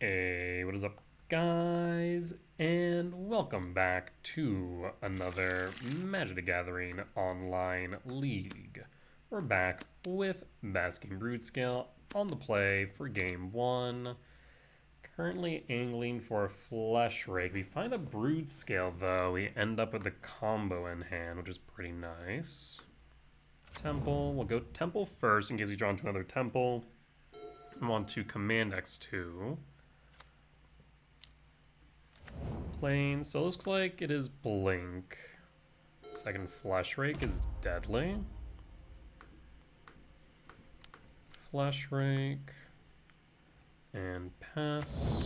Hey, what is up, guys? And welcome back to another Magic the Gathering online league. We're back with Basking Broodscale on the play for game one. Currently angling for a Flesh Rake. We find a Broodscale though. We end up with the combo in hand, which is pretty nice. Temple. We'll go Temple first in case we draw into another Temple. I'm on to Command X2. Plane. So it looks like it is Blink. Second Flesh Rake is deadly. Flesh Rake. And pass.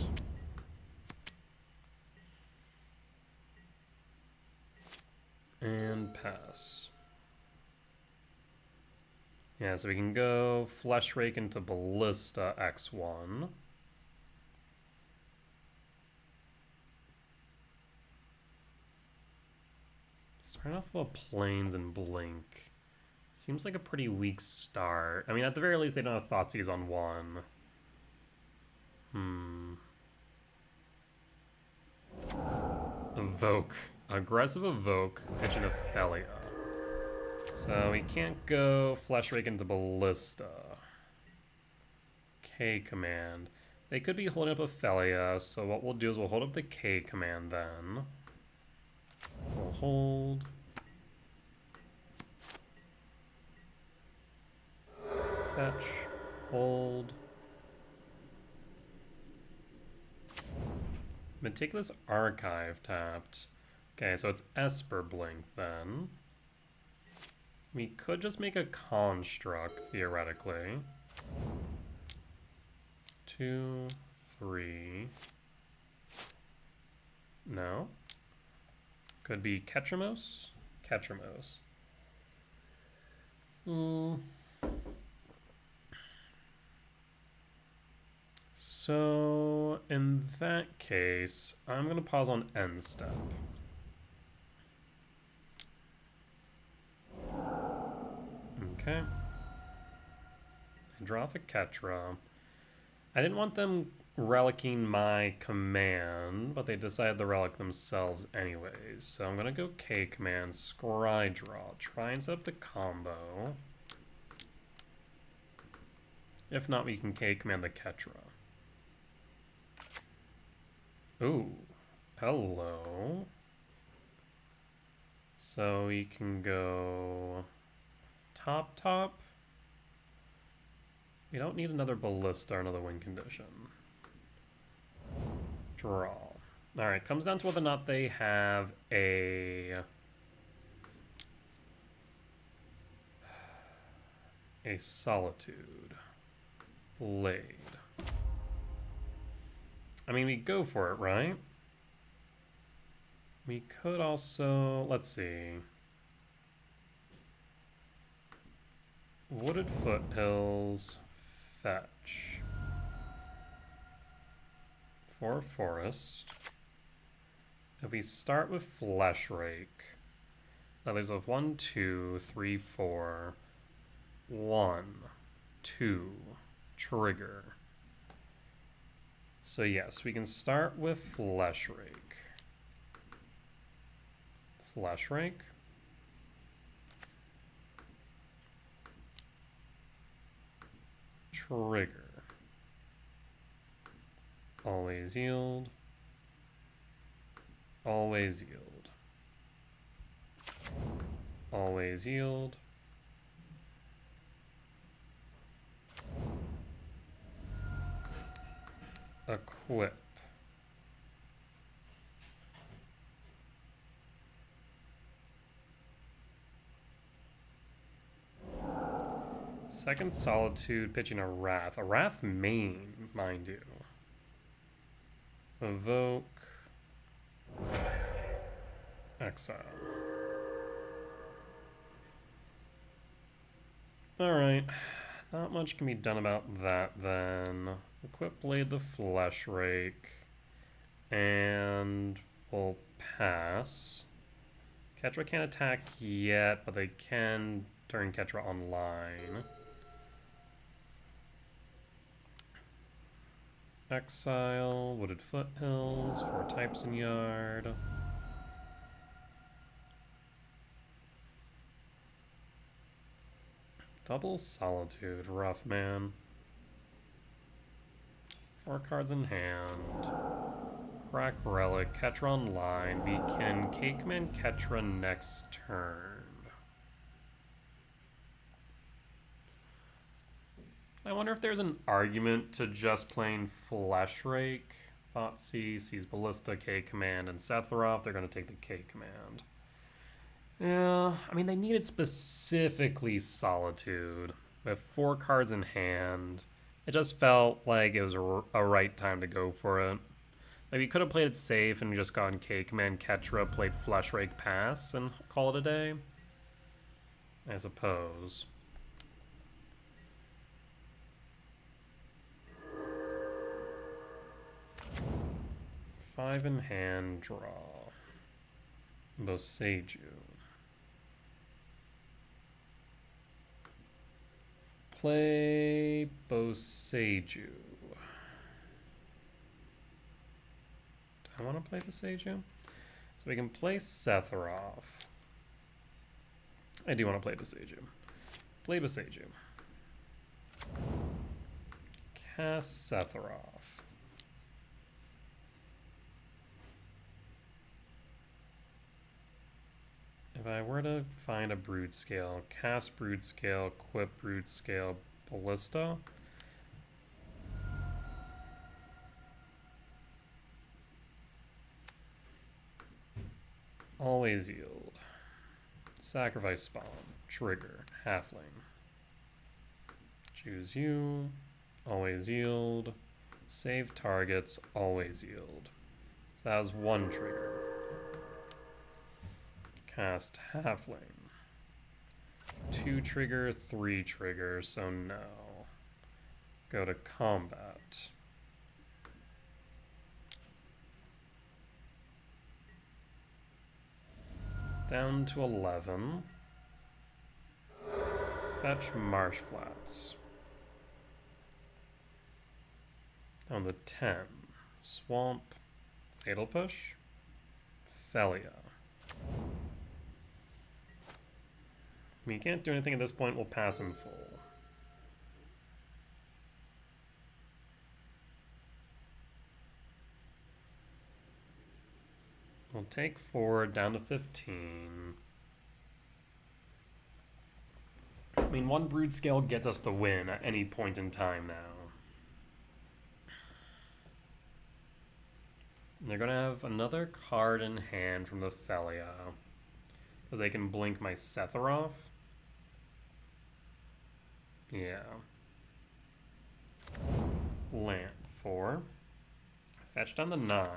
And pass. Yeah, so we can go Flesh Rake into Ballista X1. Starting off with Plains and Blink. Seems like a pretty weak start. I mean, at the very least, they don't have Thoughtseize on one. Evoke. Aggressive Evoke, pitching Ophelia. So we can't go Flesh Rake into Ballista. K command. They could be holding up Ophelia, so what we'll do is we'll hold up the K command then. We'll hold. Fetch. Hold. Meticulous Archive tapped. Okay, so it's Esper Blink then. We could just make a Construct, theoretically. 2, 3. No. Could be Ketramos? Ketramos. So, in that case, I'm going to pause on end step. Okay. I draw off a Ketra. I didn't want them relicking my command, but they decided to relic themselves anyways. So I'm going to go K command, Scry draw, try and set up the combo. If not, we can K command the Ketra. Ooh, hello. So we can go top. We don't need another Ballista or another win condition. Draw. Alright, comes down to whether or not they have a Solitude. Blade. I mean, we go for it, right? We could also, let's see. Wooded Foothills, fetch. For forest. If we start with Flesh Rake, that leaves us 1, 2, 3, 4. 1, 2, trigger. So yes, we can start with Flesh Rake. Flesh Rake. Trigger. Always yield. Always yield. Always yield. Equip. Second Solitude, pitching a Wrath. A Wrath main, mind you. Evoke. Exile. Alright. Not much can be done about that then. Equip Blade the Flesh Rake. And we'll pass. Ketra can't attack yet, but they can turn Ketra online. Exile, Wooded Foothills, 4 types in yard. Double Solitude, rough man. 4 cards in hand. Crack Relic, Ketra online. We can Cakeman Ketra next turn. I wonder if there's an argument to just playing Flesh Rake. Thoughtseize, sees Ballista, K Command, and Sephiroth. They're going to take the K Command. Yeah, I mean, they needed specifically Solitude. With 4 cards in hand, it just felt like it was a right time to go for it. Like, you could have played it safe and just gone K Command, Ketra, played Flesh Rake, pass, and call it a day. I suppose. Five in hand, draw. Boseiju. Play Boseiju. Do I want to play Boseiju? So we can play Sephiroth. I do want to play Boseiju. Play Boseiju. Cast Sephiroth. If I were to find a Broodscale, cast Broodscale, equip Broodscale, Ballista. Always yield. Sacrifice spawn. Trigger. Halfling. Choose you. Always yield. Save targets. Always yield. So that was 1 trigger. Cast Halfling. 2 trigger, 3 trigger, so no. Go to combat. Down to 11. Fetch Marsh Flats. Down to 10. Swamp. Fatal Push. Felia. I mean, you can't do anything at this point. We'll pass in full. We'll take 4 down to 15. I mean, 1 Broodscale gets us the win at any point in time now. And they're going to have another card in hand from the Felia. Because they can blink my Sephiroth. Yeah. Land 4. Fetch down to 9.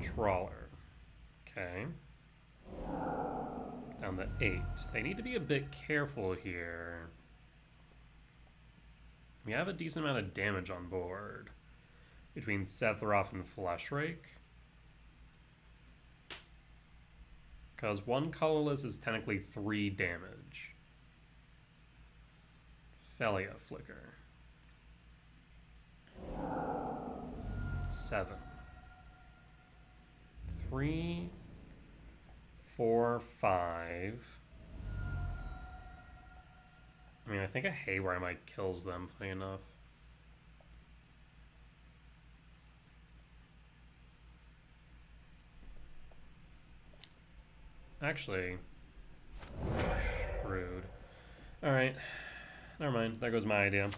Trawler. Okay. Down to 8. They need to be a bit careful here. We have a decent amount of damage on board. Between Sephiroth and Flesh Rake. Because 1 colorless is technically 3 damage. Felia Flicker. 7. 3, 4, 5. I mean, I think a Haywire might kills them, funny enough. Actually, rude. Alright, never mind. There goes my idea.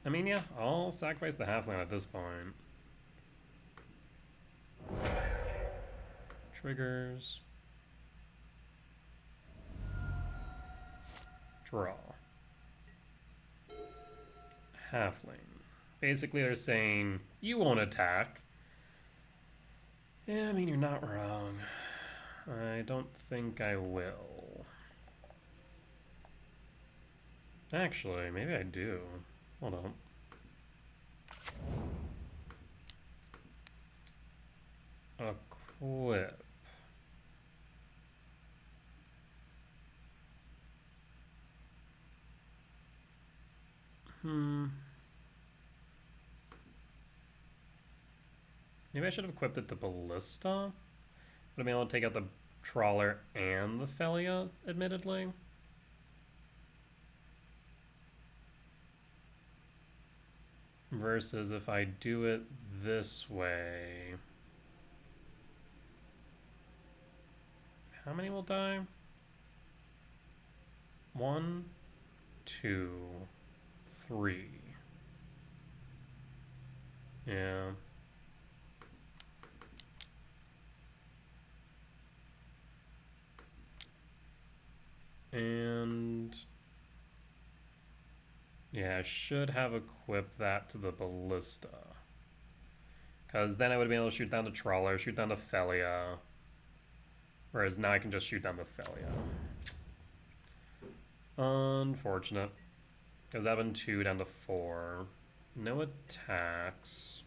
I mean, yeah, I'll sacrifice the halfling at this point. Triggers. Draw. Halfling. Basically, they're saying, you won't attack. Yeah, I mean, you're not wrong. I don't think I will. Actually, maybe I do. Hold on. Equip. Maybe I should have equipped it to Ballista. Would have been able to take out the Trawler and the Felia, admittedly. Versus if I do it this way. How many will die? 1, 2, 3. Yeah. And yeah, I should have equipped that to the Ballista. Because then I would have been able to shoot down the Trawler, shoot down the Felia. Whereas now I can just shoot down the Felia. Unfortunate. Because that been 2 down to 4. No attacks.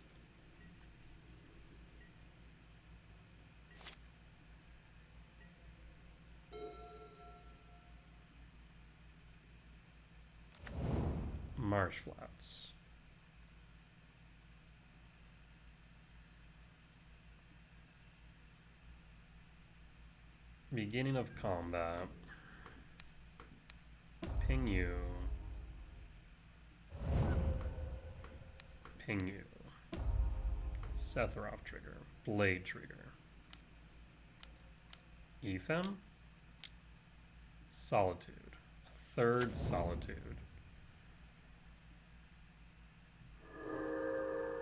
Marsh Flats. Beginning of combat. Ping you. Ping you. Sephiroth trigger. Blade trigger. Ethem. Solitude. Third Solitude.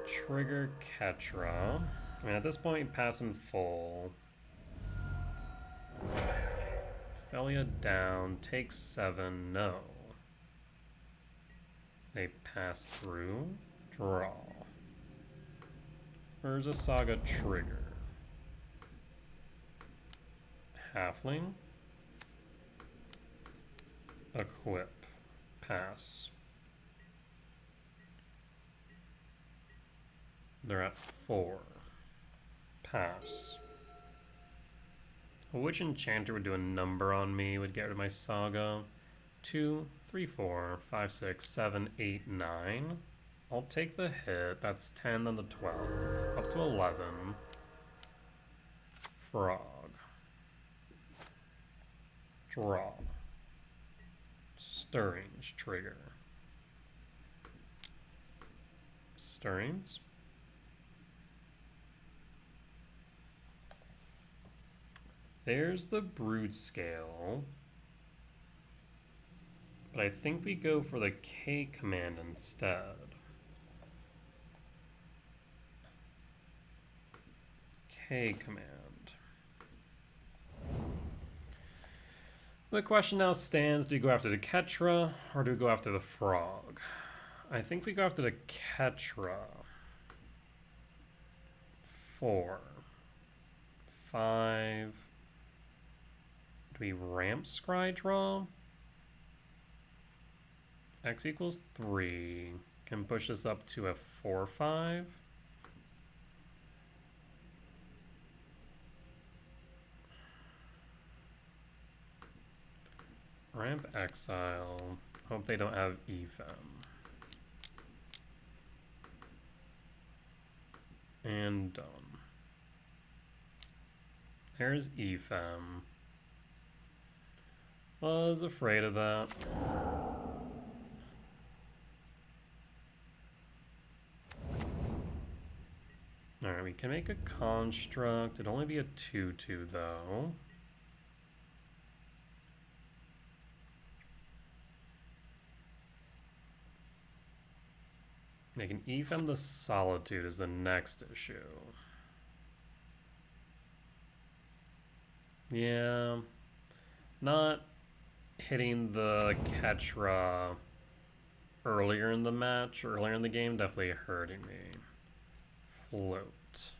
Trigger Ketra. I mean, at this point, passing full. Felia down. Takes 7. No. They pass through. Draw. Urza Saga trigger. Halfling. Equip. Pass. They're at 4. Pass. Which enchanter would do a number on me would get rid of my Saga? 2, 3, 4, 5, 6, 7, 8, 9. I'll take the hit. That's 10 on the 12. Up to 11. Frog. Draw. Stirrings trigger. Stirrings. There's the Broodscale. But I think we go for the K command instead. K command. The question now stands, do you go after the Ketra or do we go after the Frog? I think we go after the Ketra. 4. 5. Do we ramp Scry draw? X equals 3. Can push this up to a 4/5. Ramp Exile. Hope they don't have Ethem. And done. There's Ethem. Was afraid of that. Alright, we can make a construct. It'd only be a 2/2 though. Making Ethem the Solitude is the next issue. Yeah. Not hitting the Ketra earlier in the match, earlier in the game, definitely hurting me. Float.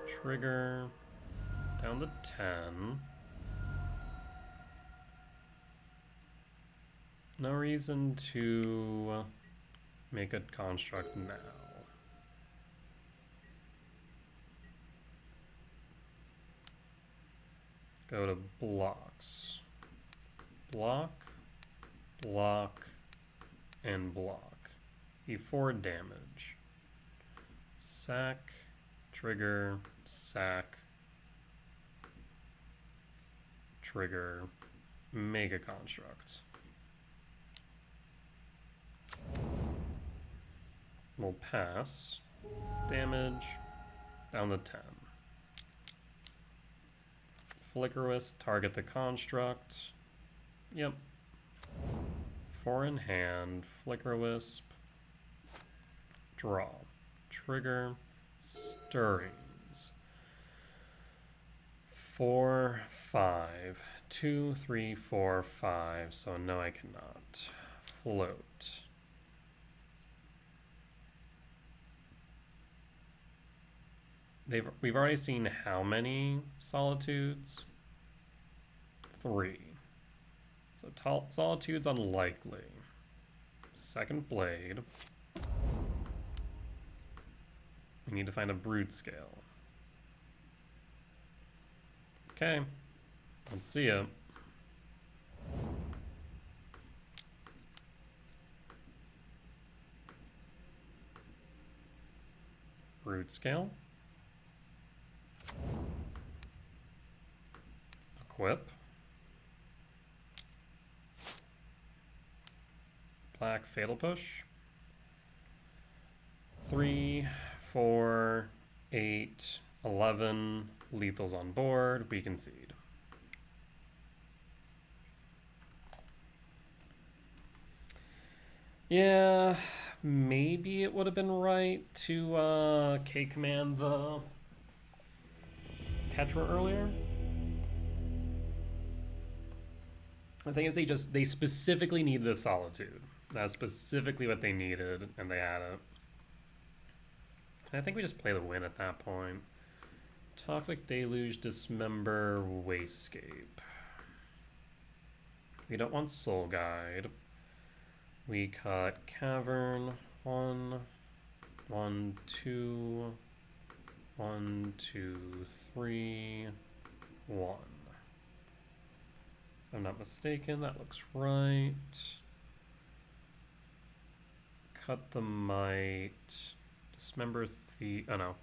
Trigger. Down to 10. No reason to make a construct now. Go to blocks. Block, block, and block. E4 damage. Sack, trigger, sack, trigger, make a construct. We'll pass. Damage, down to 10. Flickerwisp, target the construct. Yep. 4 in hand, Flickerwisp, draw, trigger, stirrings. 4, 5, 2, 3, 4, 5. So no, I cannot. Float. We've already seen how many solitudes? 3. So solitude's unlikely. Second blade. We need to find a Broodscale. Okay, let's see it. Broodscale. Equip. Black Fatal Push. 3, 4, 8, 11. Lethal's on board. We concede. Yeah, maybe it would have been right to K-command the Ketra earlier. The thing is, they specifically needed a Solitude. That's specifically what they needed, and they had it. I think we just play the win at that point. Toxic Deluge, Dismember, Wasescape. We don't want Soul Guide. We cut Cavern. 1, 1, 2, 1, 2, 3, 1. If I'm not mistaken, that looks right. Cut the Might. Dismember the... oh no.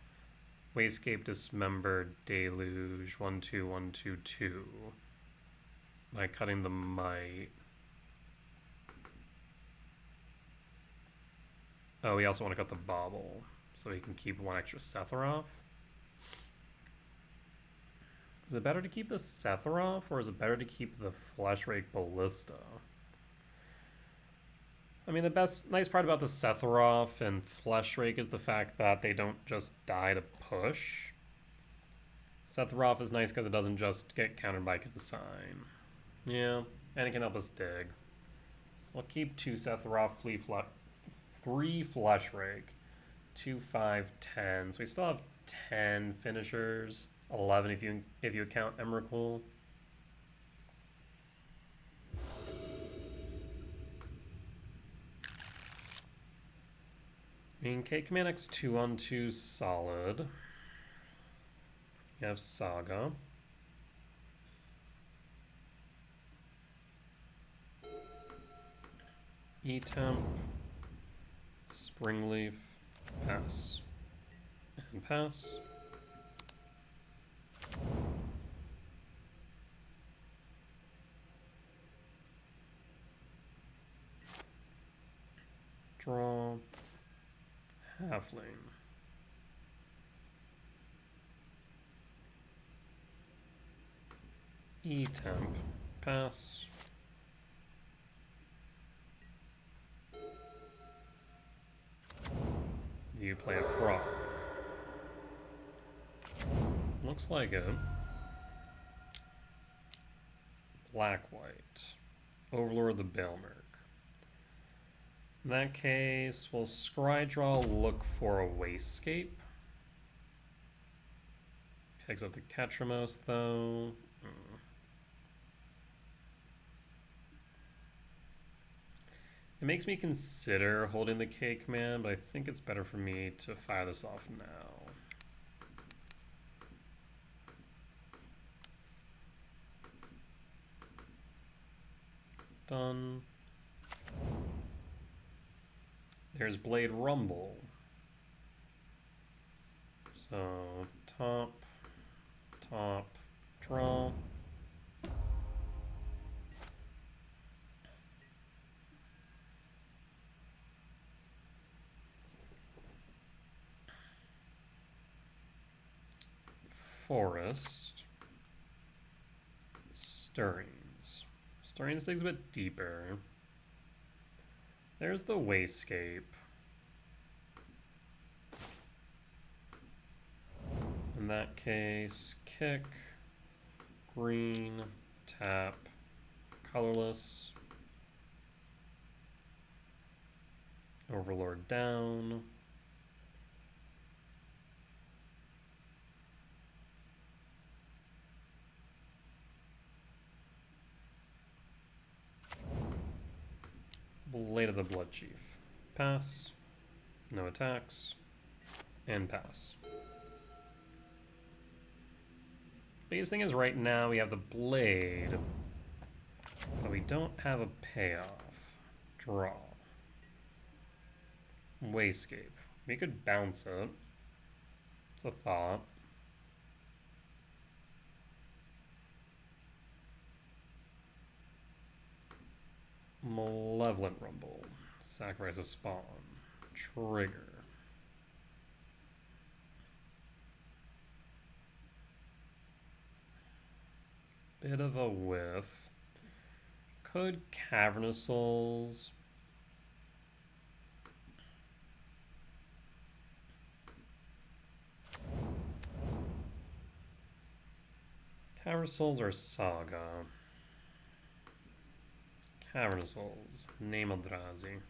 Wasescape, Dismember, Deluge. 1, 2, 1, 2, 2. By cutting the Might. Oh, we also want to cut the Bauble, so we can keep one extra Sephiroth. Is it better to keep the Sephiroth, or is it better to keep the Fleshrake Ballista? I mean, the nice part about the Sephiroth and Fleshrake is the fact that they don't just die to push. Sephiroth is nice because it doesn't just get countered by Consign. Yeah, and it can help us dig. We'll keep 2 Sephiroth, 3 Fleshrake, 2, 5, 10. So we still have 10 finishers. 11 if you count Emrakul. I mean, K-Command X 2 on 2 solid. You have Saga. E-Temp. Springleaf. Pass. And pass. Draw. Halfling. E-Temp. Pass. You play a frog. Looks like it. Black-white. Overlord the Baelmerk. In that case, we'll scry draw, look for a Wasescape. Picks up the Ketramos, though. It makes me consider holding the K command, but I think it's better for me to fire this off now. Done. There's Blade Rumble. So top, draw. Forest. Stirrings. Stirrings digs a bit deeper. There's the Wayscape. In that case, kick, green, tap, colorless, Overlord down. Blade of the Blood Chief. Pass. No attacks. And pass. Biggest thing is right now we have the Blade, but we don't have a payoff. Draw. Wayscape. We could bounce it. It's a thought. Malevolent Rumble. Sacrifice a spawn. Trigger. Bit of a whiff. Could Cavernous Souls. Cavernous Souls or Saga? Cavernous Souls. Name Eldrazi.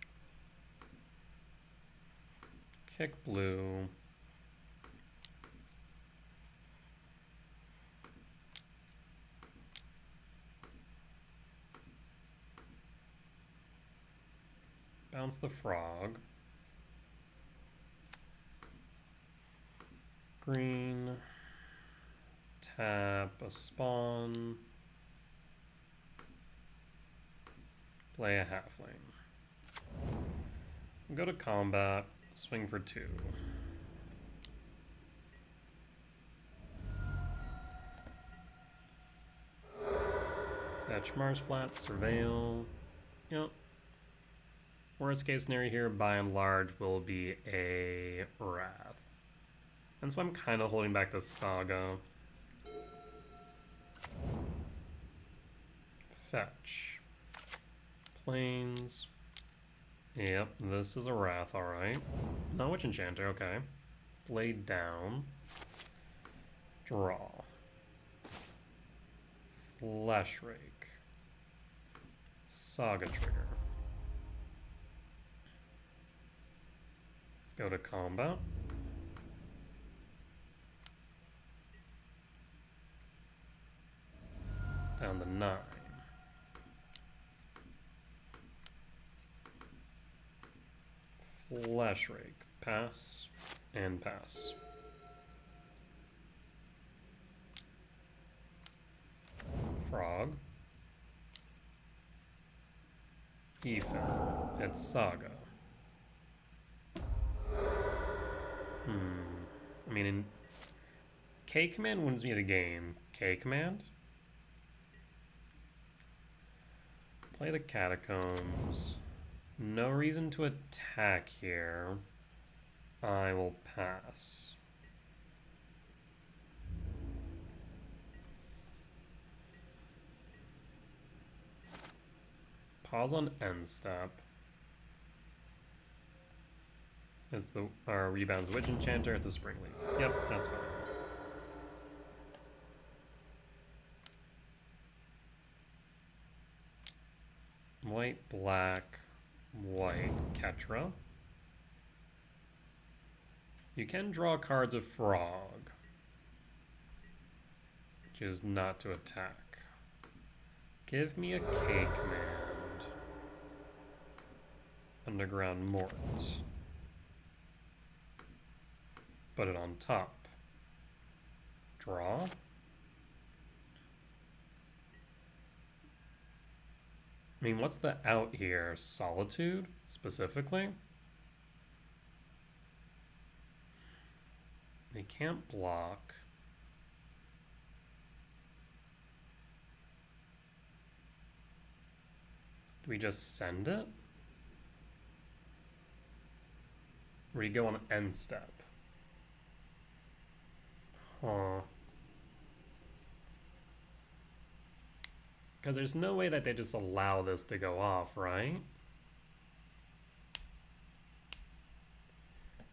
Kick blue. Bounce the frog. Green. Tap a spawn. Play a halfling. Go to combat. Swing for 2. Fetch Mars Flat. Surveil. Yep. Worst case scenario here, by and large, will be a Wrath. And so I'm kind of holding back the Saga. Fetch. Plains. Yep, this is a Wrath, alright. No Witch Enchanter, okay. Blade down. Draw. Flesh Rake. Saga Trigger. Go to combat. Down to 9. Flesh Rake. Pass and pass. Frog. Ethan. It's Saga. I mean, in K command wins me the game. K command? Play the Catacombs. No reason to attack here. I will pass. Pause on end step. It's the rebounds Witch Enchanter. It's a Spring Leaf. Yep, that's fine. White, black, white, Ketra. You can draw cards of Frog, which is not to attack. Give me a K command. Underground Mort. Put it on top. Draw. I mean, what's the out here? Solitude, specifically? They can't block. Do we just send it? Or do you go on end step? Huh. Because there's no way that they just allow this to go off, right?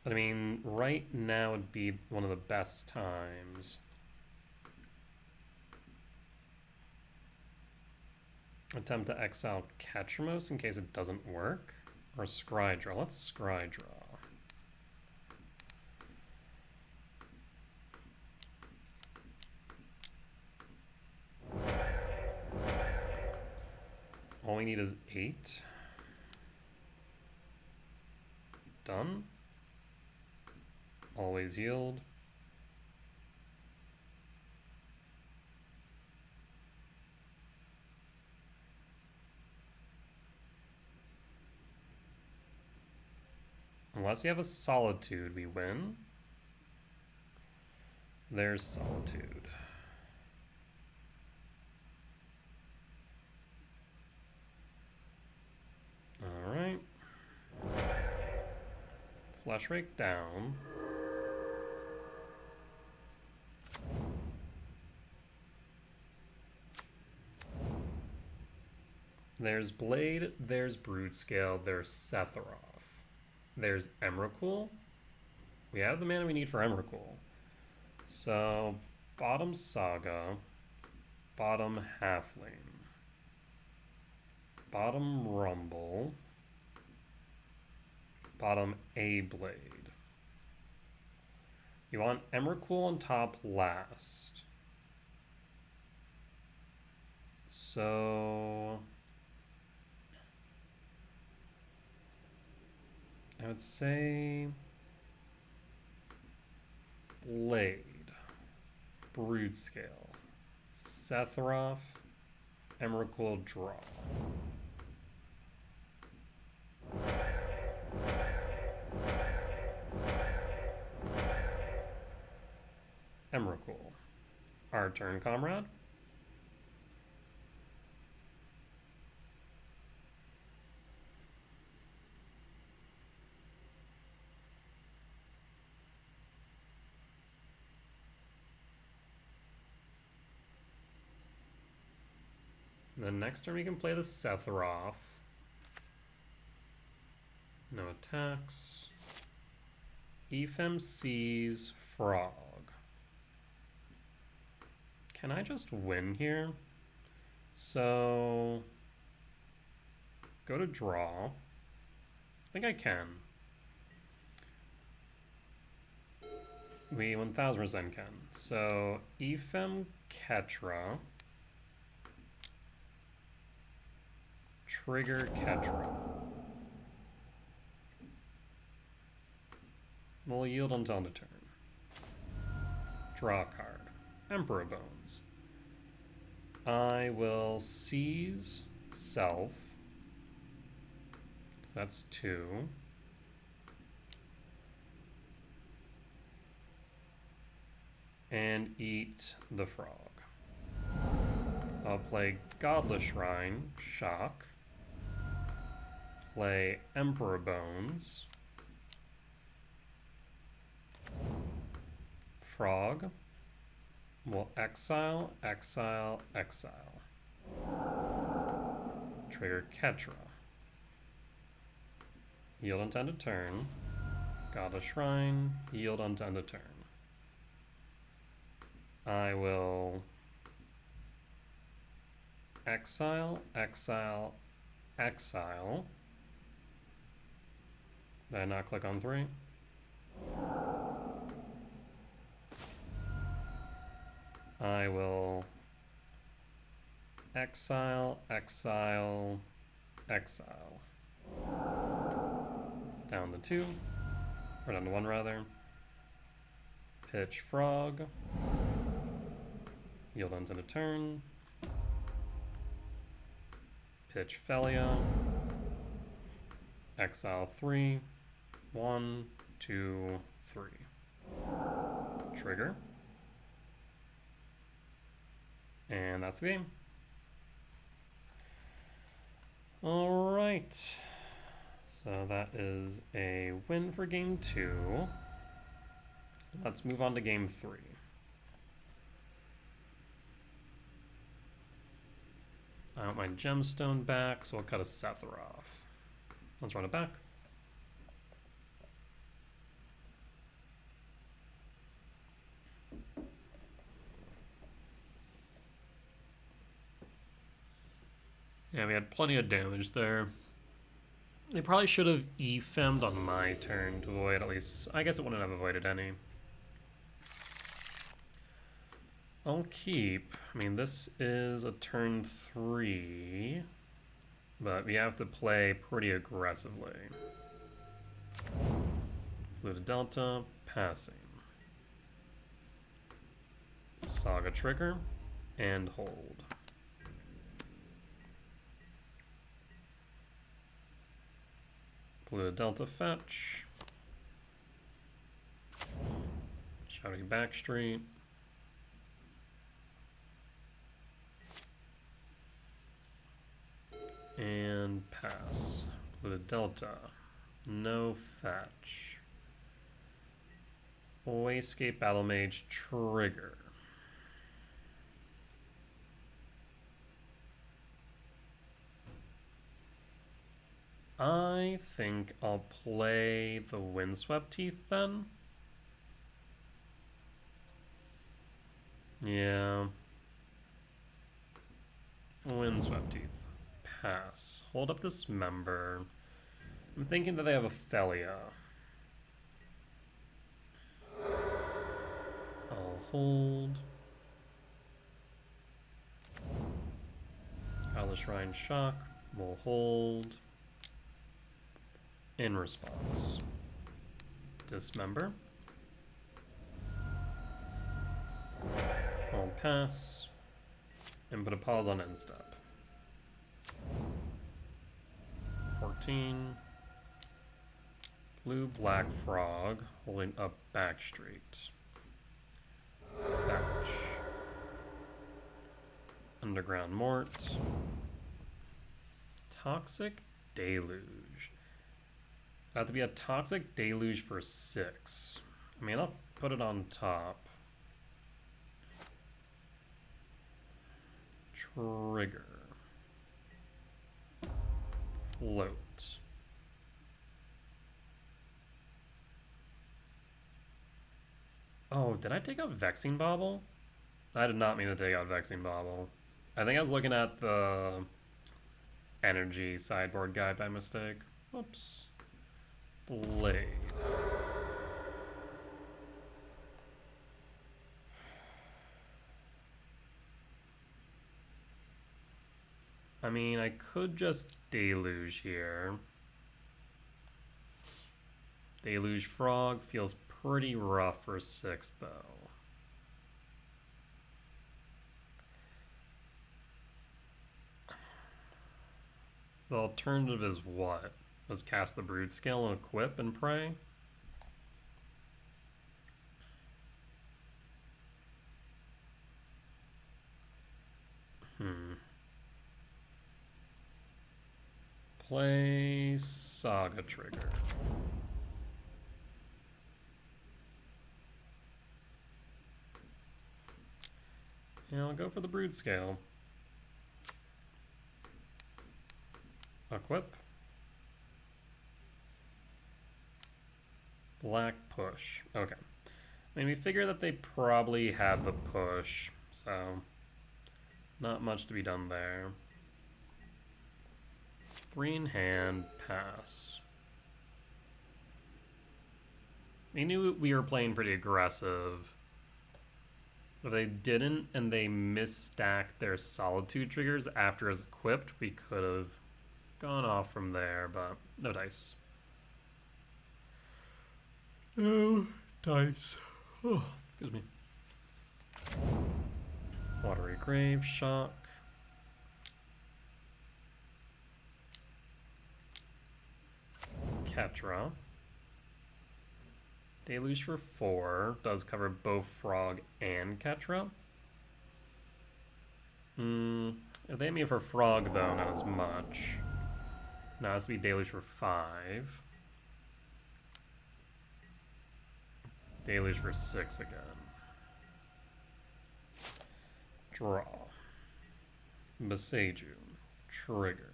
But I mean, right now would be one of the best times. Attempt to exile Ketchamos in case it doesn't work. Or Scrydraw. Let's Scrydraw. All we need is 8. Done. Always yield. Unless you have a Solitude, we win. There's Solitude. Alright. Flush Rake down. There's Blade, there's Broodscale, there's Sephiroth. There's Emrakul. We have the mana we need for Emrakul. So, bottom Saga, bottom Halfling, bottom Rumble, bottom A-Blade. You want Emrakul on top last. So I would say Blade, Broodscale, Sephiroth, Emrakul, draw. Emrakul. Our turn, comrade. And then next turn we can play the Sephiroth. No attacks. Ephem sees Frog. Can I just win here? So go to draw. I think I can. We 1000% can. So Ephem Ketra. Trigger Ketra. We'll yield until end of turn. Draw a card. Emperor Bones. I will seize Self. That's 2. And eat the frog. I'll play Godless Shrine, Shock. Play Emperor Bones. Frog. We'll exile, exile, exile. Trigger Ketra. Yield until end of turn. Godless Shrine. Yield until end of turn. I will exile, exile, exile. Did I not click on 3? I will exile, exile, exile. Down to 2, or down to 1 rather. Pitch Frog. Yield until the turn. Pitch Felia. Exile 3. 1, 2, 3. trigger. And that's the game. All right. So that is a win for game 2. Let's move on to game 3. I want my gemstone back, so I'll cut a Sether off. Let's run it back. Yeah, we had plenty of damage there. They probably should have E-femmed on my turn to avoid at least... I guess it wouldn't have avoided any. I'll keep... I mean, this is a turn 3. But we have to play pretty aggressively. Blue to Delta, passing. Saga trigger, and hold. Blue to Delta fetch. Shouting Backstreet. And pass. Blue to Delta. No fetch. Wayscape Battle Mage trigger. I think I'll play the Windswept Teeth then. Yeah. Windswept Teeth. Pass. Hold up this member. I'm thinking that they have a Felia. I'll hold. Hellish Shrine Shock. We'll hold. In response. Dismember. I'll pass. And put a pause on end step. 14. Blue Black Frog holding up Backstreet. Fetch. Underground Mort. Toxic Deluge. Have to be a Toxic Deluge for 6. I mean, I'll put it on top. Trigger. Float. Oh, did I take out Vexing Bauble? I did not mean to take out Vexing Bauble. I think I was looking at the energy sideboard guide by mistake. Whoops. Blade. I mean, I could just Deluge here. Deluge Frog feels pretty rough for 6, though. The alternative is what? Let's cast the Broodscale and equip and pray? Play Saga Trigger. And I'll go for the Broodscale. Equip. Black push. Okay. I mean, we figure that they probably had the push, so not much to be done there. 3 in hand, pass. They knew we were playing pretty aggressive. If they didn't and they misstacked their Solitude triggers after it was equipped, we could have gone off from there, but no dice. No dice. Oh, excuse me. Watery Grave, Shock. Ketra. Deluge for 4 does cover both Frog and Ketra. If they hit me for Frog, though, not as much. Now this would be Deluge for 5. Deluge for 6 again. Draw. Beseiju. Trigger.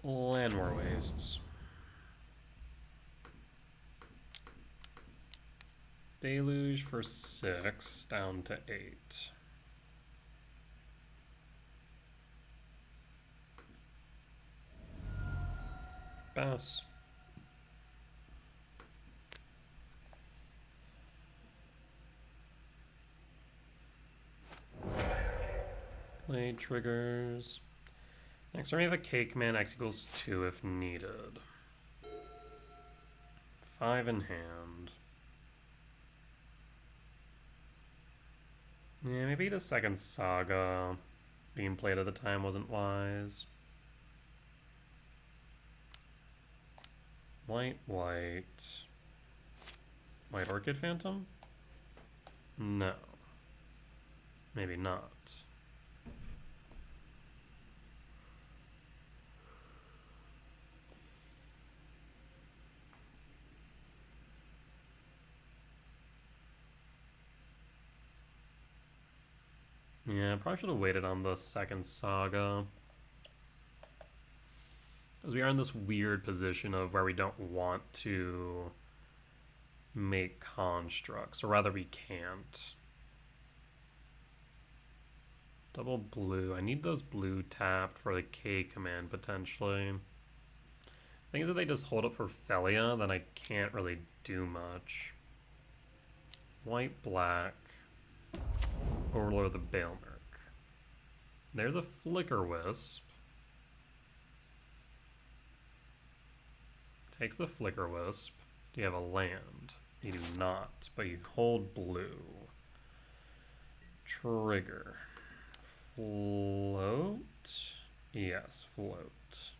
Landmore Wastes. Deluge for 6, down to 8. Pass. Play triggers. Next turn we have a Cake Man, X equals 2 if needed. 5 in hand. Yeah, maybe the second Saga being played at the time wasn't wise. White. White Orchid Phantom? No. Maybe not. Yeah, probably should have waited on the second Saga. Because we are in this weird position of where we don't want to make constructs, or rather we can't. Double blue. I need those blue tapped for the K command, potentially. Thing is, if they just hold up for Felia, then I can't really do much. White, black. Overlord of the Bailmerk. There's a Flicker Wisp. Takes the Flicker Wisp. Do you have a land? You do not, but you hold blue. Trigger. Float? Yes, float.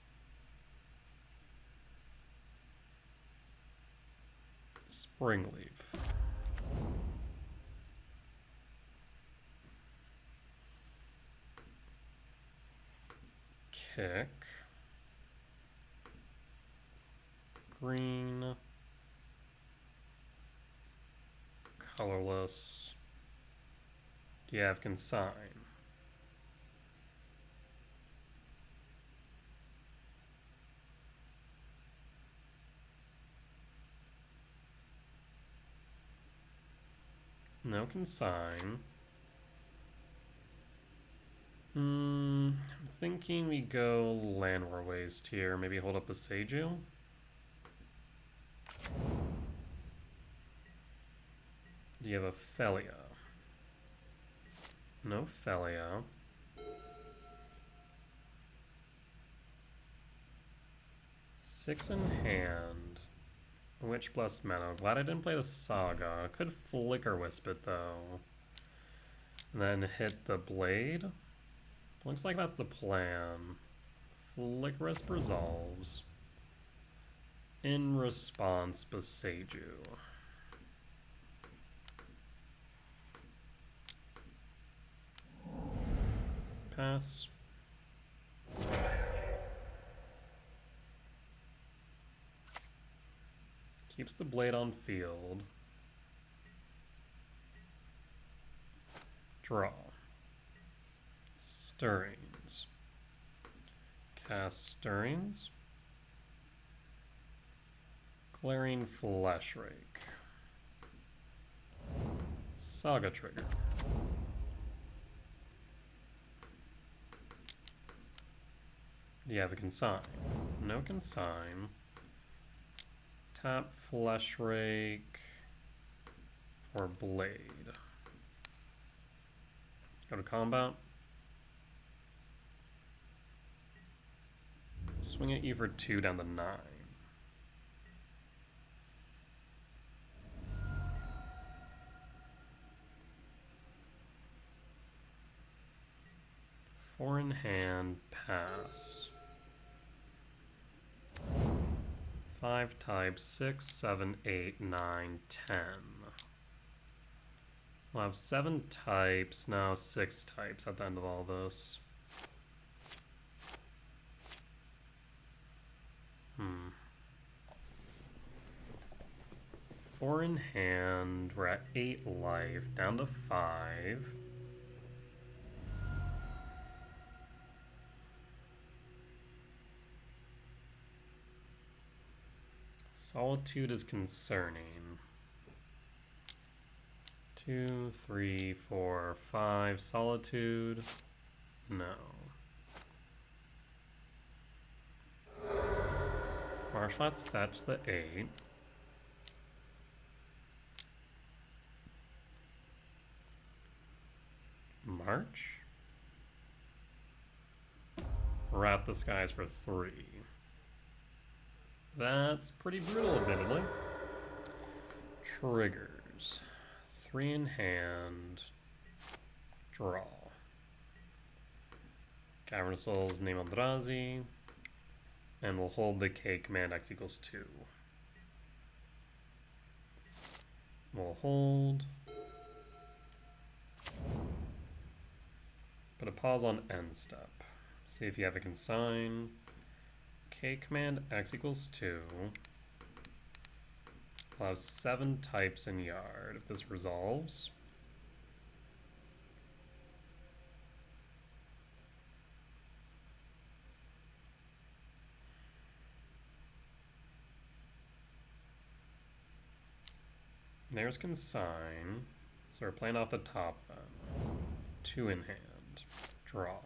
Springleaf. Kick. Green. Colorless. Do you have Consign? No Consign. I'm thinking we go Landwar Waste here. Maybe hold up a Seiju. Do you have a Felia? No Felia. Six in hand. Witch plus Meadow. Glad I didn't play the Saga. Could Flicker Wisp it though. And then hit the Blade. Looks like that's the plan. Flicker Wisp resolves. In response, Beseiju. Pass. Keeps the blade on field. Draw. Stirrings. Cast Stirrings. Glaring Fleshrake. Saga Trigger. Do you have a Consign? No Consign. Tap Fleshrake for Blade. Go to combat. Swing at you for 2 down to 9. 4 in hand, pass. 5 types, 6, 7, 8, 9, 10. We'll have 7 types, now 6 types at the end of all this. 4 in hand, we're at 8 life, down to 5. Solitude is concerning. 2, 3, 4, 5. Solitude. No. Marshlands fetch the 8. March? Wrap the skies for 3. That's pretty brutal, admittedly. Triggers. 3 in hand. Draw. Cavernous Souls, name Eldrazi. And we'll hold the K command X equals 2. We'll hold. Put a pause on end step. See if you have a consign. K command X equals 2. We'll have 7 types in yard if this resolves. There's consign. So we're playing off the top then. 2 in hand. Draw.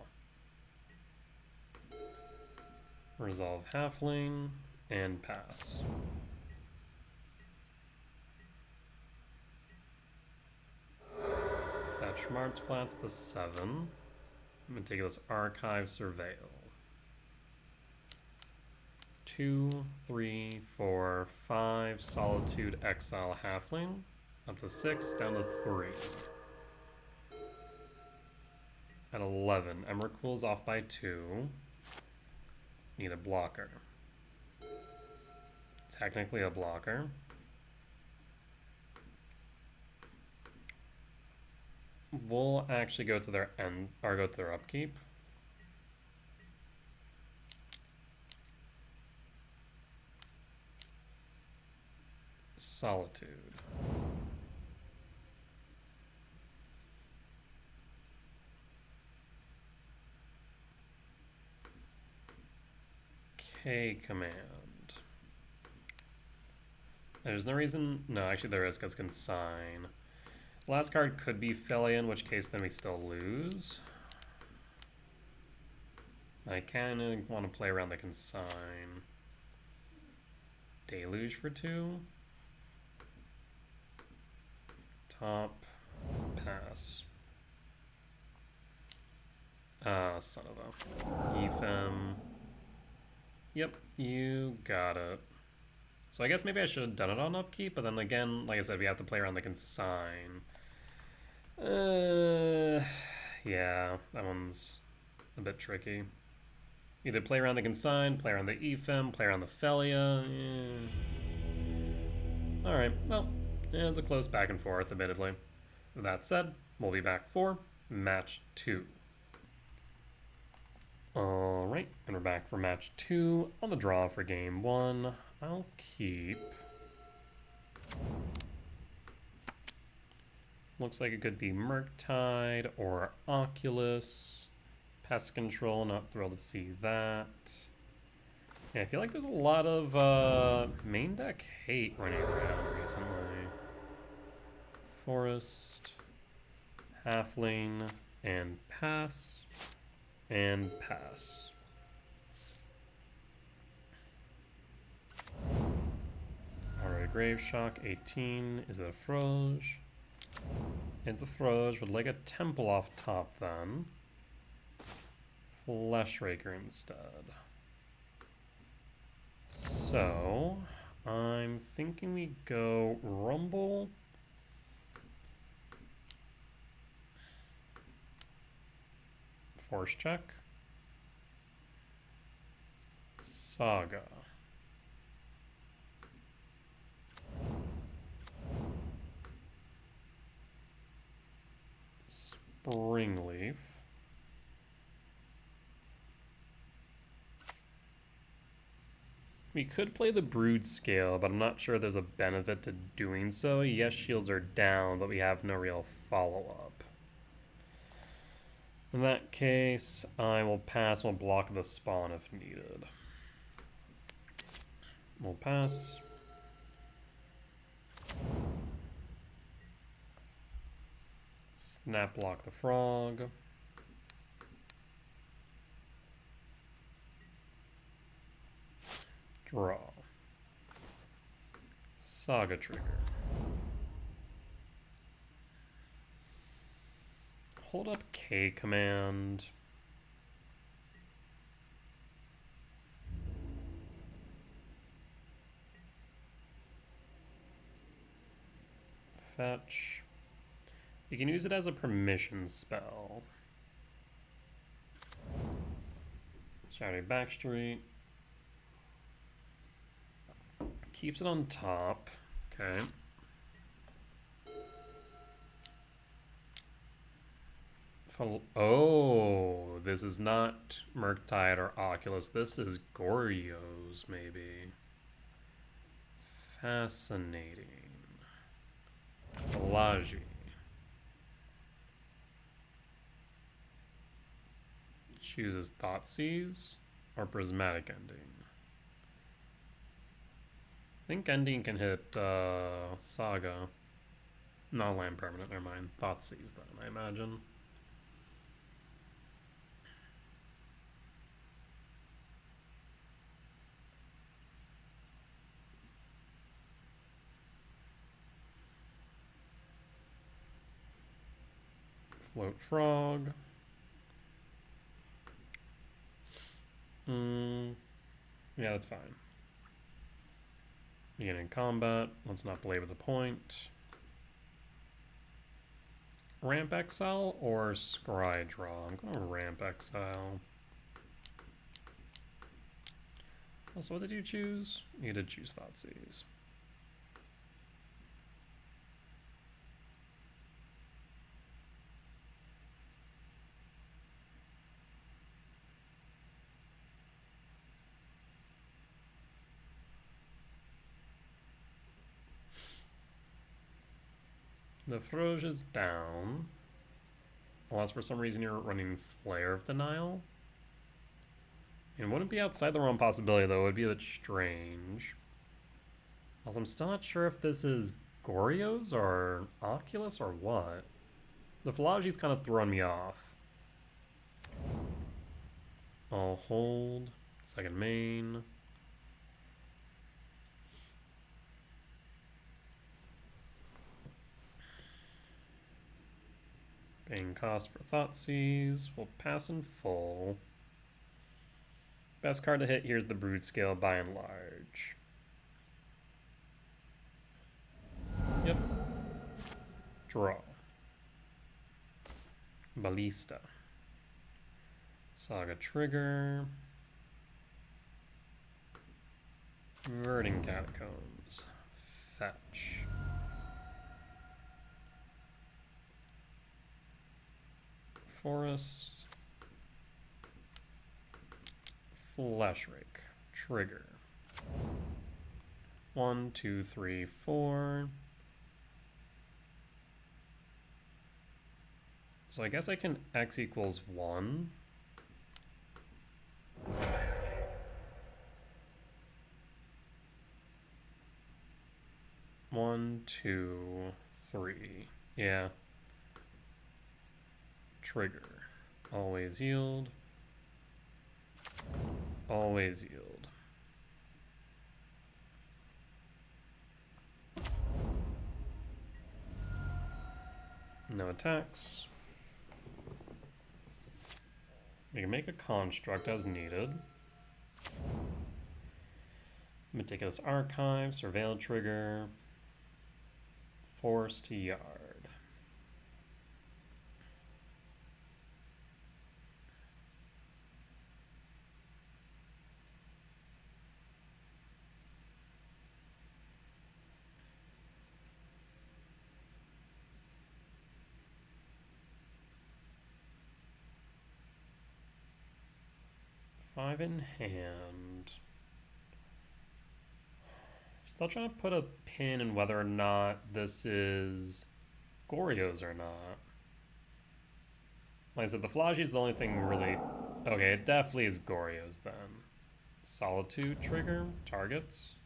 Resolve halfling and pass. Fetch March Flats the 7. Meticulous Archive Surveil. 2, 3, 4, 5. Solitude Exile Halfling. Up to 6, down to 3. At 11, Emrakul's off by 2. Need a blocker. Technically a blocker. We'll actually go to their end, or go to their upkeep. Solitude. K command. There's no reason. No, actually there is, because consign. Last card could be Felia, in which case then we still lose. I kind of want to play around the consign. Deluge for 2. Top. Pass. Son of a. Ethem. Yep, you got it. So I guess maybe I should have done it on upkeep, but then again, like I said, we have to play around the consign. Yeah, that one's a bit tricky. Either play around the consign, play around the Ethem, play around the Felia. Alright, well, it was a close back and forth, admittedly. With that said, we'll be back for match 2. Alright, and we're back for match 2 on the draw for game 1. I'll keep. Looks like it could be Murktide or Oculus. Pest Control, not thrilled to see that. Yeah, I feel like there's a lot of main deck hate running around recently. Forest, Halfling, and pass. And pass. Alright, Grave Shock 18. Is it a Froge? It's a Froge with like a Temple off top then. Fleshraker instead. So, I'm thinking we go Rumble. Force check. Saga. Springleaf. We could play the Broodscale, but I'm not sure there's a benefit to doing so. Yes, shields are down, but we have no real follow-up. In that case, I will pass. We'll block the spawn if needed. We'll pass. Snap block the frog. Draw. Saga trigger. Hold up K command. Fetch. You can use it as a permission spell. Saturday Backstreet. Keeps it on top. Okay. Oh, this is not Murktide or Oculus. This is Goryo's, maybe. Fascinating. Philagi. Chooses Thoughtseize or Prismatic Ending. I think Ending can hit Saga. Not land permanent, never mind. Thoughtseize then, I imagine. Float Frog. Yeah, that's fine. Beginning combat. Let's not belabor the point. Ramp Exile or Scry Draw? I'm going to Ramp Exile. Also, what did you choose? You did choose Thoughtseize. The Froge is down. Unless for some reason you're running Flare of Denial. It wouldn't be outside the realm possibility, though. It would be a bit strange. Also, I'm still not sure if this is Goryo's or Oculus or what. The Philagi's kind of throwing me off. I'll hold. Second main. Paying cost for Thoughtseize. We'll pass in full. Best card to hit, here's the Broodscale by and large. Yep. Draw. Ballista. Saga Trigger. Verdant Catacombs. Fetch. Forest. Flash Rake. Trigger. 1, 2, 3, 4. So I guess I can X equals 1. One, 2, 3. Yeah. Trigger. Always yield. Always yield. No attacks. We can make a construct as needed. Meticulous Archive, Surveil Trigger, Forced Yard. 5 in hand. Still trying to put a pin in whether or not this is Goryo's or not. Like I said, the Flagy is the only thing really... Okay, it definitely is Goryo's then. Solitude trigger, targets.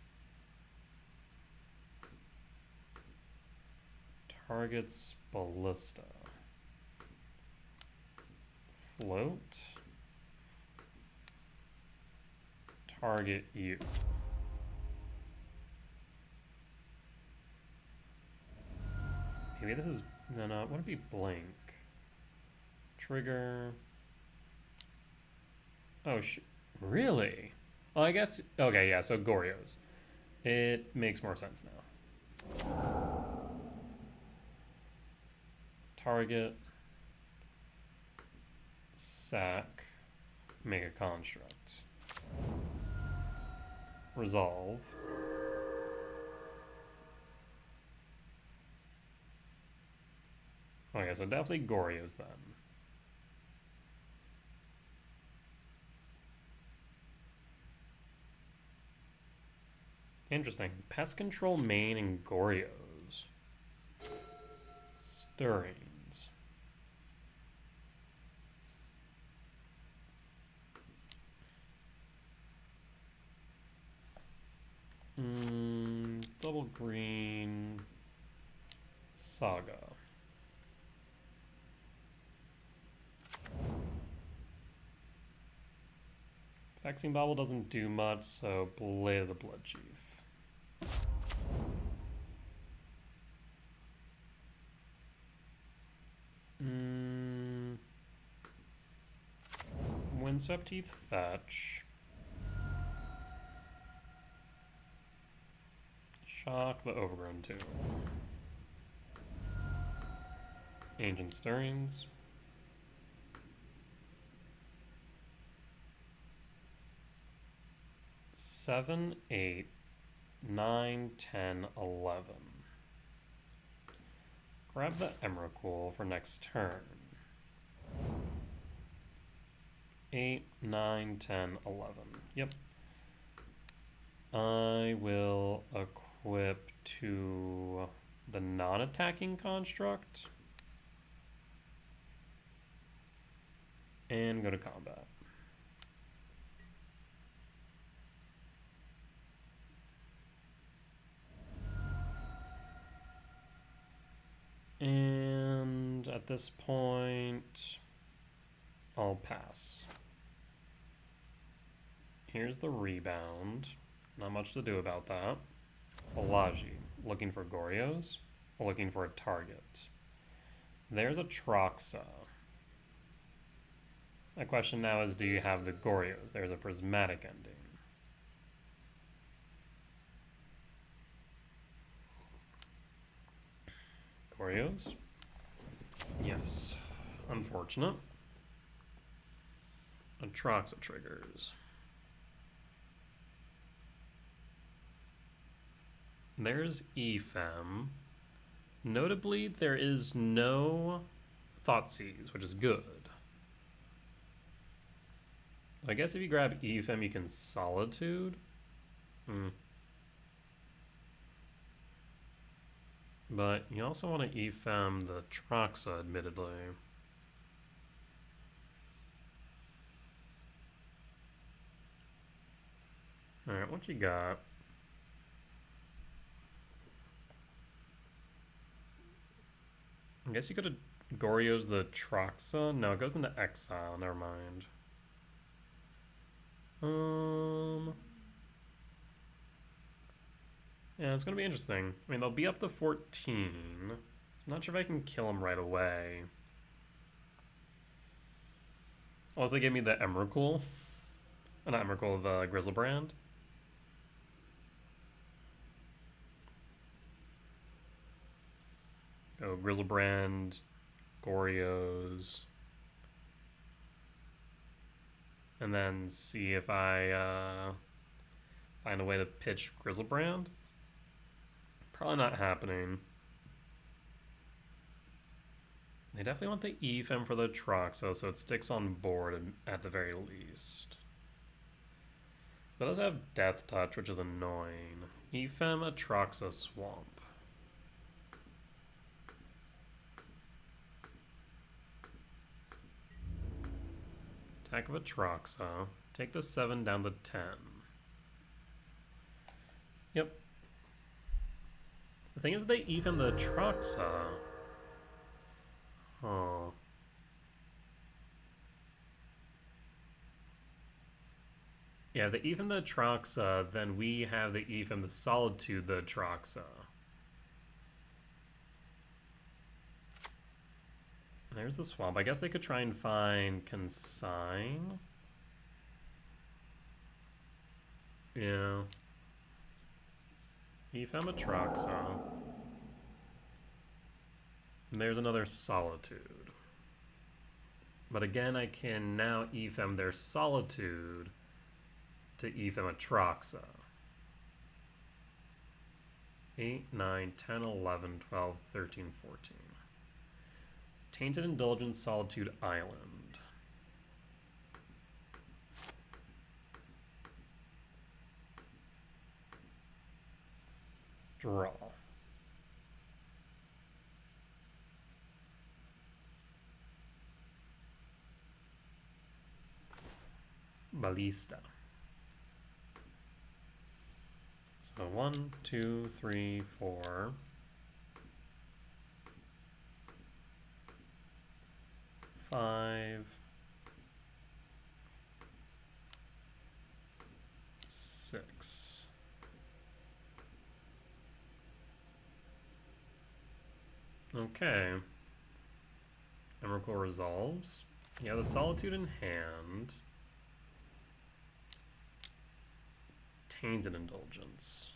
Targets Ballista. Float. Target you. Maybe this is... No, it wouldn't be blank. Trigger. Oh, really? Well, I guess... Okay, yeah, so Goryo's. It makes more sense now. Target. Sack. Make a construct. Resolve. Okay, so definitely Goryo's then. Interesting. Pest control main and Goryo's. Stirrings. Double green. Saga. Vaccine Bobble doesn't do much, so Blade of the Blood Chief. Windswept Teeth fetch. Shock the Overgrown Tomb. Ancient Stirrings. Seven, 8, 9, 10, 11. Grab the Emrakul for next turn. 8, 9, 10, 11. Yep. I will equip to the non-attacking construct and go to combat. And at this point, I'll pass. Here's the rebound. Not much to do about that. Falaji, looking for Goryo's, or looking for a target. There's a Troxa. My question now is, do you have the Goryo's? There's a prismatic ending. Goryo's? Yes. Unfortunate. Atroxa triggers. There's Ephem. Notably, there is no Thoughtseize, which is good. I guess if you grab Ephem, you can Solitude. But you also want to Ephem the Troxa, admittedly. Alright, what you got? I guess you could have Goryo's the Troxa. No, it goes into exile. Never mind. Yeah, it's gonna be interesting. I mean, they'll be up to 14. I'm not sure if I can kill them right away. Unless they give me the Emrakul. Not Emrakul, the Grizzlebrand. Go Grizzlebrand, Goryo's. And then see if I find a way to pitch Grizzlebrand. Probably not happening. They definitely want the Ephem for the Troxa, so it sticks on board at the very least. So it does have Death Touch, which is annoying. Ephem Atraxa Swamp. Attack of Atraxa. Take the 7 down to 10. Yep. The thing is they Ephem the Atraxa. Oh. Yeah, the Ephem the Atraxa, then we have the Ephem the Solitude the Atraxa. There's the swamp. I guess they could try and find Consign. Yeah. Ephem Atraxa. And there's another Solitude. But again, I can now Ephem their Solitude to Ephem Atraxa. 8, 9, 10, 11, 12, 13, 14. Tainted Indulgence, Solitude Island. Draw. Ballista. So 1, 2, 3, 4. 5, 6. Okay. Emrakul resolves. Yeah, the Solitude in hand. Tainted Indulgence.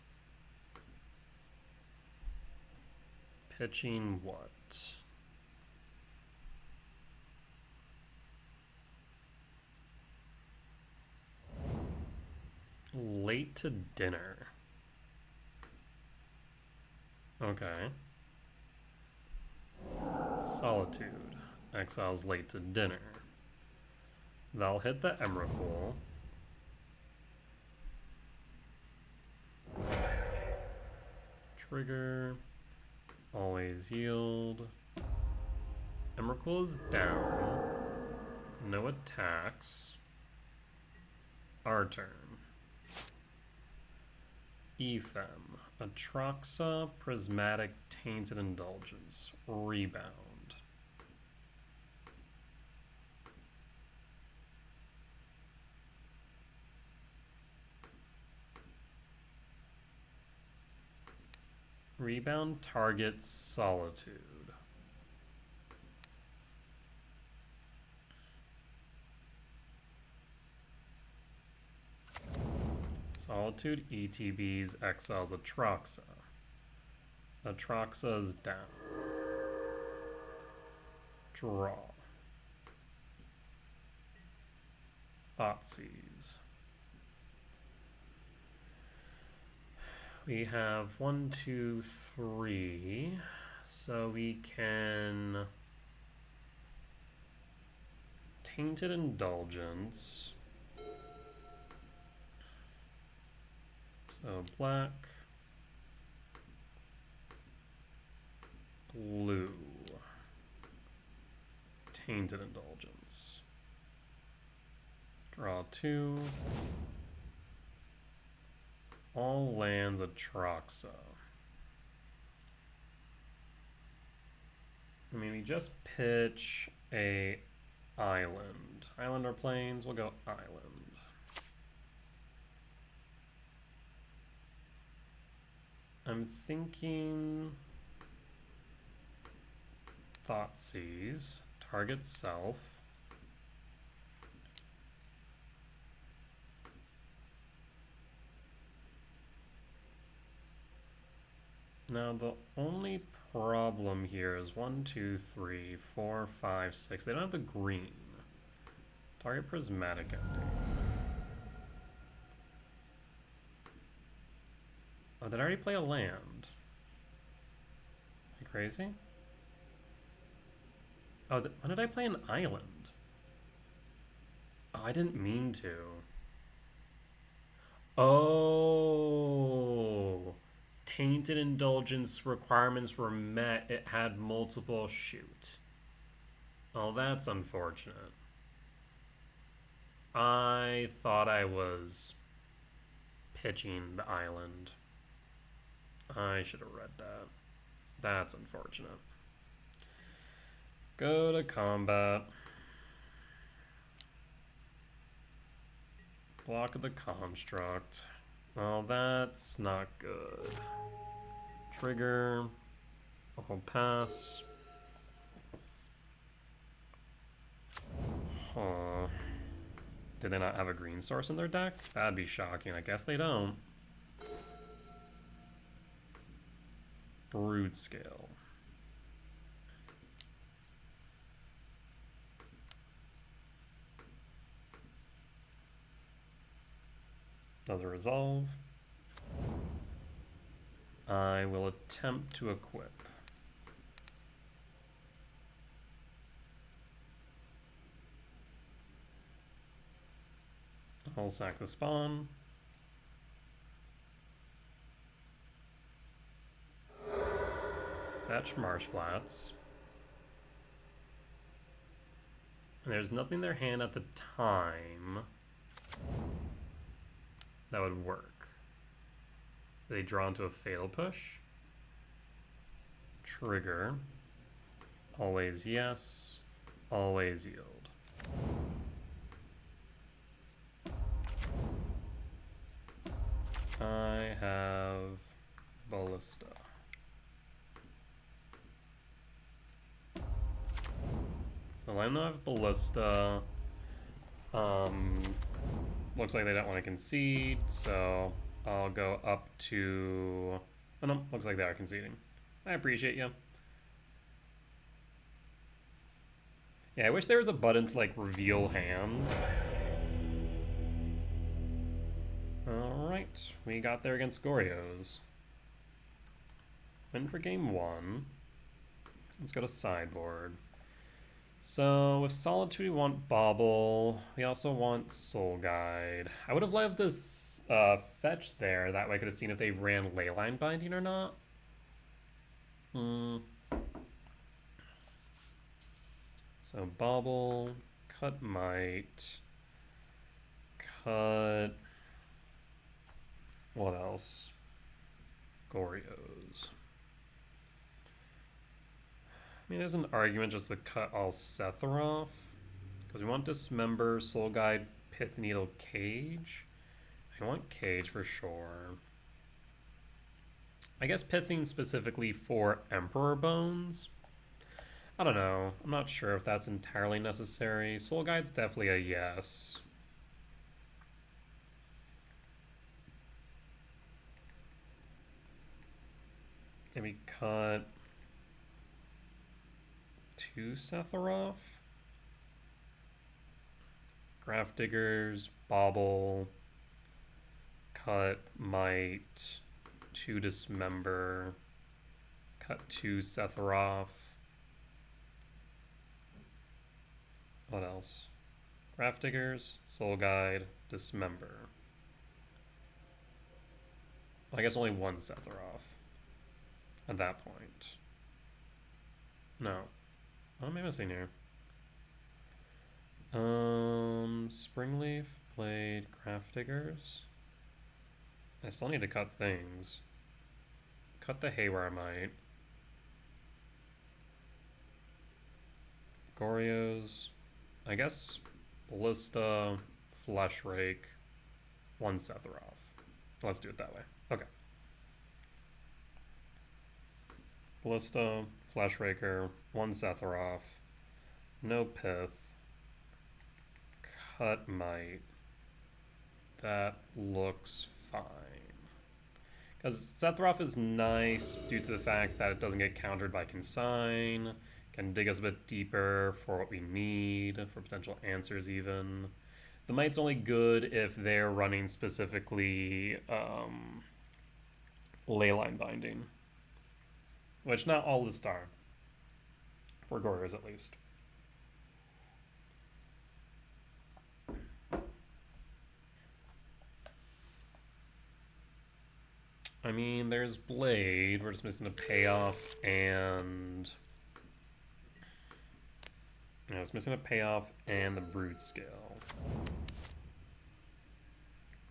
Pitching what? Late to dinner. Okay. Solitude. Exiles late to dinner. They'll hit the Emrakul. Trigger. Always yield. Emrakul is down. No attacks. Our turn. Ephem. Atraxa, Prismatic, Tainted Indulgence. Rebound. Rebound targets Solitude. Solitude ETBs exiles Atraxa. Atraxa's down. Draw. Thoughtseize. We have 1, 2, 3. So we can Tainted Indulgence. So black, blue, Tainted Indulgence. Draw 2. All lands Atraxa. I mean, we just pitch a island. Island or plains? We'll go island. I'm thinking Thoughtseize, target self. Now the only problem here is 1, 2, 3, 4, 5, 6. They don't have the green. Target Prismatic Ending. Oh, did I already play a land? Am I crazy? Oh, when did I play an island? Oh, I didn't mean to. Oh, tainted indulgence requirements were met. It had multiple shoot. Oh, that's unfortunate. I thought I was pitching the island. I should have read that. That's unfortunate. Go to combat. Block of the construct. Well, that's not good. Trigger. I'll pass. Huh. Did they not have a green source in their deck? That'd be shocking. I guess they don't. Broodscale. Does it resolve? I will attempt to equip. I'll sack the spawn. Fetch Marsh Flats. And there's nothing in their hand at the time that would work. Are they draw into a fatal push? Trigger. Always yes. Always yield. I have Ballista. So I know I have Ballista. Looks like they don't want to concede, so I'll go up to... Oh no, looks like they are conceding. I appreciate you. Yeah, I wish there was a button to like reveal hand. Alright, we got there against Goryos. Win for game 1. Let's go to sideboard. So with Solitude we want Bauble. We also want Soul Guide. I would have loved this fetch there. That way I could have seen if they ran Leyline Binding or not. So Bauble, cut Might, cut... What else? Goryos. I mean, there's an argument just to cut all Sephiroth. Because we want Dismember, Soul Guide, Pith Needle, Cage. I want Cage for sure. I guess Pithing specifically for Emperor Bones. I don't know. I'm not sure if that's entirely necessary. Soul Guide's definitely a yes. Maybe cut 2 Sephiroth. Grafdiggers, Bauble, cut Might, 2 Dismember, cut 2 Sephiroth. What else? Grafdiggers, Soul Guide, Dismember. Well, I guess only 1 Sephiroth at that point. No. What am I missing here? Springleaf, Blade, Grafdiggers. I still need to cut things. Cut the Haywire Might. Goryos. I guess Ballista, Flesh Rake, 1 Sephiroth. Let's do it that way. Okay. Ballista, Flesh Raker, 1 Sephiroth, no Pith, cut Might. That looks fine. Because Sephiroth is nice due to the fact that it doesn't get countered by Consign, can dig us a bit deeper for what we need, for potential answers even. The Might's only good if they're running specifically Leyline Binding. Which not all the star. For Goryos at least. I mean, there's Blade. We're just missing a payoff and... I was missing a payoff and the Broodscale.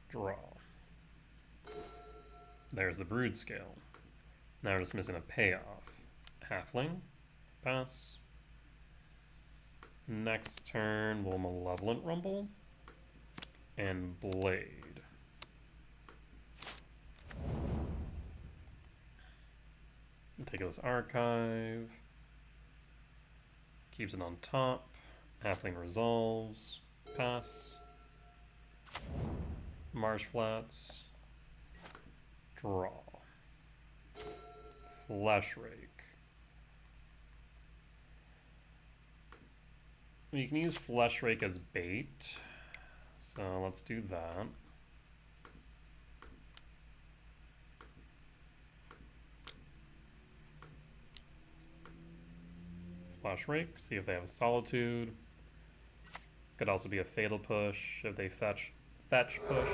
Draw. There's the Broodscale. Now we're just missing a payoff. Halfling. Pass. Next turn, we'll Malevolent Rumble. And Blade. Meticulous Archive. Keeps it on top. Halfling resolves. Pass. Marsh Flats. Draw. Flesh Rake. You can use Flesh Rake as bait. So let's do that. Flesh Rake, see if they have a Solitude. Could also be a Fatal Push if they fetch push.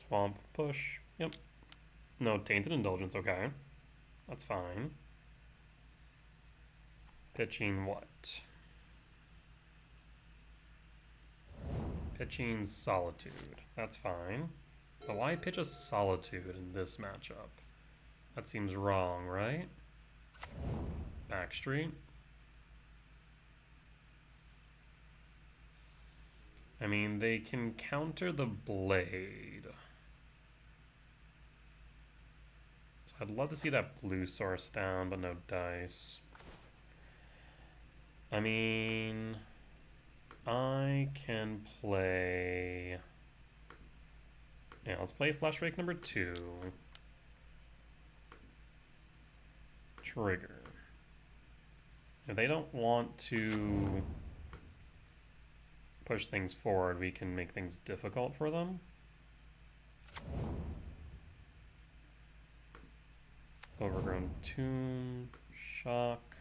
Swamp push, yep. No Tainted Indulgence, okay. That's fine. Pitching what? Pitching Solitude, that's fine. But why pitch a Solitude in this matchup? That seems wrong, right? Backstreet. I mean, they can counter the Blade. So I'd love to see that blue source down, but no dice. I mean, I can play... Yeah, let's play Flesh Rake number 2. Trigger. If they don't want to push things forward, we can make things difficult for them. Overgrown Tomb, Shock.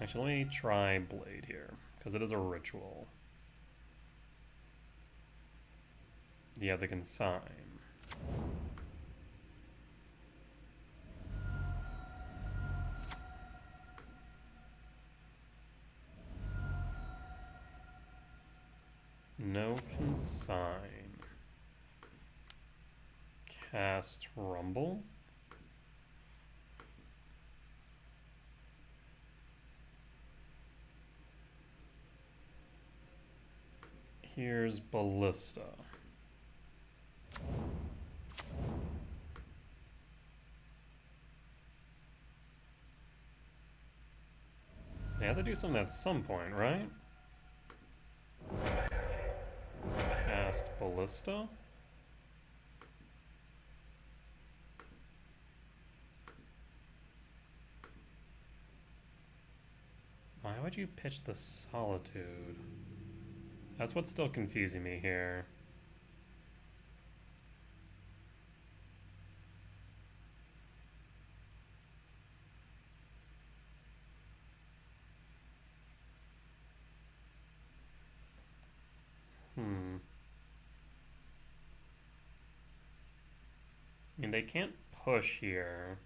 Actually, let me try Blade here, because it is a ritual. You have the Consign. No Consign. Cast Rumble. Here's Ballista. They have to do something at some point, right? Cast Ballista. Why would you pitch the Solitude? That's what's still confusing me here. I mean, they can't push here.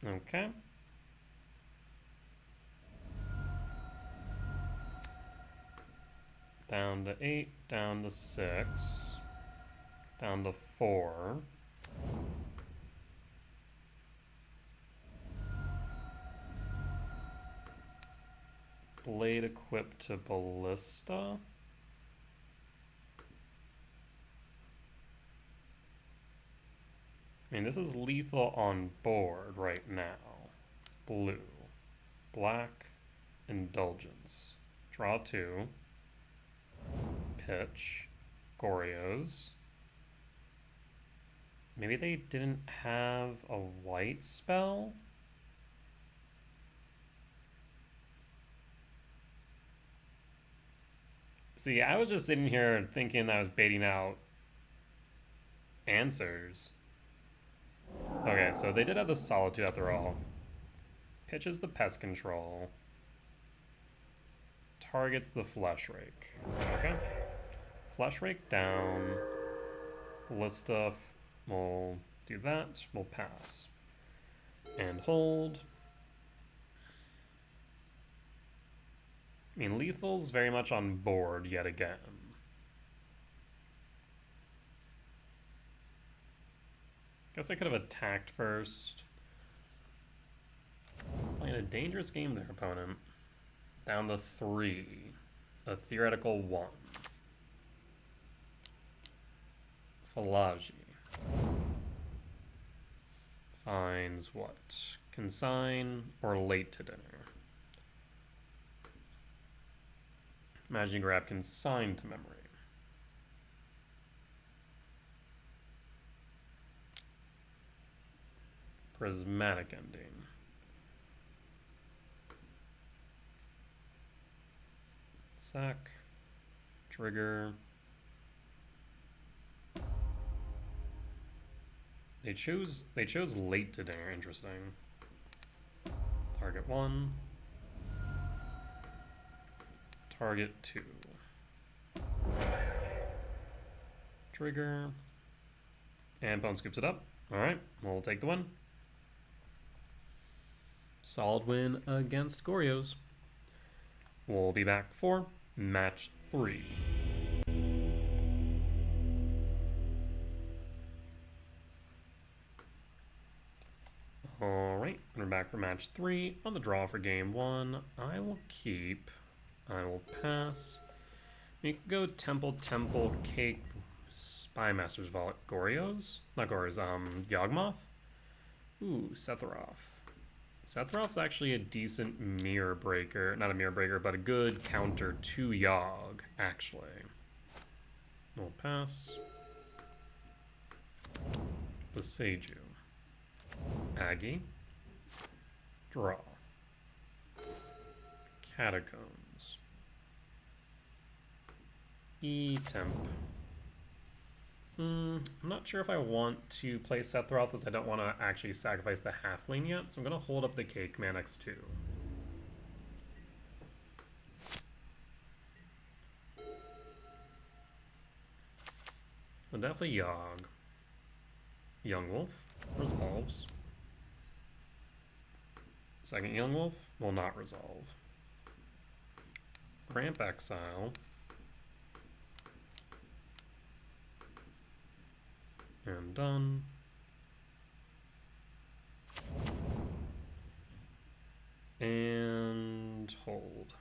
Okay. Down to 8, down to 6, down to 4. Blade equipped to Ballista. I mean, this is lethal on board right now. Blue. Black. Indulgence. Draw 2. Pitch. Goryos. Maybe they didn't have a white spell? See, I was just sitting here thinking I was baiting out answers. Okay, so they did have the Solitude after all. Pitches the Pest Control. targets the Flesh Rake. Okay. Flesh Rake down. Ballista, we'll do that. We'll pass. And hold. I mean, lethal's very much on board yet again. Guess I could have attacked first. Playing a dangerous game there, opponent. Down to 3. A theoretical 1. Falaji. Finds what? Consign or late to dinner? Imagine you grab Consign to memory. Prismatic ending. Sack. Trigger. They chose late to dinner, interesting. Target 1. Target 2. Trigger. And opponent scoops it up. Alright, we'll take the win. Solid win against Goryo's. We'll be back for match 3. Alright, we're back for match 3. On the draw for game 1, I will keep, I will pass. We can go Temple, Cake, Spymaster's Vault, Goryo's? Not Goryo's, Yawgmoth? Ooh, Sephiroth. Sephiroth's actually a decent mirror breaker. Not a mirror breaker, but a good counter to Yawg, actually. We'll pass. Beseiju. Aggie. Draw. Catacombs. E-Temp. I'm not sure if I want to play Sephiroth, because I don't want to actually sacrifice the halfling yet, so I'm going to hold up the Cake Man X2. So definitely Yawg. Yawgmoth resolves. Second Yawgmoth will not resolve. Ramp Exile. And done. And hold.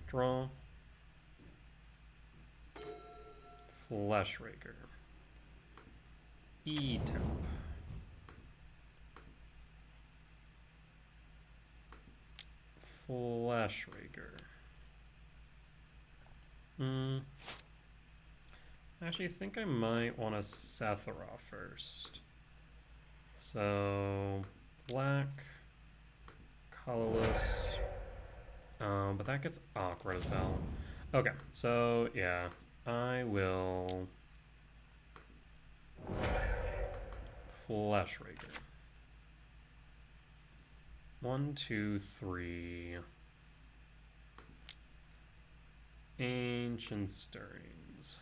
Draw. Flesh Raker. E-Temp. Flesh Raker. Actually, I think I might want to Sephiroth first. So, black, colorless, but that gets awkward as hell. Okay, so yeah, I will Flesh Raker. 1, 2, 3. Ancient Stirrings.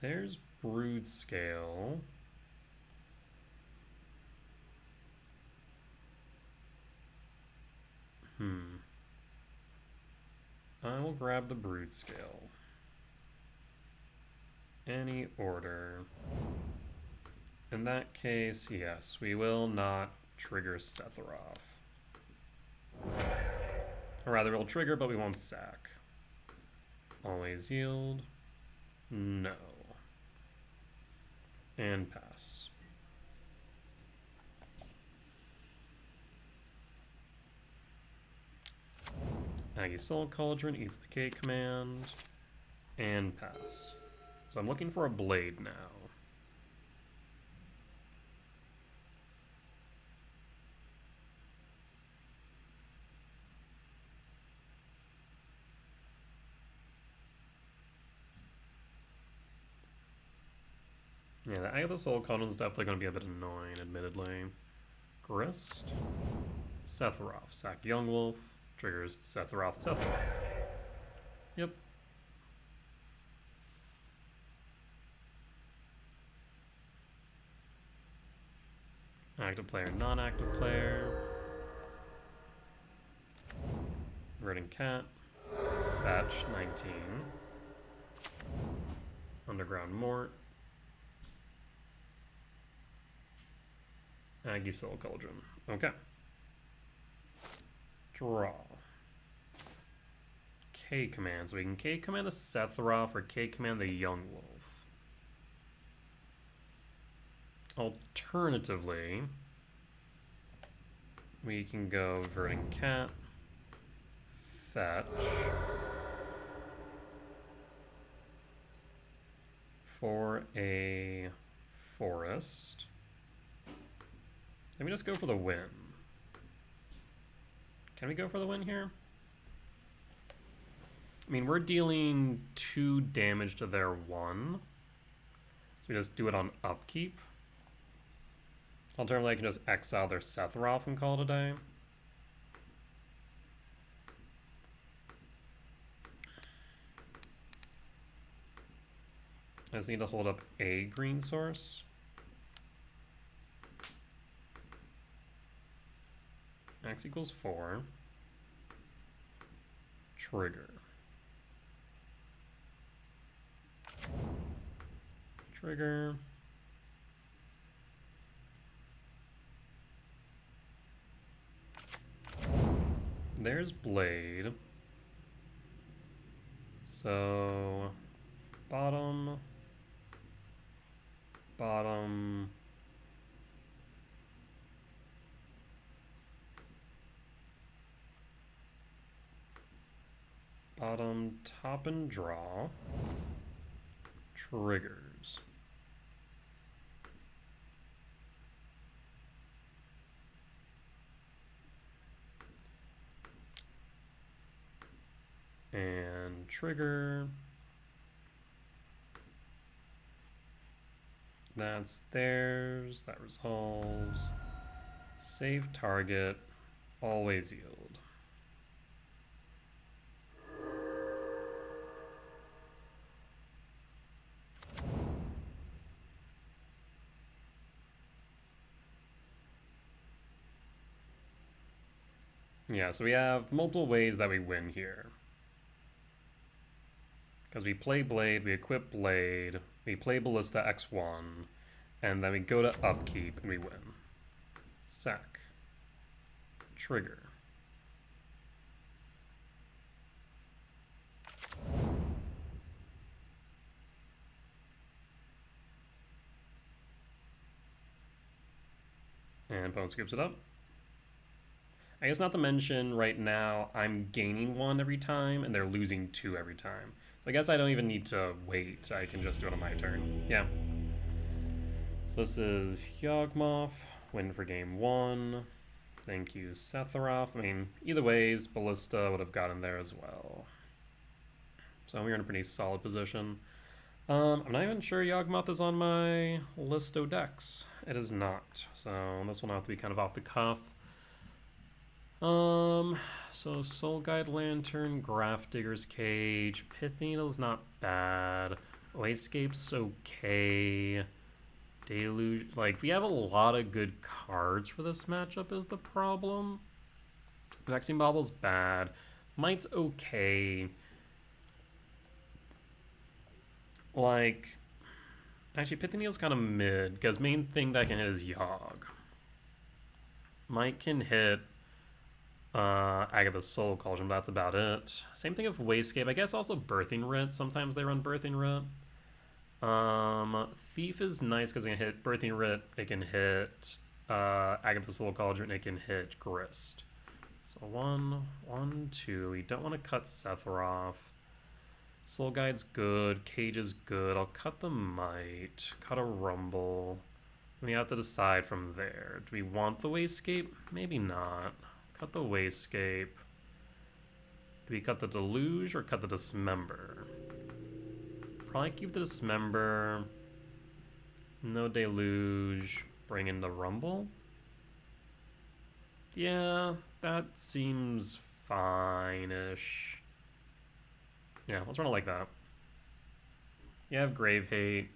There's Broodscale. I will grab the Broodscale. Any order. In that case, yes, we will not trigger Sephiroth. Or rather, we'll trigger, but we won't sack. Always yield. No. And pass. Aggie Soul Cauldron eats the K command. And pass. So I'm looking for a blade now. Yeah, the Eye of the Soul Cauldron is definitely going to be a bit annoying, admittedly. Grist. Sephiroth. Sack Yawgmoth. Triggers Sephiroth. Yep. Active player, non-active player. Verdant Cat. Fetch 19. Underground Mort. Aggie Soul Cauldron. Okay. Draw. K command. So we can K command the Sephiroth or K command the Yawgmoth. Alternatively, we can go Verdant Cat, Fetch, for a Forest. Let me just go for the win. Can we go for the win here? I mean, we're dealing 2 damage to their 1. So we just do it on upkeep. Alternatively, I can just exile their Sephiroth and call it a day. I just need to hold up a green source. X equals 4. Trigger. Trigger. There's Blade. So bottom, bottom, bottom, top and draw. Triggers. And trigger. That's theirs. That resolves. Save target. Always yield. Yeah, so we have multiple ways that we win here. Because we play Blade, we equip Blade, we play Ballista X1, and then we go to upkeep and we win. Sack. Trigger. And opponent scoops it up. I guess not to mention, right now, I'm gaining 1 every time, and they're losing 2 every time. So I guess I don't even need to wait. I can just do it on my turn. Yeah. So this is Yawgmoth. Win for game 1. Thank you, Sephiroth. I mean, either ways, Ballista would have gotten there as well. So we're in a pretty solid position. I'm not even sure Yawgmoth is on my list of decks. It is not. So this will have to be kind of off the cuff. So Soul Guide Lantern, Grafdigger's Cage, Pith Needle's not bad, Wayscape's okay, Deluge, like, we have a lot of good cards for this matchup is the problem. Vaccine Bobble's bad, Might's okay, like, actually Pith Needle's kind of mid, because main thing that can hit is Yawg. Might can hit Agatha's Soul Cauldron, that's about it. Same thing with Wayscape. I guess also Birthing Writ. Sometimes they run Birthing Writ. Thief is nice because it can hit Birthing Writ. It can hit Agatha's Soul Cauldron. It can hit Grist. So 1, 1, 2. We don't want to cut Sephiroth. Soul Guide's good. Cage is good. I'll cut the Might. Cut a Rumble. We have to decide from there. Do we want the Wayscape? Maybe not. Cut the Wayscape. Do we cut the Deluge or cut the Dismember? Probably keep the Dismember. No Deluge. Bring in the Rumble. Yeah, that seems fine-ish. Yeah, let's run it like that. You have Grave Hate.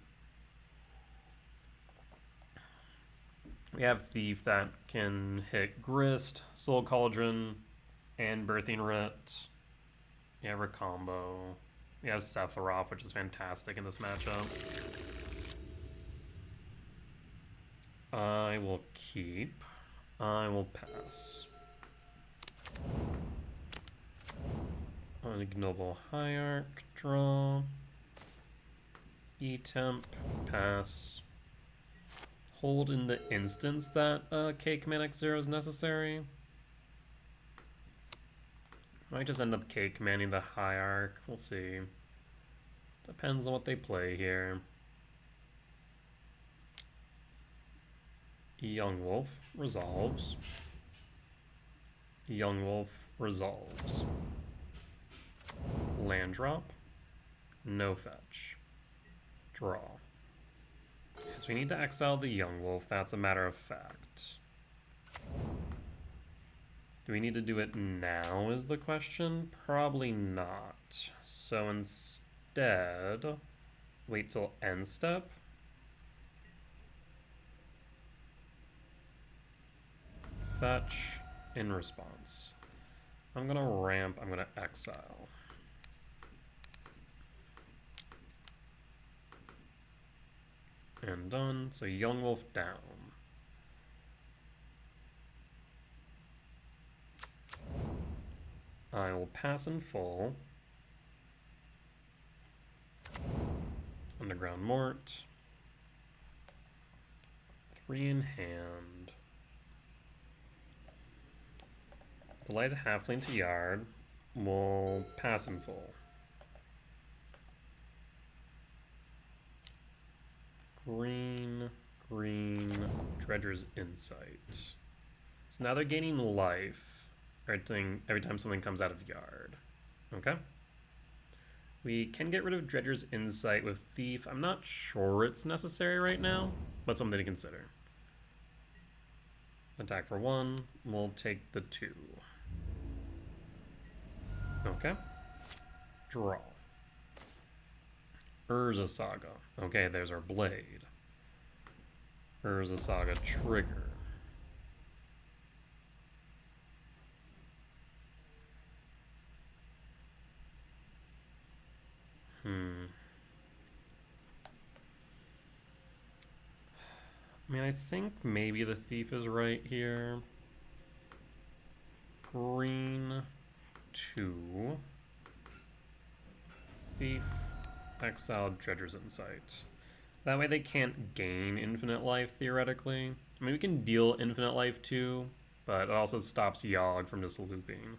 We have Thief that can hit Grist, Soul Cauldron, and Birthing Rit. You have a combo. We have Sephiroth, which is fantastic in this matchup. I will keep. I will pass. Ignoble Hierarch, draw. E-Temp, pass. Hold in the instance that K Command X0 is necessary. Might just end up K commanding the Hierarch. We'll see. Depends on what they play here. Yawgmoth resolves. Yawgmoth resolves. Land drop. No fetch. Draw. So we need to exile the Yawgmoth, that's a matter of fact. Do we need to do it now is the question? Probably not. So instead, wait till end step. Fetch in response. I'm gonna ramp, I'm gonna exile. And done, so Yawgmoth down. I will pass in full. Underground Mort. 3 in hand. Delighted Halfling to Yard. We'll pass in full. Green, Dredger's Insight. So now they're gaining life every time something comes out of Yard. Okay? We can get rid of Dredger's Insight with Thief. I'm not sure it's necessary right now, but something to consider. Attack for 1. We'll take the 2. Okay. Draw. Urza Saga. Okay, there's our blade. Urza Saga trigger. I mean, I think maybe the Thief is right here. Green 2. Thief. Exiled Dredger's Insight. That way they can't gain infinite life, theoretically. I mean, we can deal infinite life too, but it also stops Yawg from just looping.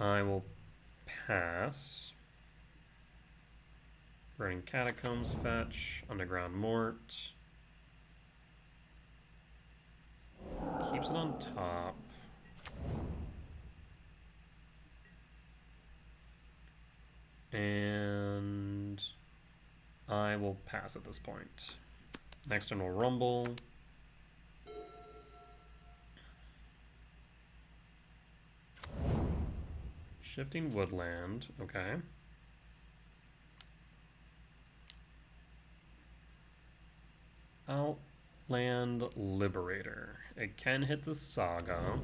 I will pass. Burning Catacombs fetch. Underground Mort. Keeps it on top. And I will pass at this point. Next turn will Rumble. Shifting Woodland, okay. Outland Liberator. It can hit the Saga.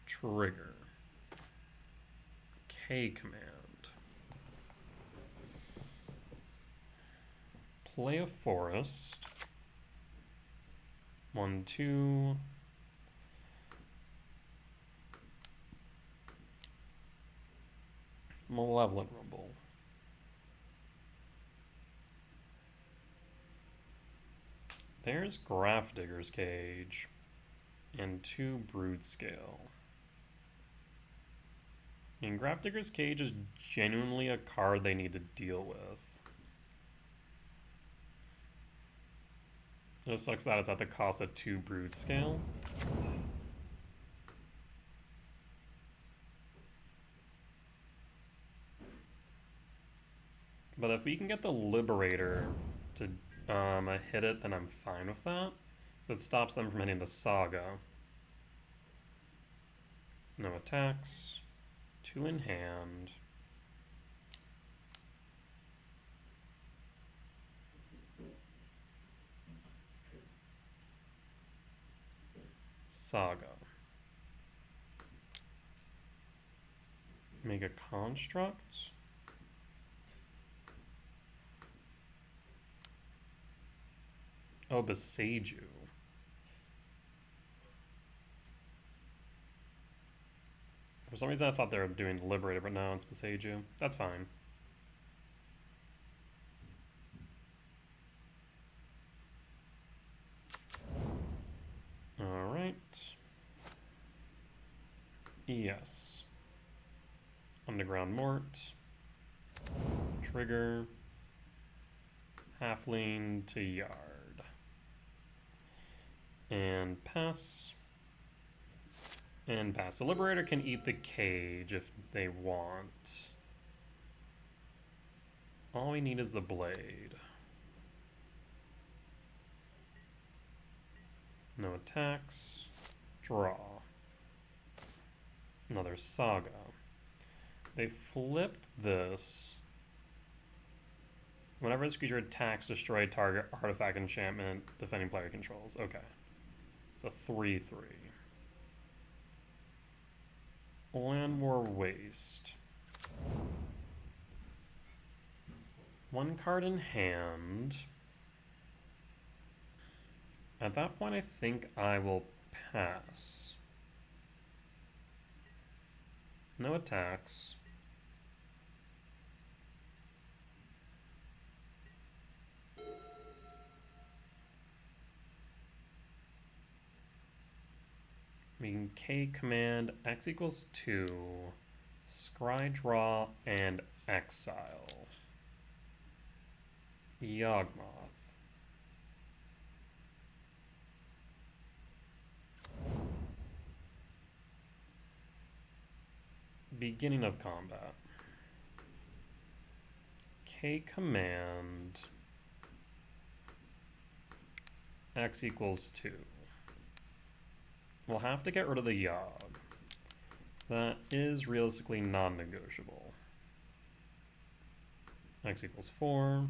Trigger. K command. Play a forest. 1, 2. Malevolent Rumble. There's Grafdigger's Cage and 2 Broodscale. And Grafdigger's Cage is genuinely a card they need to deal with. It just sucks that it's at the cost of 2 Broodscale. But if we can get the Liberator to hit it, then I'm fine with that. that stops them from hitting the Saga. No attacks. 2 in hand. Saga. Make a construct. Oh, Beseiju. For some reason I thought they were doing Liberator, but no, it's Beseiju. That's fine. Alright. Yes. Underground Mort. Trigger. Halfling to Yard. And pass. And pass. So Liberator can eat the cage if they want. All we need is the blade. No attacks. Draw. Another Saga. They flipped this. Whenever this creature attacks, destroy target artifact enchantment defending player controls. Okay. It's a 3/3. Land War Waste. 1 card in hand. At that point, I think I will pass. No attacks. We can K command X equals 2, scry draw, and exile. Yawgmoth. Beginning of combat. K command X equals 2. We'll have to get rid of the Yawg. That is realistically non-negotiable. X equals 4.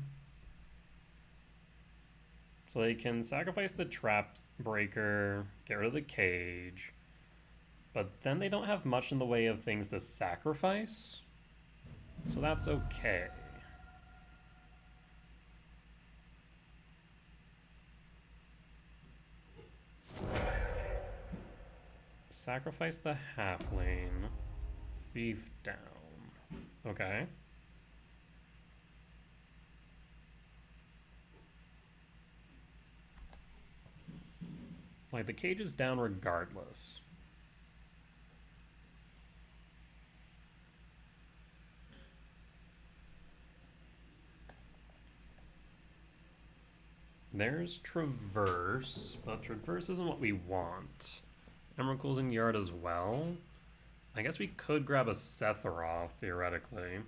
So they can sacrifice the Trap Breaker, get rid of the cage, but then they don't have much in the way of things to sacrifice, so that's okay. Sacrifice the halfling, thief down. Okay. Like, the cage is down regardless. There's Traverse, but Traverse isn't what we want. Emerald's in Yard as well. I guess we could grab a Sephiroth, theoretically.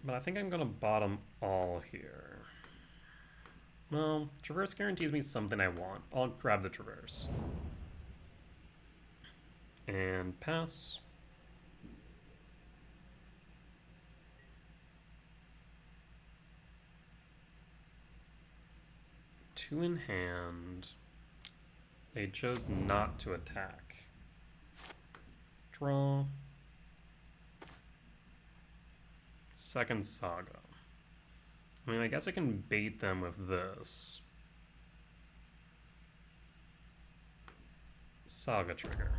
But I think I'm going to bottom all here. Well, Traverse guarantees me something I want. I'll grab the Traverse. And pass. Two in hand. They chose not to attack. Draw. Second Saga. I mean, I guess I can bait them with this. Saga trigger.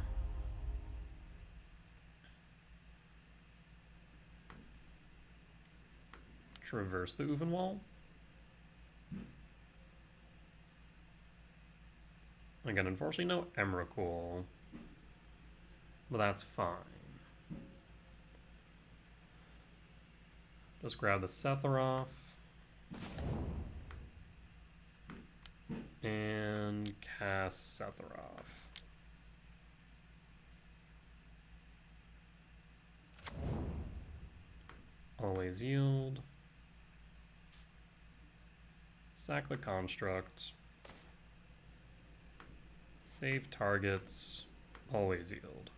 Traverse the Uvenwall. Again, unfortunately no Emrakul, but that's fine. Just grab the Sephiroth and cast Sephiroth. Always yield. Sack the construct. Save targets. Always yield.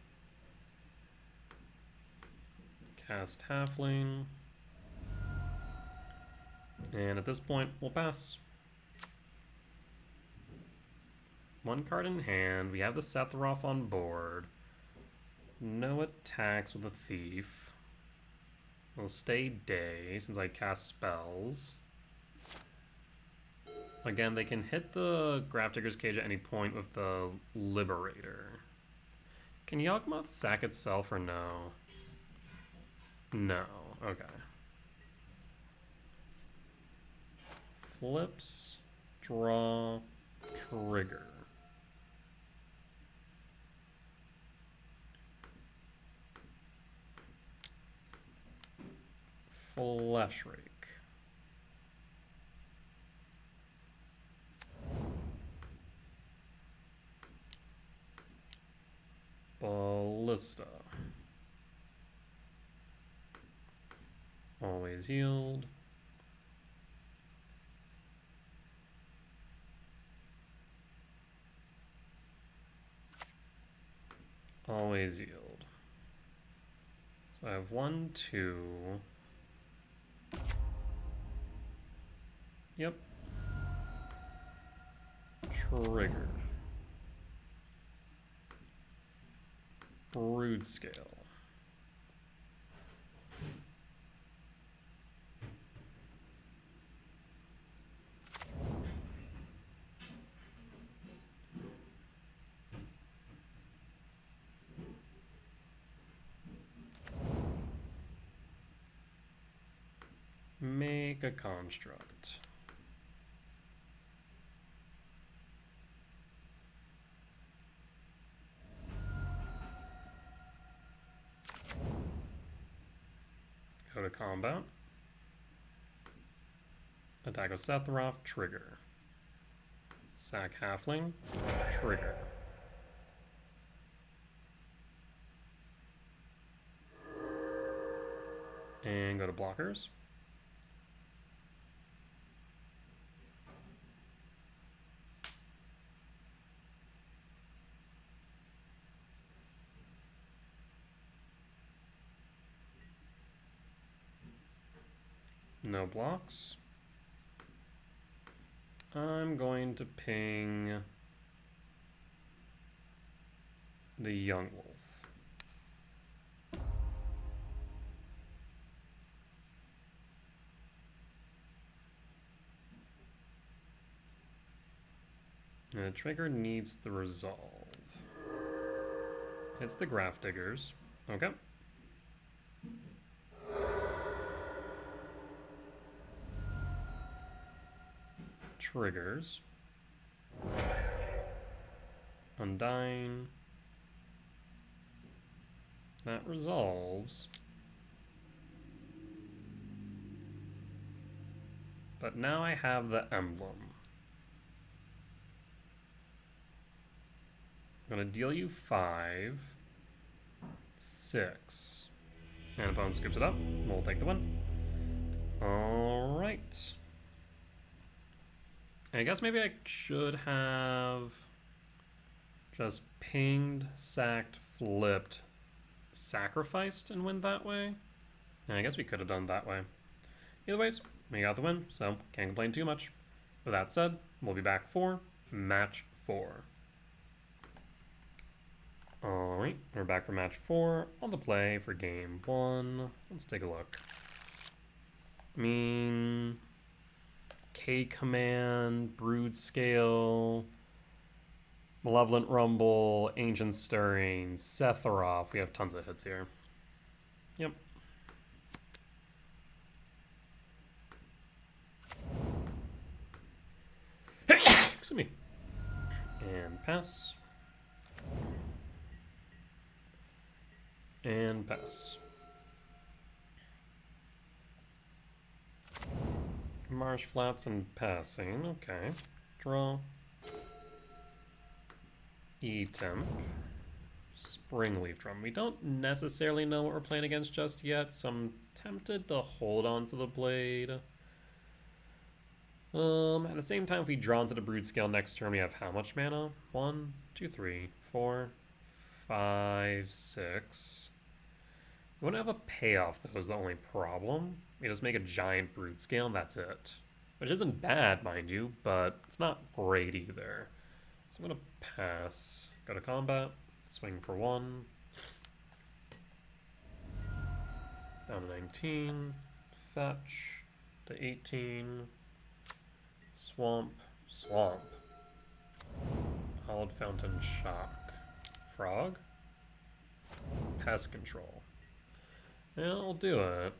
Cast Halfling. And at this point, we'll pass. One card in hand. We have the Sephiroth on board. No attacks with a Thief. We'll stay Day since I cast spells. Again, they can hit the Grafdigger's Cage at any point with the Liberator. Can Yawgmoth sack itself or no? No. Okay. Flips, draw, trigger. Flesh Rake. Ballista. Always yield. Always yield. So I have 1, 2. Yep. Trigger. Broodscale. Make a construct. Go to combat. Attack with Sephiroth, trigger. Sack Halfling, trigger. And go to blockers. No blocks. I'm going to ping the Yawgmoth. And the trigger needs the resolve. Hits the Grafdiggers. Okay. Triggers. Undying. That resolves. But now I have the emblem. I'm going to deal you 5, 6. And opponent scoops it up. We'll take the win. Alright. I guess maybe I should have just pinged, sacked, flipped, sacrificed, and win that way. And I guess we could have done it that way. Either ways, we got the win, so can't complain too much. With that said, we'll be back for match 4. Alright, we're back for match 4 on the play for game 1. Let's take a look. I mean, K-Command, Broodscale, Malevolent Rumble, Ancient Stirring, Sephiroth. We have tons of hits here. Yep. Excuse me. And pass. And pass. Marsh Flats and passing. Okay. Draw. E-Temp. Springleaf Drum. We don't necessarily know what we're playing against just yet, so I'm tempted to hold on to the blade. At the same time, if we draw into the Broodscale next turn, we have how much mana? 1, 2, 3, 4, 5, 6. We wouldn't have a payoff, though, is the only problem. We just make a giant Broodscale, and that's it. Which isn't bad, mind you, but it's not great either. So I'm going to pass. Go to combat. Swing for 1. Down to 19. Fetch. To 18. Swamp. Swamp. Hallowed Fountain Shock. Frog. Pest Control. Yeah, I'll do it.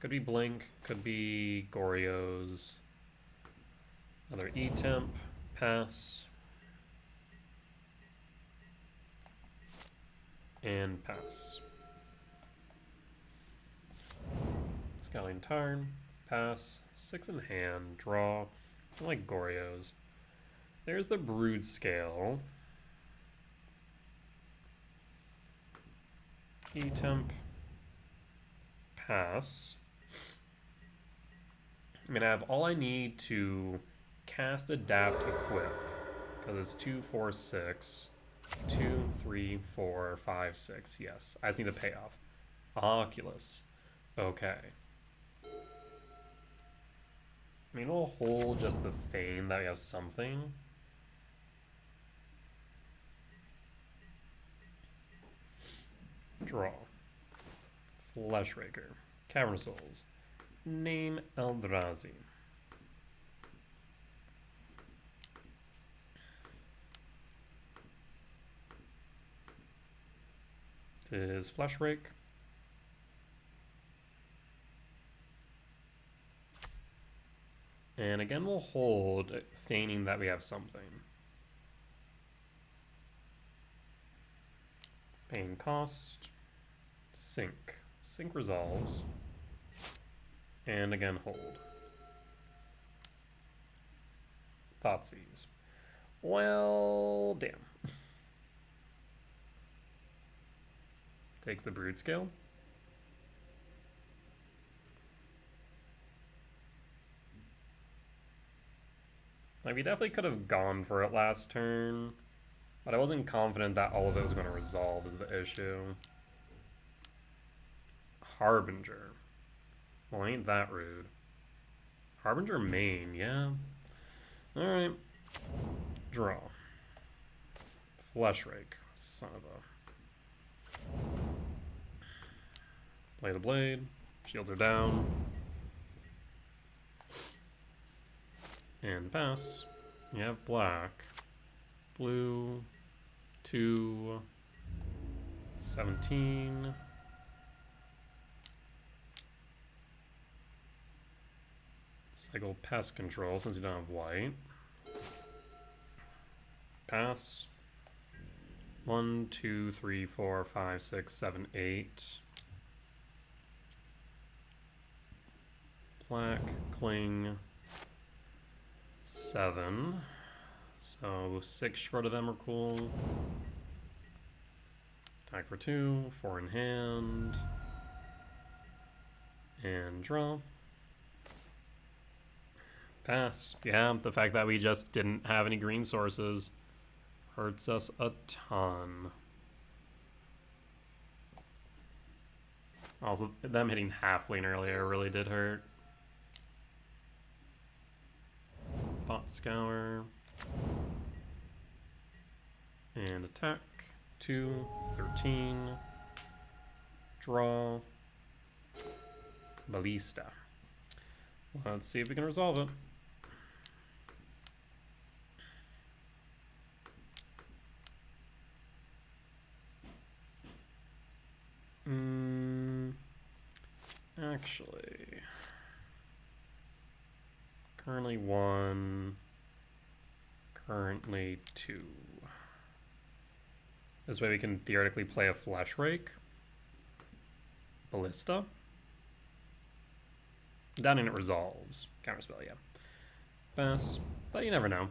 Could be Blink, could be Goryos. Another E-Temp, pass. And pass. Scouting Tarn, pass. 6 in hand, draw. I like Goryos. There's the Broodscale. E-Temp, pass. I'm going to have all I need to cast, adapt, equip. Because it's 2, 4, 6. 2, 3, 4, 5, 6. Yes. I just need a payoff. Oculus. Okay. I mean, we'll hold just the feign that we have something. Draw. Fleshraker. Cavern Souls. Name Eldrazi. It is Fleshrake. And again, we'll hold, feigning that we have something. Paying cost. Sync. Sync resolves. And again, hold. Thoughtseize. Well, damn. Takes the Broodscale. Like, we definitely could have gone for it last turn, but I wasn't confident that all of it was going to resolve is the issue. Harbinger. Well, ain't that rude. Harbinger main, yeah. Alright. Draw. Fleshrake. Son of a... Play the blade. Shields are down. And pass. You have black. Blue. 2. 17. Cycle pest control since you don't have white. Pass. 1, 2, 3, 4, 5, 6, 7, 8. Black, cling. 7. So 6 short of them are cool. Attack for 2, 4 in hand. And draw. Pass. Yeah, the fact that we just didn't have any green sources hurts us a ton. Also, them hitting half lane earlier really did hurt. Bot Scour. And attack. 2, 13. Draw. Ballista. Let's see if we can resolve it. Actually, currently 1, currently 2. This way we can theoretically play a Fleshrake. Ballista. Down and it resolves. Counterspell, yeah. Pass, but you never know.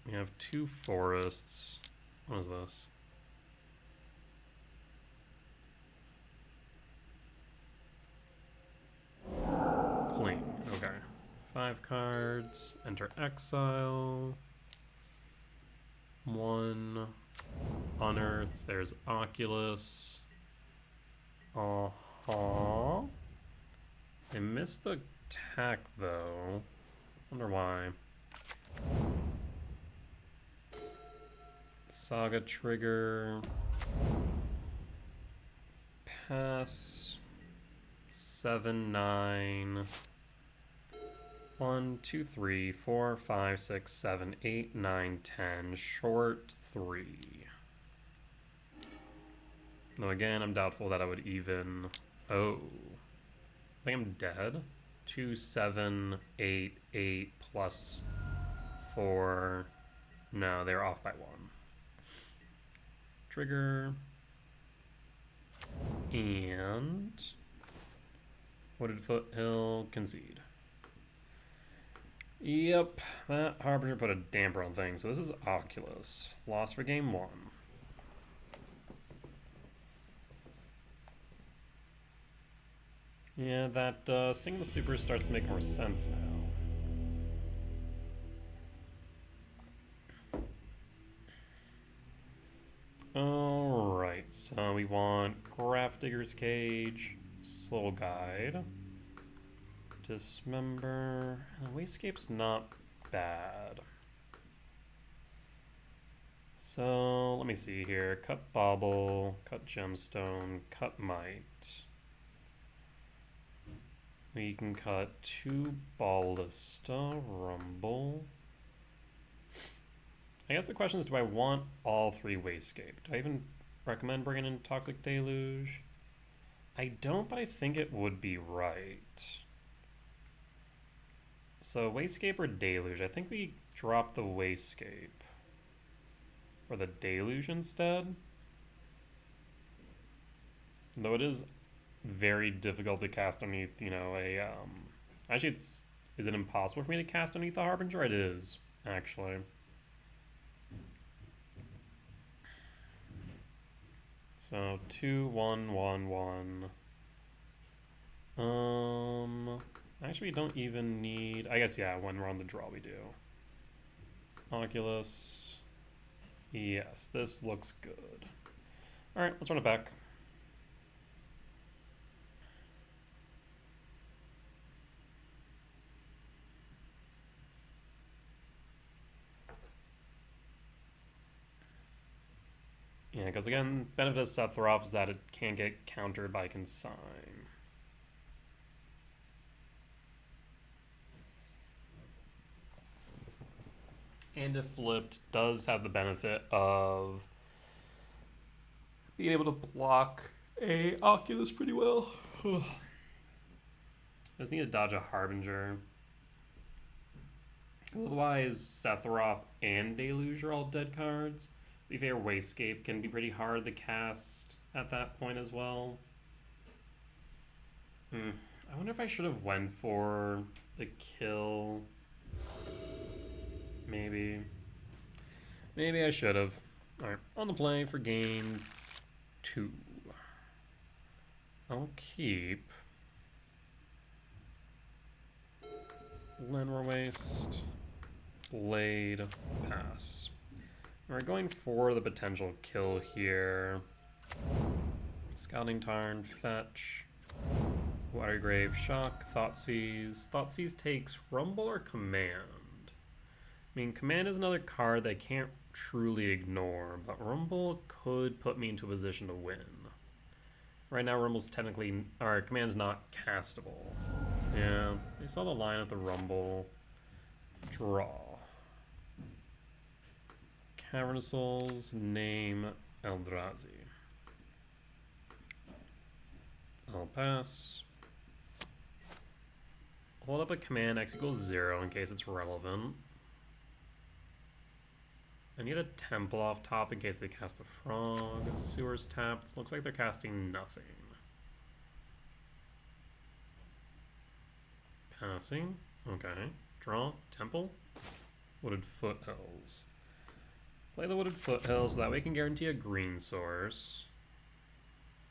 We have 2 forests. What is this? 5 cards. Enter exile. 1. Unearth. There's Oculus. Uh-huh. I missed the attack, though. Wonder why. Saga trigger. Pass. 7, 9. 1, 2, 3, 4, 5, 6, 7, 8, 9, 10. Short 3. No, again, I'm doubtful that I would even... Oh. I think I'm dead. 2, 7, 8, 8 plus 4. No, they're off by 1. Trigger. And... Wooded Foothill, concede. Yep, that Harbinger put a damper on things. So this is Oculus. Lost for game 1. Yeah, that Sing the Stupor starts to make more sense now. Alright, so we want Grafdigger's Cage, Soul Guide, Dismember. Wastecape's not bad. So let me see here. Cut Bauble, cut Gemstone, cut Might. We can cut 2 Ballista, Rumble. I guess the question is, do I want all 3 Wastecape? Do I even recommend bringing in Toxic Deluge? I don't, but I think it would be right. So Wastecape or Deluge? I think we drop the Wastecape. Or the Deluge instead. Though it is very difficult to cast underneath, you know, a... Actually, is it impossible for me to cast underneath the Harbinger? It is, actually. So 2, 1, 1, 1. Actually, we don't even need... I guess, yeah, when we're on the draw, we do. Oculus. Yes, this looks good. Alright, let's run it back. Yeah, because again, benefit of Sephiroth is that it can't get countered by Consign. And if flipped, does have the benefit of being able to block a Oculus pretty well. Just need to dodge a Harbinger. Otherwise, Sephiroth and Deluge are all dead cards. To be fair, Wastecape can be pretty hard to cast at that point as well. I wonder if I should have went for the kill. Maybe I should have. Alright, on the play for game 2. I'll keep Llanowar Waste, Blade, pass. We're going for the potential kill here. Scouting Tarn, fetch. Watergrave, shock, Thoughtseize. Thoughtseize takes Rumble or Command. I mean, Command is another card that I can't truly ignore, but Rumble could put me into a position to win. Right now, Rumble's technically, or Command's not castable. Yeah, I saw the line at the Rumble. Draw. Cavern of Souls, name Eldrazi. I'll pass. Hold up a command, X equals 0 in case it's relevant. I need a temple off top in case they cast a frog. Sewer's tapped. Looks like they're casting nothing. Passing. Okay. Draw. Temple. Wooded Foothills. Play the Wooded Foothills so that way we can guarantee a green source.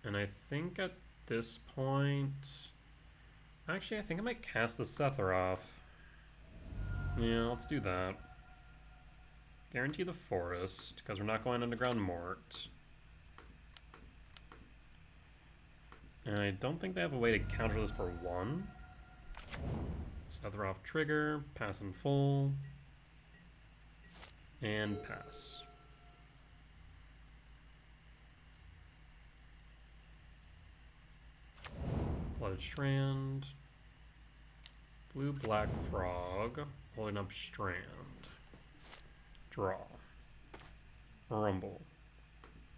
And I think at this point... Actually, I think I might cast the Sephiroth. Yeah, let's do that. Guarantee the forest, because we're not going underground Mort. And I don't think they have a way to counter this for 1. Sephiroth trigger, pass in full, and pass. Flooded Strand. Blue-black frog, holding up Strand. Draw. Rumble.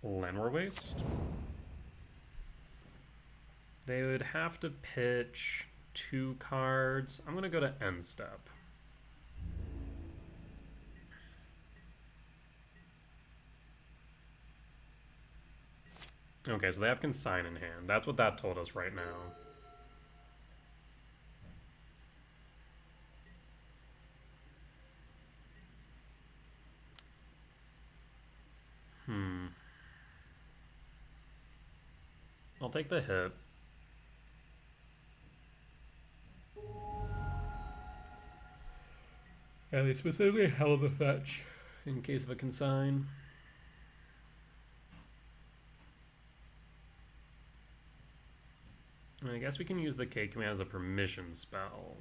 Landwar Waste. They would have to pitch 2 cards. I'm going to go to end step. Okay, so they have Consign in hand. That's what that told us right now. I'll take the hit. And they specifically held the fetch in case of a consign. And I guess we can use the K command as a permission spell.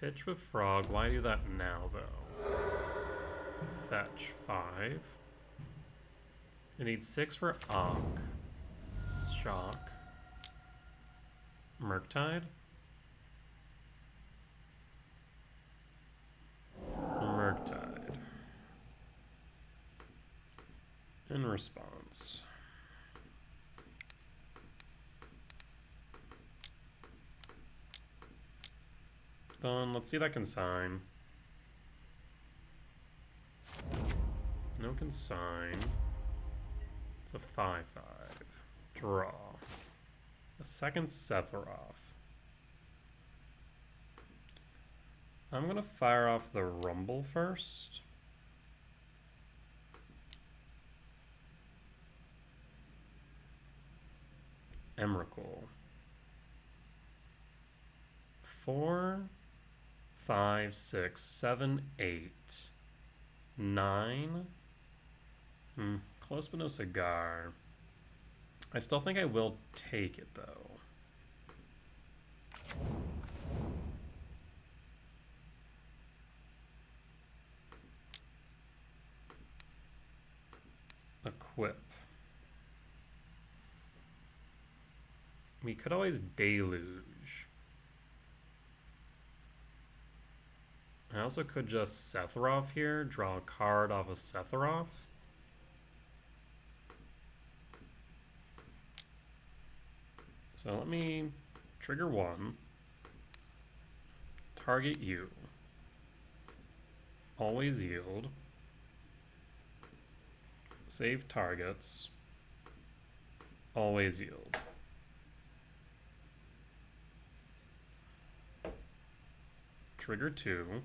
Pitch with frog. Why do that now, though? Fetch 5. It needs 6 for Ankh. Shock. Murktide. Murktide. In response. Done. Let's see that consign. No consign. It's a 5/5. Draw. A second Sephiroth. I'm gonna fire off the Rumble first. Emrakul. 4, 5, 6, 7, 8, 9. Close but no cigar. I still think I will take it though. Equip. We could always deluge. I also could just Sephiroth here, draw a card off of Sephiroth. So let me trigger 1, target you, always yield, save targets, always yield. Trigger 2.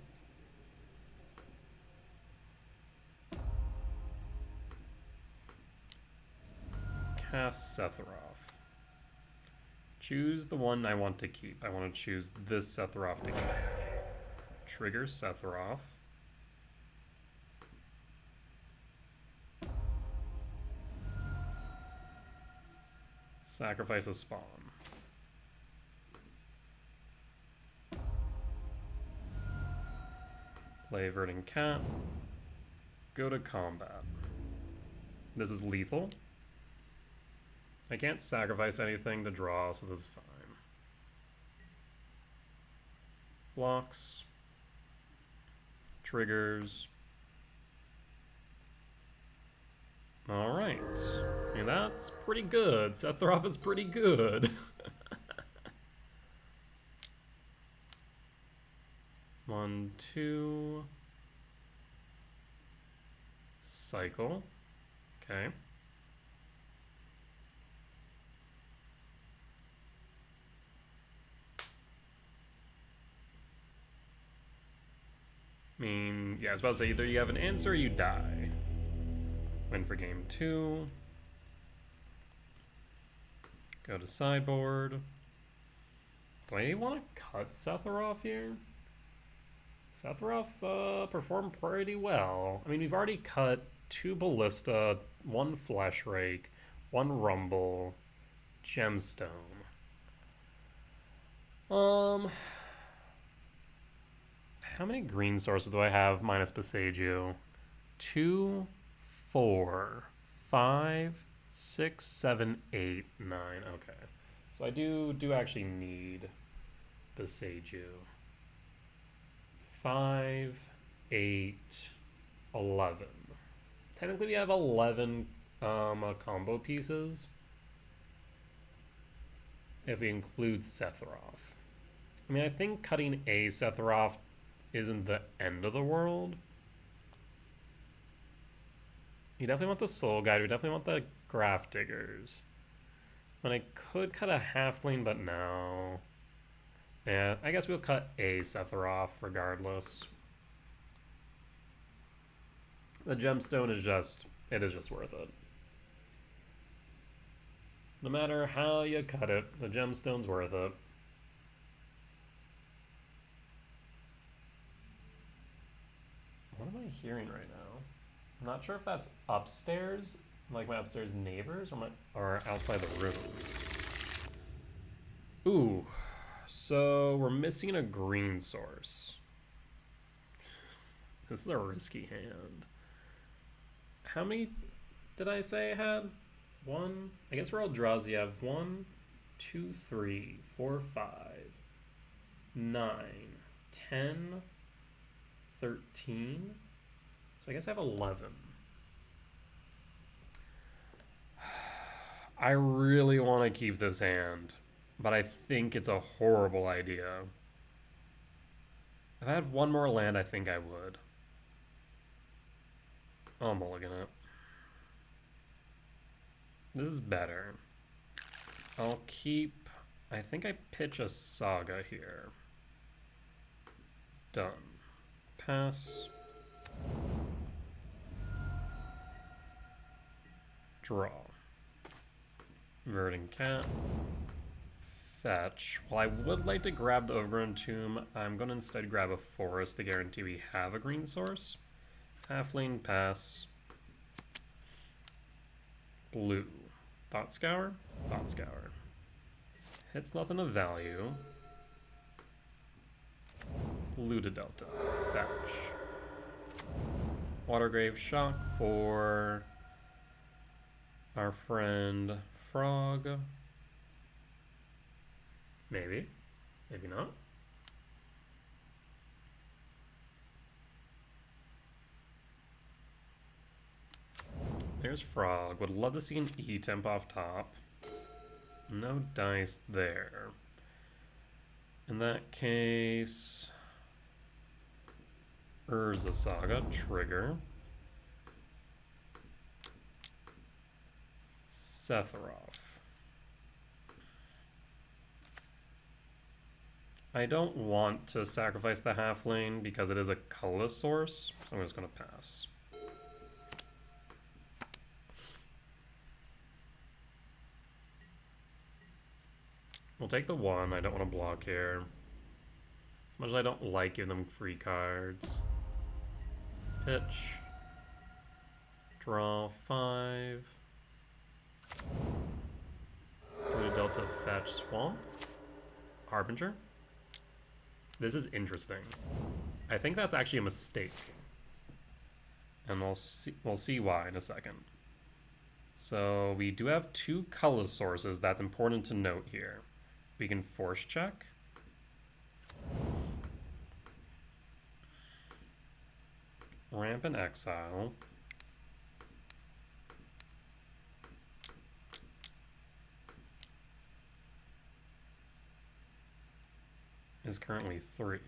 Cast Sephiroth. Choose the one I want to keep. I want to choose this Sephiroth to keep. Trigger Sephiroth. Sacrifice a spawn. Play Verdant Cat. Go to combat. This is lethal. I can't sacrifice anything to draw, so this is fine. Blocks. Triggers. Alright. Yeah, that's pretty good. Sephiroth is pretty good. 1, 2. Cycle. Okay. I mean, yeah, I was about to say either you have an answer or you die. Win for game 2. Go to sideboard. Do I want to cut Sephiroth here? Sephiroth performed pretty well. I mean, we've already cut 2 Ballista, 1 Flesh Rake, 1 Rumble, Gemstone. How many green sources do I have minus Besagio? 2, 4, 5, 6, 7, 8, 9. Okay. So I do actually need Besagio. 5, 8, 11. Technically we have 11 combo pieces if we include Sephiroth. I mean, I think cutting a Sephiroth isn't the end of the world. You definitely want the Soul Guide. We definitely want the Graph Diggers. And I could cut a Halfling, but no. Yeah, I guess we'll cut a Sephiroth regardless. The Gemstone is just, it is just worth it. No matter how you cut it, the Gemstone's worth it. What am I hearing right now? I'm not sure if that's upstairs, like my upstairs neighbors, or outside the room. Ooh, so we're missing a green source. This is a risky hand. How many did I say I had? 1. I guess for Eldrazi you have 1, 2, 3, 4, 5, 9, 10, 13. So I guess I have 11. I really want to keep this hand, but I think it's a horrible idea. If I had 1 more land, I think I would. I'll mulligan it. This is better. I'll keep... I think I pitch a Saga here. Done. Pass. Draw. Verdant Cat. Fetch. While I would like to grab the Overgrown Tomb, I'm going to instead grab a Forest to guarantee we have a green source. Halfling, pass. Blue. Thought Scour? Thought Scour. Hits nothing of value. Blue to Delta. Fetch. Watergrave Shock for our friend Frog. Maybe. Maybe not. There's Frog. Would love to see an E-Temp off top. No dice there. In that case... Urza Saga. Trigger. Sephiroth. I don't want to sacrifice the halfling because it is a colorless source, so I'm just going to pass. We'll take the 1. I don't want to block here. As much as I don't like giving them free cards. Pitch. Draw 5. Blue Delta Fetch Swamp. Harbinger. This is interesting. I think that's actually a mistake. And we'll see why in a second. So we do have 2 color sources. That's important to note here. We can force check. Ramp and Exile. Is currently 3.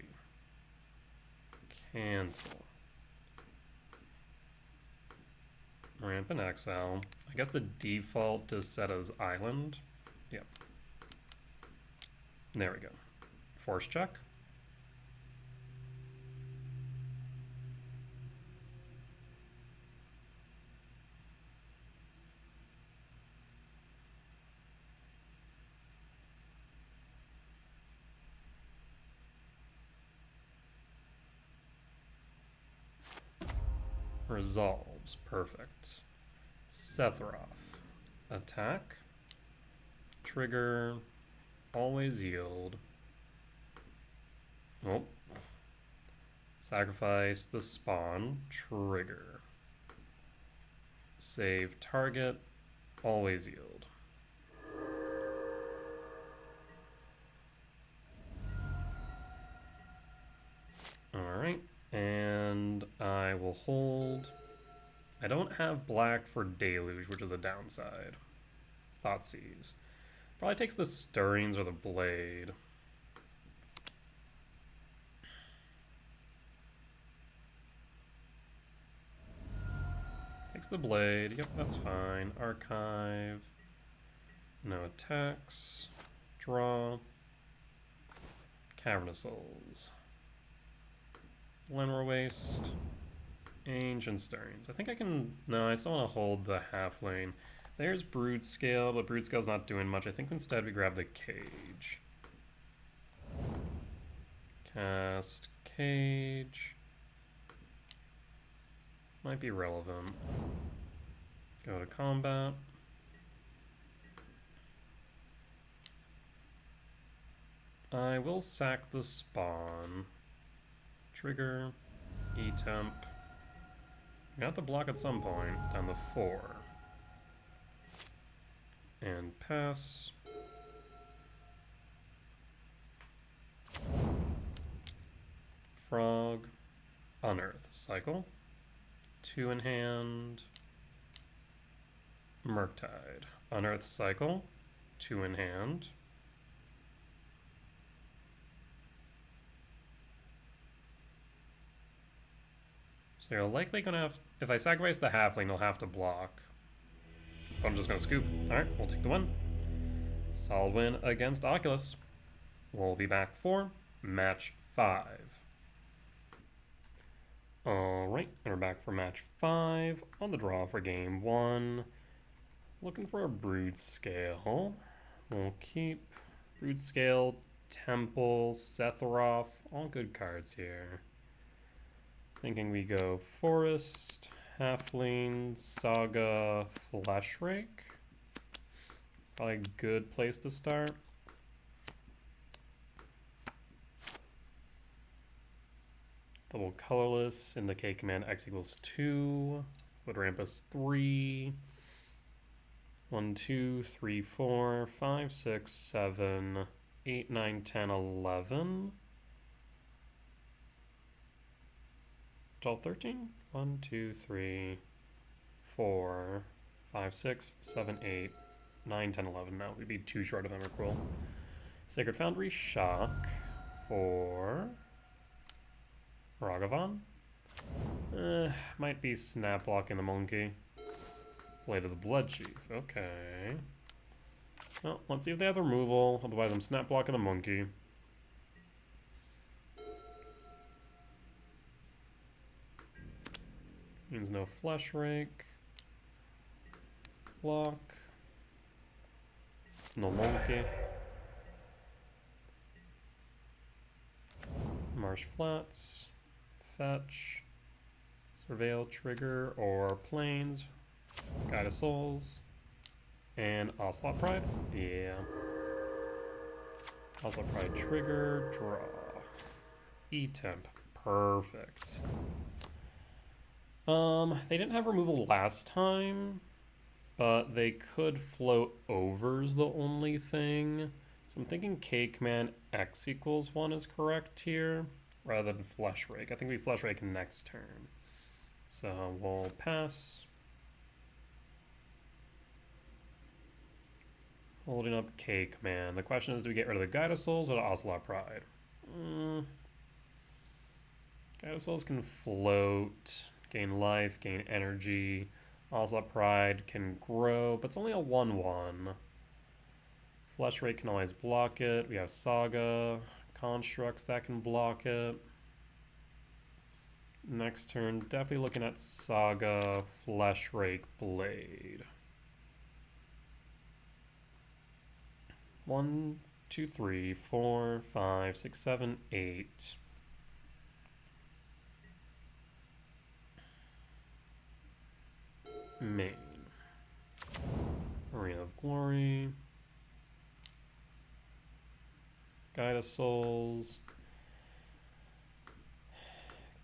Cancel. Ramp and Exile. I guess the default is set as Island. Yep. There we go. Force check. Resolves. Perfect. Sephiroth. Attack. Trigger. Always yield. Oh. Sacrifice the spawn. Trigger. Save target. Always yield. Alright. And I will hold. I don't have black for Deluge, which is a downside. Thoughtseize. Probably takes the Stirrings or the Blade. Takes the Blade. Yep, that's fine. Archive. No attacks. Draw. Cavern of Souls. Lenor Waste. Ancient Stirrings. I think I can... No, I still want to hold the half lane. There's Broodscale, but Broodscale's not doing much. I think instead we grab the Cage. Cast Cage. Might be relevant. Go to combat. I will sack the spawn. Trigger. E-temp. Got to block at some point. Down to 4. And pass. Frog. Unearth. Cycle. 2 in hand. Murktide. Unearth cycle. 2 in hand. So you're likely gonna have, if I sacrifice the halfling, I'll have to block. But I'm just gonna scoop. Alright, we'll take the win. Solid win against Oculus. We'll be back for match 5. Alright, and we're back for match 5 on the draw for game 1. Looking for a Broodscale. We'll keep Broodscale, Temple, Sephiroth, all good cards here. Thinking we go Forest, Halfling, Saga, Fleshrake. Probably a good place to start. Double colorless, indicate command X equals 2. Would ramp us 3. 1, 2, 3, 4, 5, 6, 7, 8, 9, 10, 11. 12, 13? 1, 2, 3, 4, 5, 6, 7, 8, 9, 10, 11. No, we'd be too short of Emrakul. Sacred Foundry, Shock for Ragavan. Might be snap blocking the monkey. Blade of the Blood Chief, okay. Well, let's see if they have removal, otherwise I'm snap blocking the monkey. Means no Fleshrake. Block. No monkey. Marsh Flats. Fetch. Surveil Trigger or Plains. Guide of Souls. And Ocelot Pride. Yeah. Ocelot Pride Trigger. Draw. E-temp. Perfect. They didn't have removal last time, but they could float over is the only thing. So I'm thinking K command X equals 1 is correct here, rather than Fleshrake. I think we Fleshrake next turn. So we'll pass. Holding up K command. The question is, do we get rid of the Guide of Souls or the Ocelot Pride? Guide of Souls can float. Gain life, gain energy. Ocelot Pride can grow, but it's only a 1/1. Fleshrake can always block it. We have Saga, Constructs that can block it. Next turn, definitely looking at Saga, Fleshrake, Blade. 1, 2, 3, 4, 5, 6, 7, 8. main. Arena of Glory. Guide of Souls.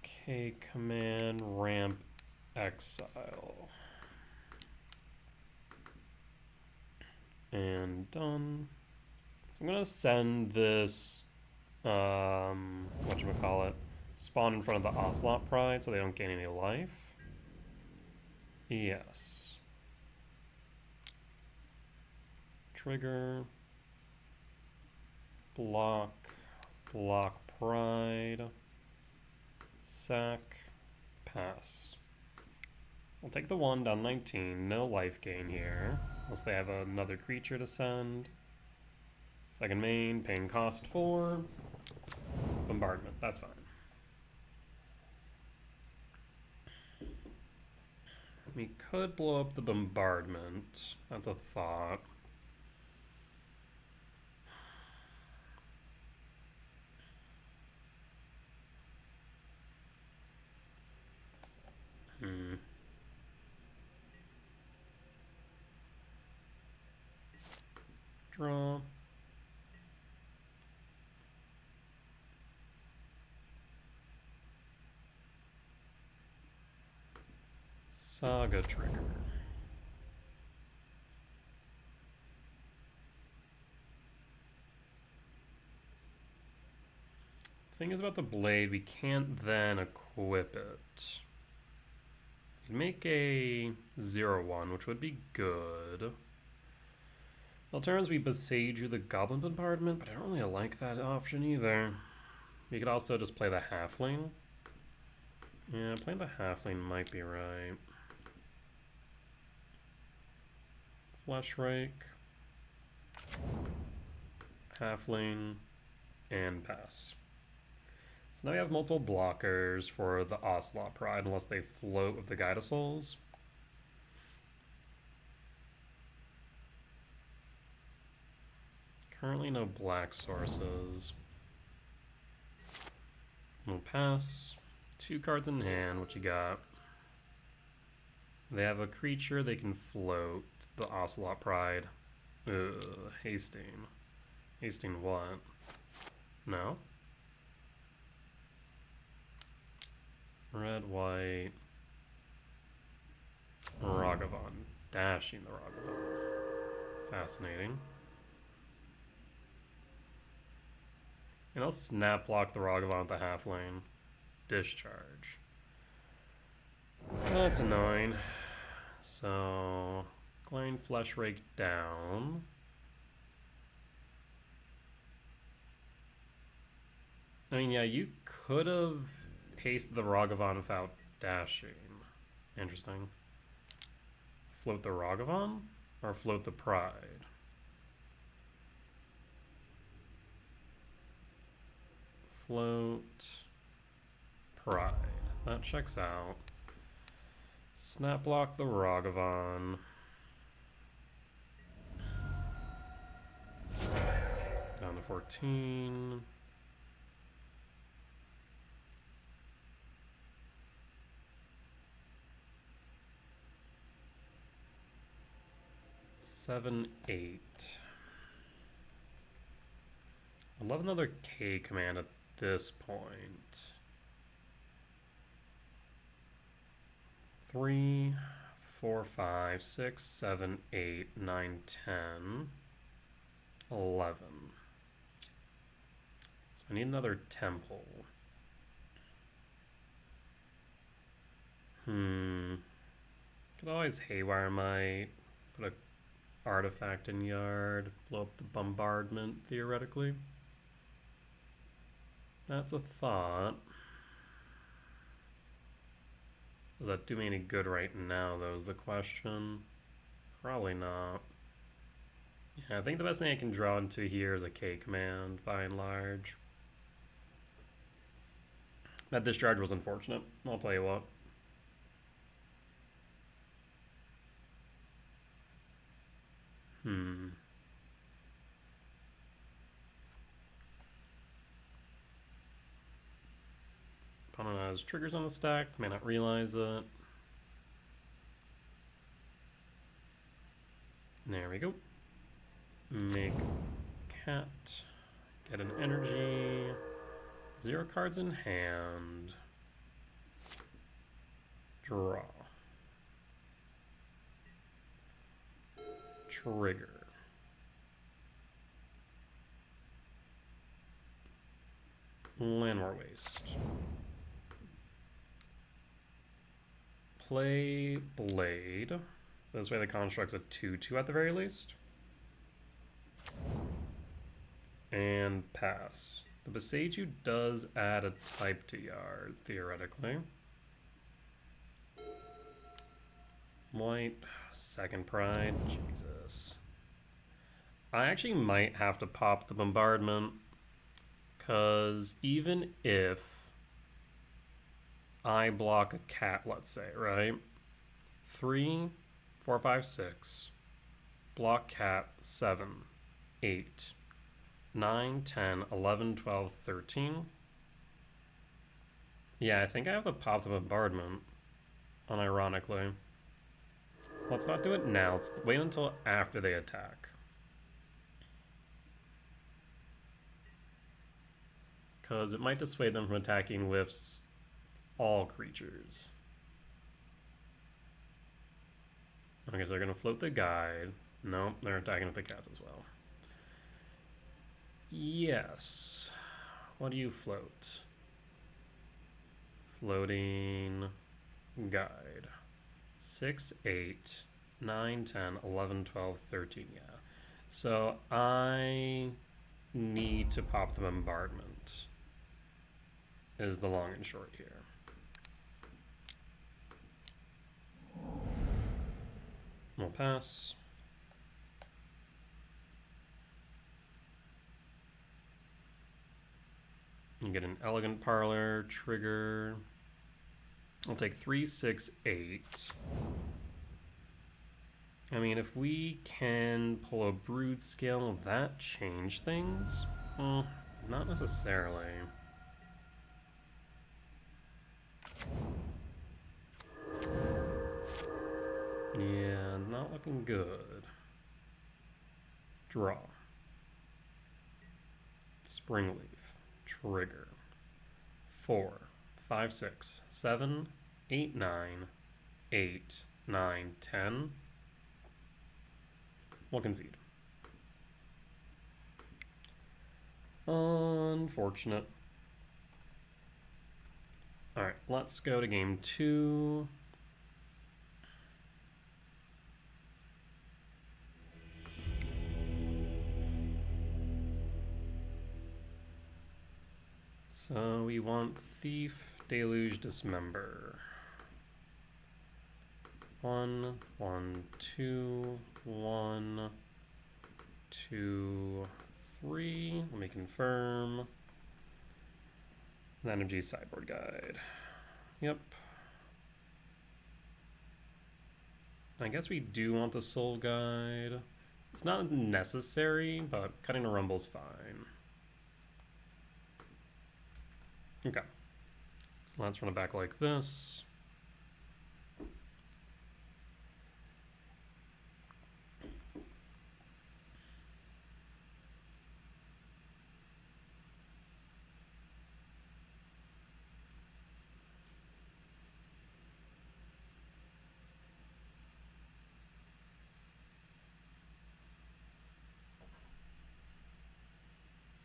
K command, ramp, exile. And done. I'm gonna send this, whatchamacallit, spawn in front of the Ocelot Pride so they don't gain any life. Yes. Trigger. Block. Block Pride. Sack. Pass. We'll take the 1 down 19. No life gain here. Unless they have another creature to send. Second main, paying cost 4. Bombardment, that's fine. We could blow up the bombardment. That's a thought. Draw. Saga trigger. Thing is about the blade, we can't then equip it. We'd make a 0/1, which would be good. Alternatives, we Besage the Goblin Bombardment, but I don't really like that option either. We could also just play the Halfling. Yeah, playing the Halfling might be right. Flesh Rake, Halfling, and pass. So now we have multiple blockers for the Ocelot Pride unless they float with the Guide of Souls. Currently no black sources. We'll pass. 2 cards in hand, what you got? They have a creature they can float. The Ocelot Pride. Ugh, Hasting. Hasting what? No? Red, white. Ragavan. Dashing the Ragavan. Fascinating. And I'll snap block the Ragavan with the Halfling. Discharge. That's annoying. So, Glaring Flesh Rake down. I mean, yeah, you could have hasted the Ragavan without dashing. Interesting. Float the Ragavan? Or float the Pride? Float Pride. That checks out. Snap block the Ragavan. Down to 14. Seven, 8. I'd love another K command at this point. 3, 4, 5, 6, 7, 8, 9, 10, 11. So I need another temple. Could always haywire my put a artifact in yard, blow up the bombardment theoretically. That's a thought. Does that do me any good right now, though, is the question? Probably not. Yeah, I think the best thing I can draw into here is a K command, by and large. That discharge was unfortunate, I'll tell you what. Opponent has triggers on the stack, may not realize it. There we go. Make cat. Get an energy. 0 cards in hand. Draw. Trigger. Landwar Waste. Play Blade. This way the construct's a 2/2 at the very least. And pass. The Beseiju does add a type to Yard, theoretically. White, second Pride, Jesus. I actually might have to pop the Bombardment, because even if I block a cat, let's say, right? 3, 4, 5, 6, block cat, 7, 8, 9, 10, 11, 12, 13. Yeah, I think I have to pop the Bombardment, unironically. Let's not do it now. Let's wait until after they attack. Because it might dissuade them from attacking with all creatures. Okay, so they're going to float the guide. No, they're attacking with the cats as well. Yes. What do you float? Floating guide. 6, 8, 9, 10, 11, 12, 13, yeah. So I need to pop the Bombardment, is the long and short here. We'll pass. You get an Elegant Parlor, trigger. I'll take 3, 6, 8. I mean, if we can pull a Broodscale, will that change things? Well, not necessarily. Yeah, not looking good. Draw. Springleaf. Trigger. 4, 5, 6, 7, 8, 9, 8, 9, 10. We'll concede. Unfortunate. Alright, let's go to game 2. So we want Thief, Deluge, Dismember. 1, 1, 2, 1, 2, 3. Let me confirm. Energy Sideboard Guide. Yep. I guess we do want the Soul Guide. It's not necessary, but cutting a Rumble's fine. Okay. Let's run it back like this.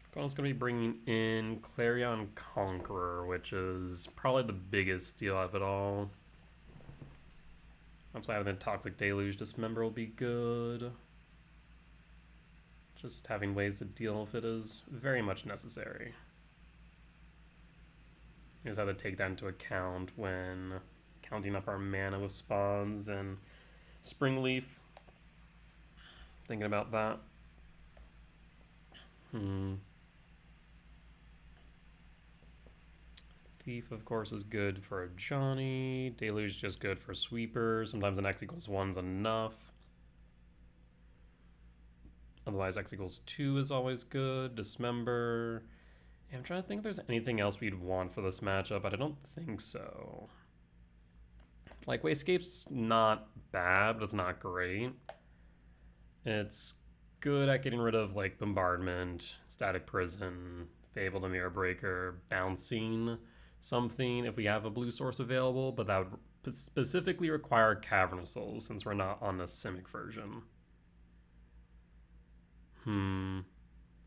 Opponent's going to be bringing in Clarion Conqueror, which is probably the biggest deal of it all. That's why having the Toxic Deluge Dismember will be good. Just having ways to deal with it is very much necessary. You just have to take that into account when counting up our mana with spawns and Springleaf. Thinking about that. Thief, of course, is good for a Johnny. Deluge is just good for Sweeper. Sometimes an X equals 1's enough. Otherwise, X equals 2 is always good. Dismember. Yeah, I'm trying to think if there's anything else we'd want for this matchup, but I don't think so. Like, Wayscape's not bad, but it's not great. It's good at getting rid of like Bombardment, Static Prison, Fable to Mirror Breaker, Bouncing something if we have a blue source available, but that would specifically require Cavernous Souls since we're not on the Simic version.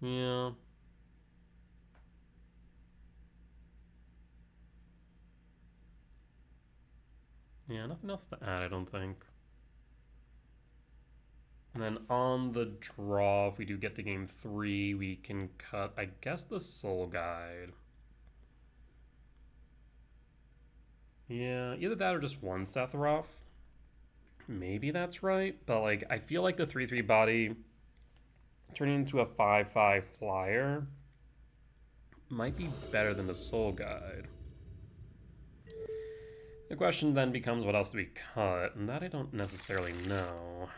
Yeah. Yeah, nothing else to add, I don't think. And then on the draw, if we do get to game 3, we can cut, I guess, the Soul Guide. Yeah, either that or just one Sephiroth. Maybe that's right, but like I feel like the 3/3 body turning into a 5/5 flyer might be better than the Soul Guide. The question then becomes, what else do we cut? And that I don't necessarily know.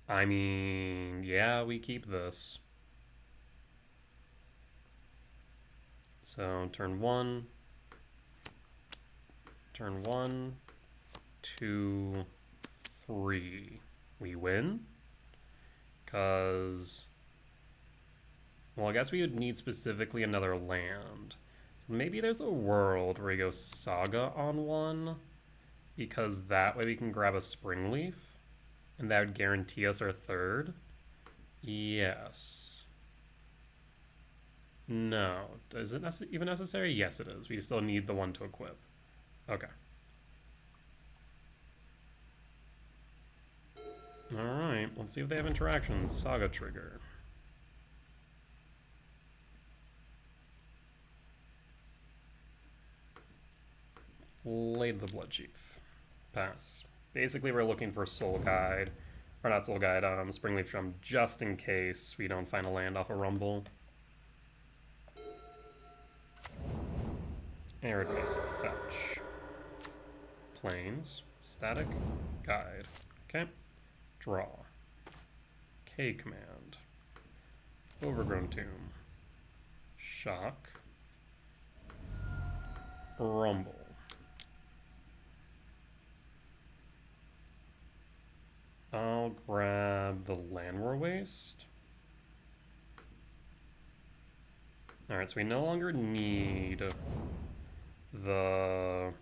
I mean, yeah, we keep this. So turn 1, 2, 3. We win? Because, well, I guess we would need specifically another land. So maybe there's a world where we go Saga on 1, because that way we can grab a Spring Leaf, and that would guarantee us our 3rd. Yes. No. Is it even necessary? Yes, it is. We still need the one to equip. Okay. Alright, let's see if they have interactions. Saga trigger. Blade the Blood Chief. Pass. Basically, we're looking for Soul Guide. Or not Soul Guide, Springleaf Drum, just in case we don't find a land off a Rumble. Arid Mesa, fetch. Plains, static, guide. Okay. Draw. K command. Overgrown Tomb. Shock. Rumble. I'll grab the Land War Waste. Alright, so we no longer need the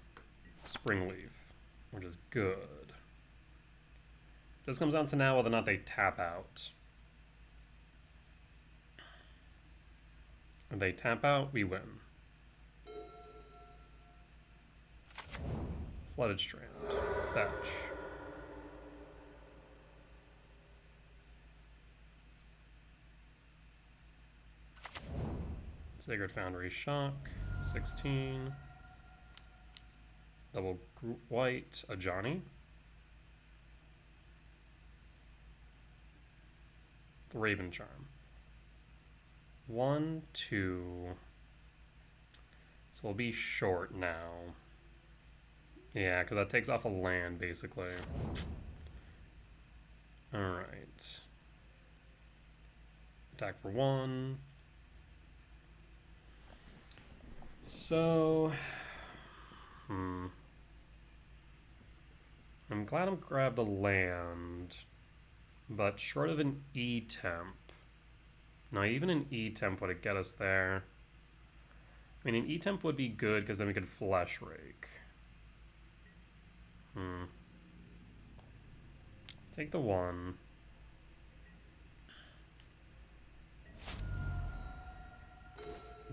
Spring Leaf, which is good. This comes down to now whether or not they tap out. If they tap out, we win. Flooded Strand. Fetch. Sacred Foundry, Shock. 16. Double white, a Johnny. The Raven Charm. 1, 2. So we'll be short now. Yeah, because that takes off a land, basically. Alright. Attack for 1. So... I'm glad I'm grabbed the land, but short of an E-temp. Now, even an E-temp would get us there. I mean, an E-temp would be good because then we could Flesh Rake. Take the 1.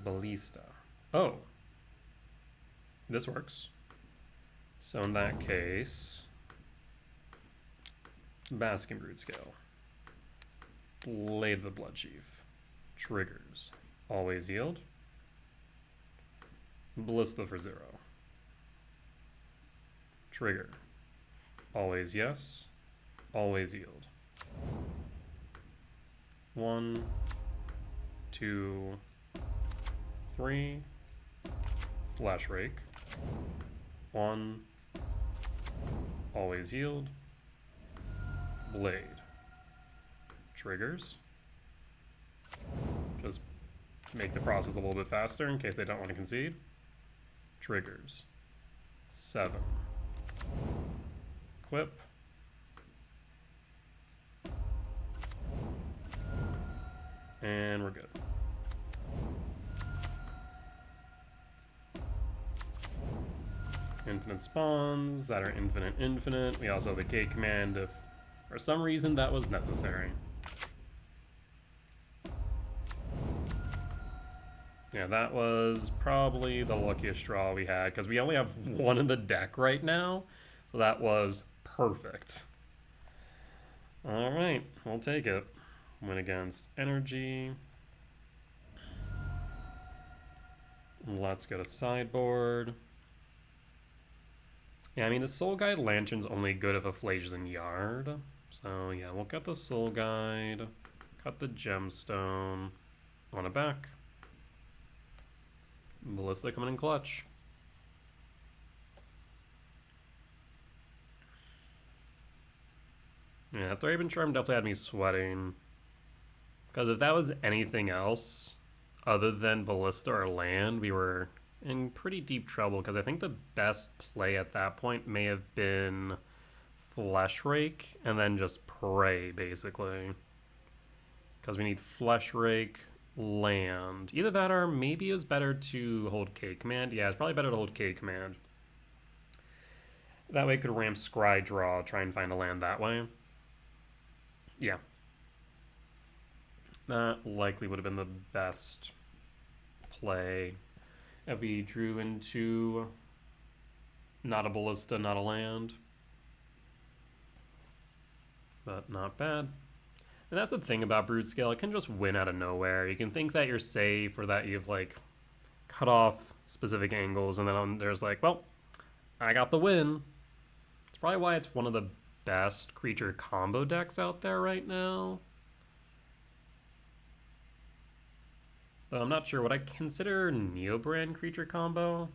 Ballista. Oh. This works. So in that case, Basking Broodscale. Blade the Blood Chief. Triggers. Always yield. Ballista for 0. Trigger. Always yes. Always yield. 1, 2, 3. Flash Rake. 1. Always yield. Blade. Triggers. Just make the process a little bit faster in case they don't want to concede. Triggers. 7. Equip. And we're good. Infinite spawns that are infinite. We also have the K command if for some reason that was necessary. Yeah, that was probably the luckiest draw we had because we only have one in the deck right now. So that was perfect. All right, we'll take it. Win against energy. Let's go to sideboard. Yeah, I mean, the Soul Guide Lantern's only good if a Flage is in Yard. So, yeah, we'll cut the Soul Guide, cut the Gemstone, on it back. Ballista coming in clutch. Yeah, Thraben Charm definitely had me sweating. Because if that was anything else other than Ballista or land, we were in pretty deep trouble. Because I think the best play at that point may have been Flesh Rake and then just Pray, basically. Because we need Flesh Rake, land. Either that or maybe it was better to hold K command. Yeah, it's probably better to hold K command. That way it could ramp Scry Draw, try and find a land that way. Yeah. That likely would have been the best play if we drew into not a Ballista, not a land. But not bad. And that's the thing about Broodscale, it can just win out of nowhere. You can think that you're safe or that you've like cut off specific angles and then there's like, well, I got the win. It's probably why it's one of the best creature combo decks out there right now. Though I'm not sure, would I consider Neobrand creature combo?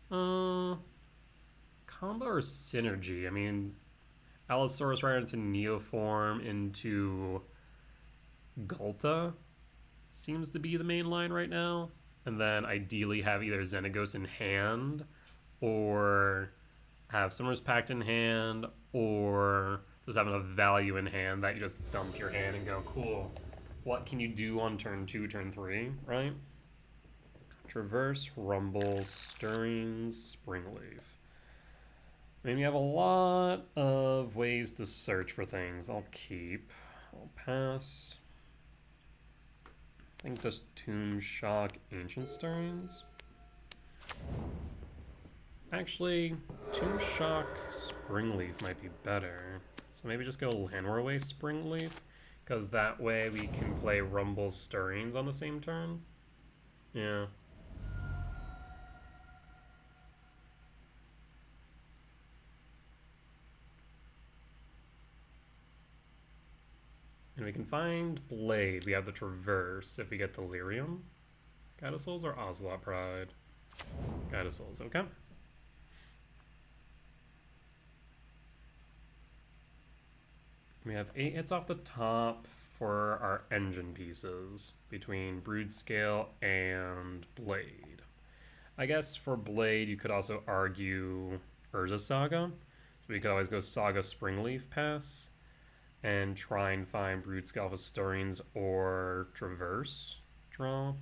Combo or synergy? I mean, Allosaurus right into Neoform into Gulta seems to be the main line right now. And then ideally have either Xenagos in hand or have Summer's Pact in hand or just have enough value in hand that you just dump your hand and go, cool. What can you do on turn 2, turn 3, right? Traverse, Rumble, Stirrings, Springleaf. I mean, we have a lot of ways to search for things. I'll keep. I'll pass. I think just Tomb Shock, Ancient Stirrings. Actually, Tomb Shock, Springleaf might be better. So maybe just go Landwar away Springleaf. Because that way we can play Rumble Stirrings on the same turn. Yeah. And we can find Blade. We have the Traverse if we get Delirium. Guide of Souls or Ocelot Pride? Guide of Souls, okay. We have 8 hits off the top for our engine pieces between Broodscale and Blade. I guess for Blade you could also argue Urza Saga. So we could always go Saga Springleaf Pass and try and find Broodscale with Stirrings or Traverse draw.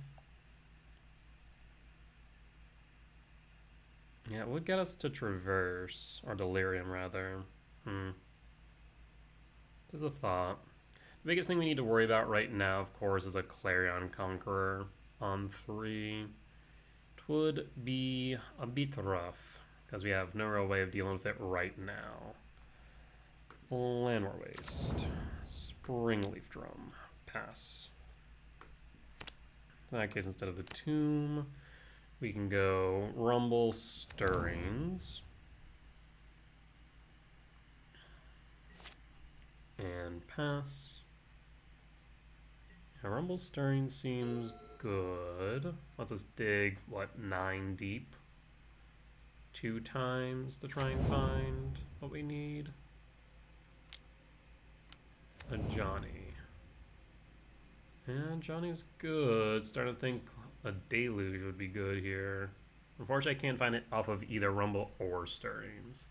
Yeah, it would get us to Traverse, or Delirium rather. There's a thought. The biggest thing we need to worry about right now, of course, is a Clarion Conqueror on 3. It would be a bit rough, because we have no real way of dealing with it right now. Landwar Waste. Springleaf Drum. Pass. In that case, instead of the Tomb, we can go Rumble Stirrings. And pass. Yeah, Rumble Stirring seems good. Lets us dig, what, 9 deep? 2 times to try and find what we need. A Johnny. Yeah, Johnny's good. Starting to think a Deluge would be good here. Unfortunately, I can't find it off of either Rumble or Stirrings.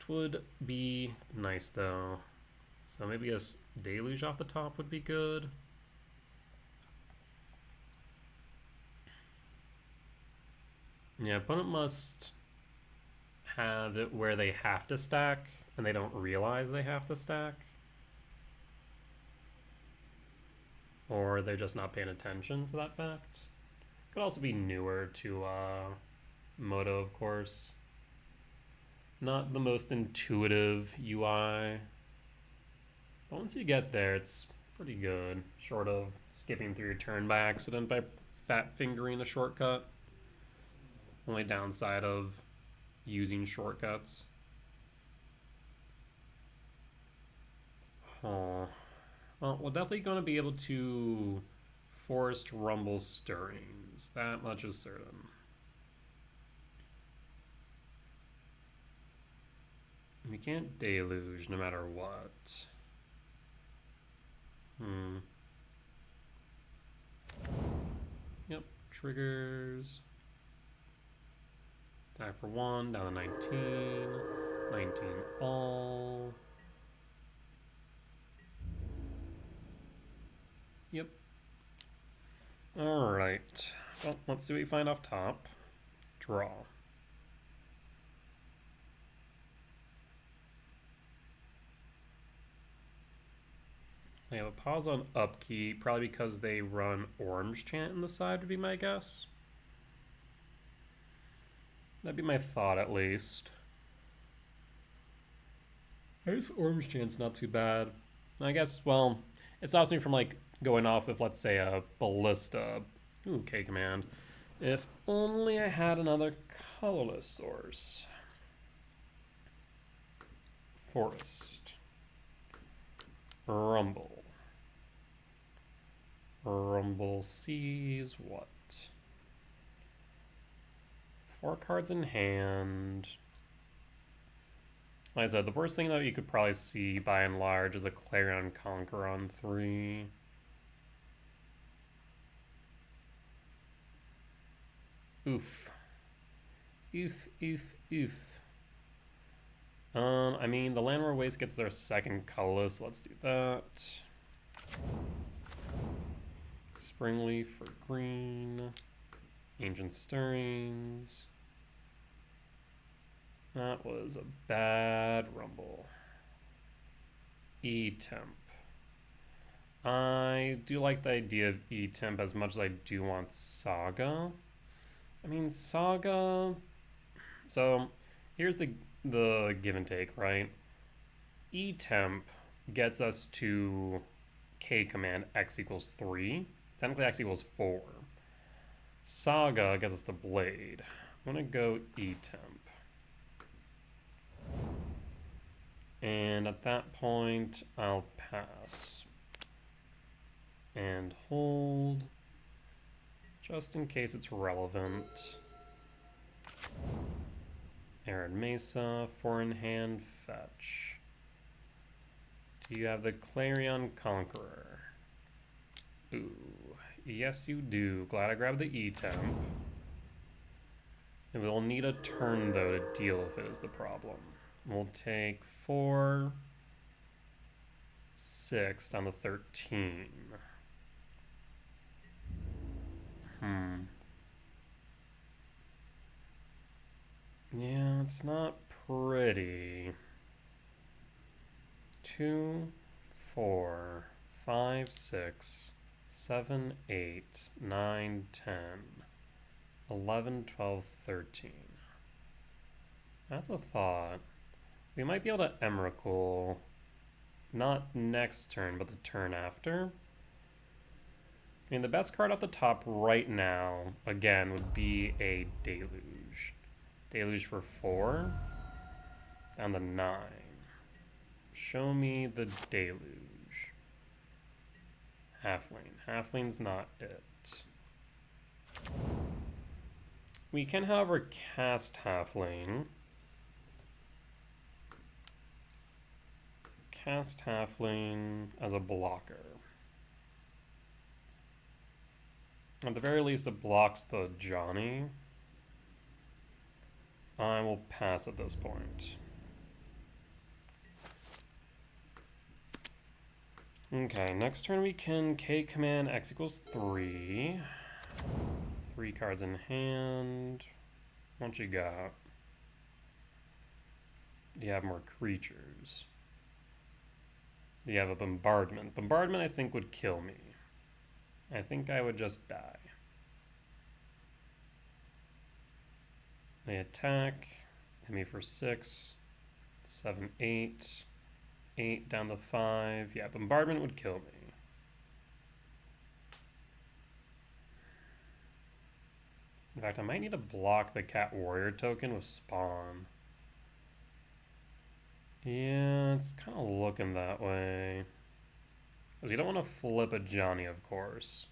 It would be nice, though. So maybe a Deluge off the top would be good. Yeah, opponent must have it where they have to stack and they don't realize they have to stack. Or they're just not paying attention to that fact. Could also be newer to Moto, of course. Not the most intuitive UI. But once you get there, it's pretty good. Short of skipping through your turn by accident by fat fingering a shortcut. Only downside of using shortcuts. Huh. Well, we're definitely going to be able to forest rumble stirrings. That much is certain. We can't deluge no matter what. Yep, triggers. Attack for 1, down to 19. 19 all. Yep. Alright. Well, let's see what we find off top. Draw. They have a pause on upkeep, probably because they run Orange Chant in the side would be my guess. That'd be my thought at least. I guess Orange Chant's not too bad. I guess, well, it stops me from like going off with, let's say, a Ballista. Ooh, K command. If only I had another colorless source. Forest. Rumble. Rumble sees what? 4 cards in hand. Like I said, the worst thing that you could probably see by and large is a Clarion Conqueror on 3. Oof. Oof, oof, oof. I mean, the Landward Waste gets their second colorless, so let's do that. Springleaf for green. Ancient Stirrings. That was a bad rumble. E-Temp. I do like the idea of E-Temp as much as I do want Saga. I mean, Saga... So, here's the give and take, right? E-Temp gets us to K command X equals 3. Technically X equals 4. Saga gets us to Blade. I'm going to go E-Temp. And at that point, I'll pass. And hold. Just in case it's relevant. Arid Mesa, 4 in hand, fetch. Do you have the Clarion Conqueror? Ooh, yes you do. Glad I grabbed the E-Temp. And we'll need a turn, though, to deal with it is the problem. We'll take 4, 6, down to 13. Yeah, it's not pretty. 2, 4, 5, 6, 7, 8, 9, 10, 11, 12, 13. That's a thought. We might be able to Emrakul, not next turn, but the turn after. I mean, the best card at the top right now, again, would be a Deluge. Deluge for 4, down to 9. Show me the Deluge. Halfling. Halfling's not it. We can, however, cast Halfling. Cast Halfling as a blocker. At the very least, it blocks the Johnny. I will pass at this point. Okay, next turn we can K command X equals 3. 3 cards in hand. What you got? Do you have more creatures? Do you have a bombardment? Bombardment, I think, would kill me. I think I would just die. They attack. Hit me for 6. 7, 8. 8 down to 5. Yeah, bombardment would kill me. In fact, I might need to block the cat warrior token with spawn. Yeah, it's kind of looking that way. Because you don't want to flip a Johnny, of course.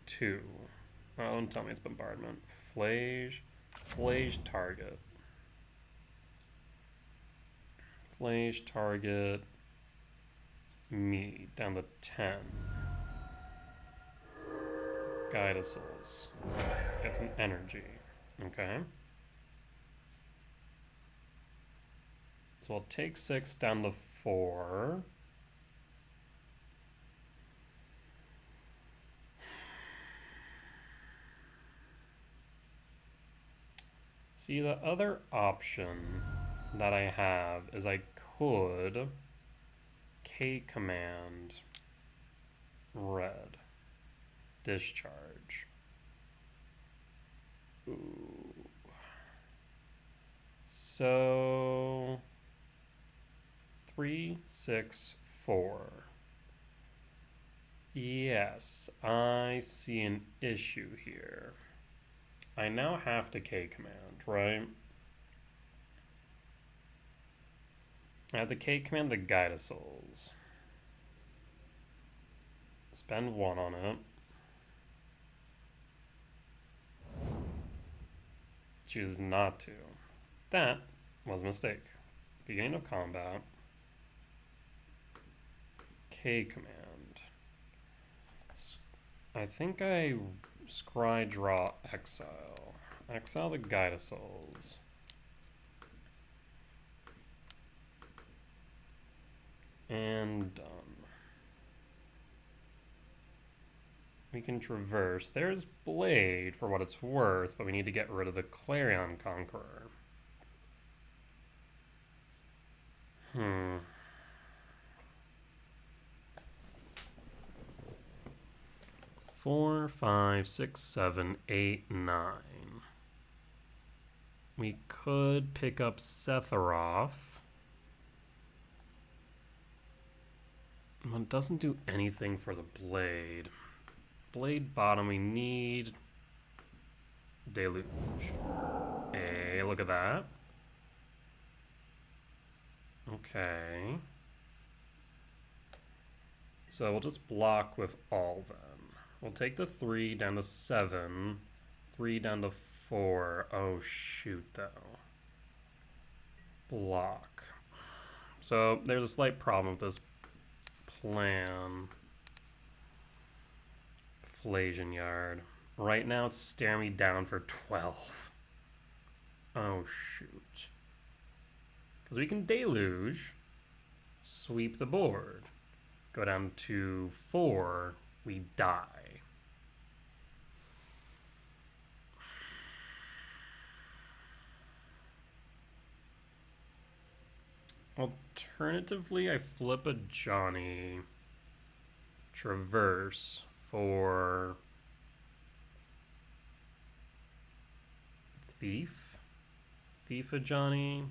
2. Oh, don't tell me it's bombardment. Flage. Flage target. Flage target. Me. Down to 10. Guidacles. Get some energy. Okay. So I'll take 6 down to 4. See, the other option that I have is I could K command red. Discharge. Ooh. So 3, 6, 4. Yes, I see an issue here. I now have to K command, right? I have to K command the Guidacles. Spend 1 on it. Choose not to. That was a mistake. Beginning of combat. K command. I think I scry draw exile. Exile the Guidacles. And done. We can traverse. There's Blade for what it's worth, but we need to get rid of the Clarion Conqueror. 4, 5, 6, 7, 8, 9. We could pick up Sephiroth. Well, it doesn't do anything for the Blade. Blade bottom, we need Deluge. Hey, look at that. Okay. So we'll just block with all then. We'll take the 3 down to 7. 3 down to 4. Oh, shoot, though. Block. So there's a slight problem with this plan. Flasian Yard. Right now it's staring me down for 12. Oh, shoot. Because we can Deluge, sweep the board. Go down to 4, we die. Alternatively, I flip a Johnny, traverse for Thief. Thief a Johnny.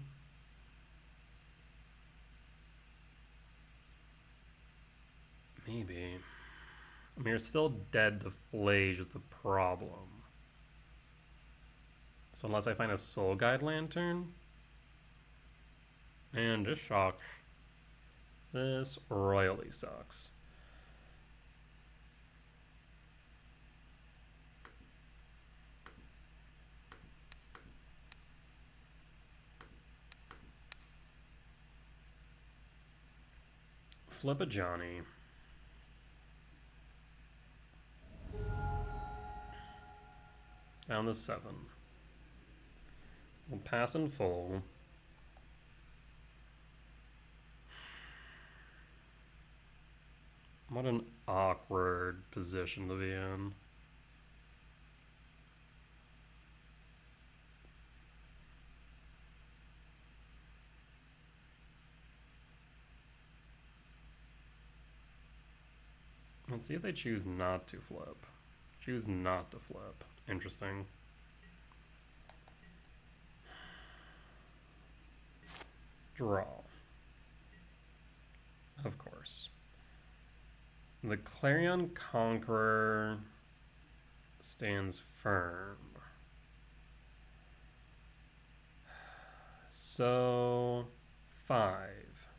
Maybe. I mean, you're still dead to Flage is the problem. So unless I find a Soul Guide Lantern. And this sucks. This royally sucks. Flip a Johnny. Down to 7. We'll pass in full. What an awkward position to be in. Let's see if they choose not to flip. Choose not to flip. Interesting. Draw. Of course. The Clarion Conqueror stands firm. So 5,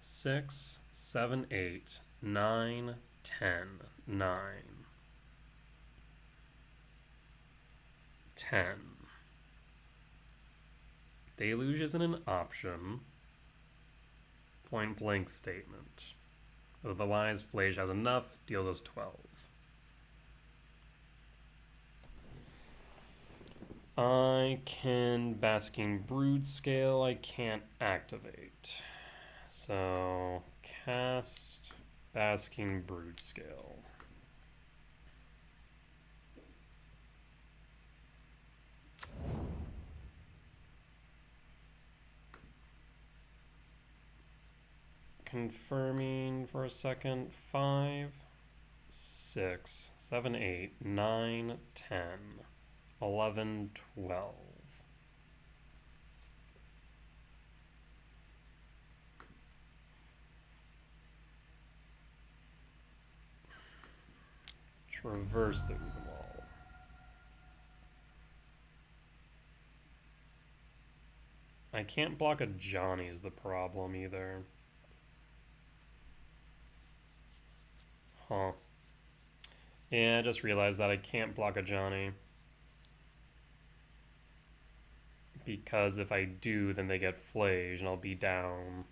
6, 7, 8, 9, 10, 9, 10. Deluge isn't an option. Point blank statement. Otherwise, Flage has enough, deals us 12. I can Basking Broodscale, I can't activate. So, cast Basking Broodscale. Confirming for a second. 5, 6, 7, 8, 9, 10, 11, 12. Traverse the wall. I can't block a Johnny is the problem either. Huh. Yeah, I just realized that I can't block a Johnny. Because if I do, then they get Flage and I'll be down.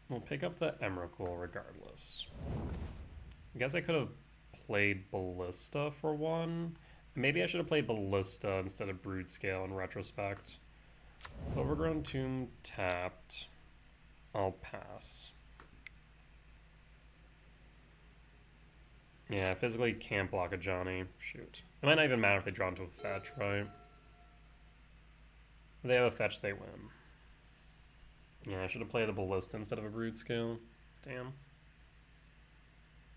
We'll pick up the Emrakul regardless. I guess I could have played Ballista for one. Maybe I should have played Ballista instead of Broodscale in retrospect. Overgrown Tomb tapped. I'll pass. Yeah, I physically can't block a Johnny. Shoot. It might not even matter if they draw into a fetch, right? If they have a fetch, they win. Yeah, I should have played a Ballista instead of a Broodscale. Damn.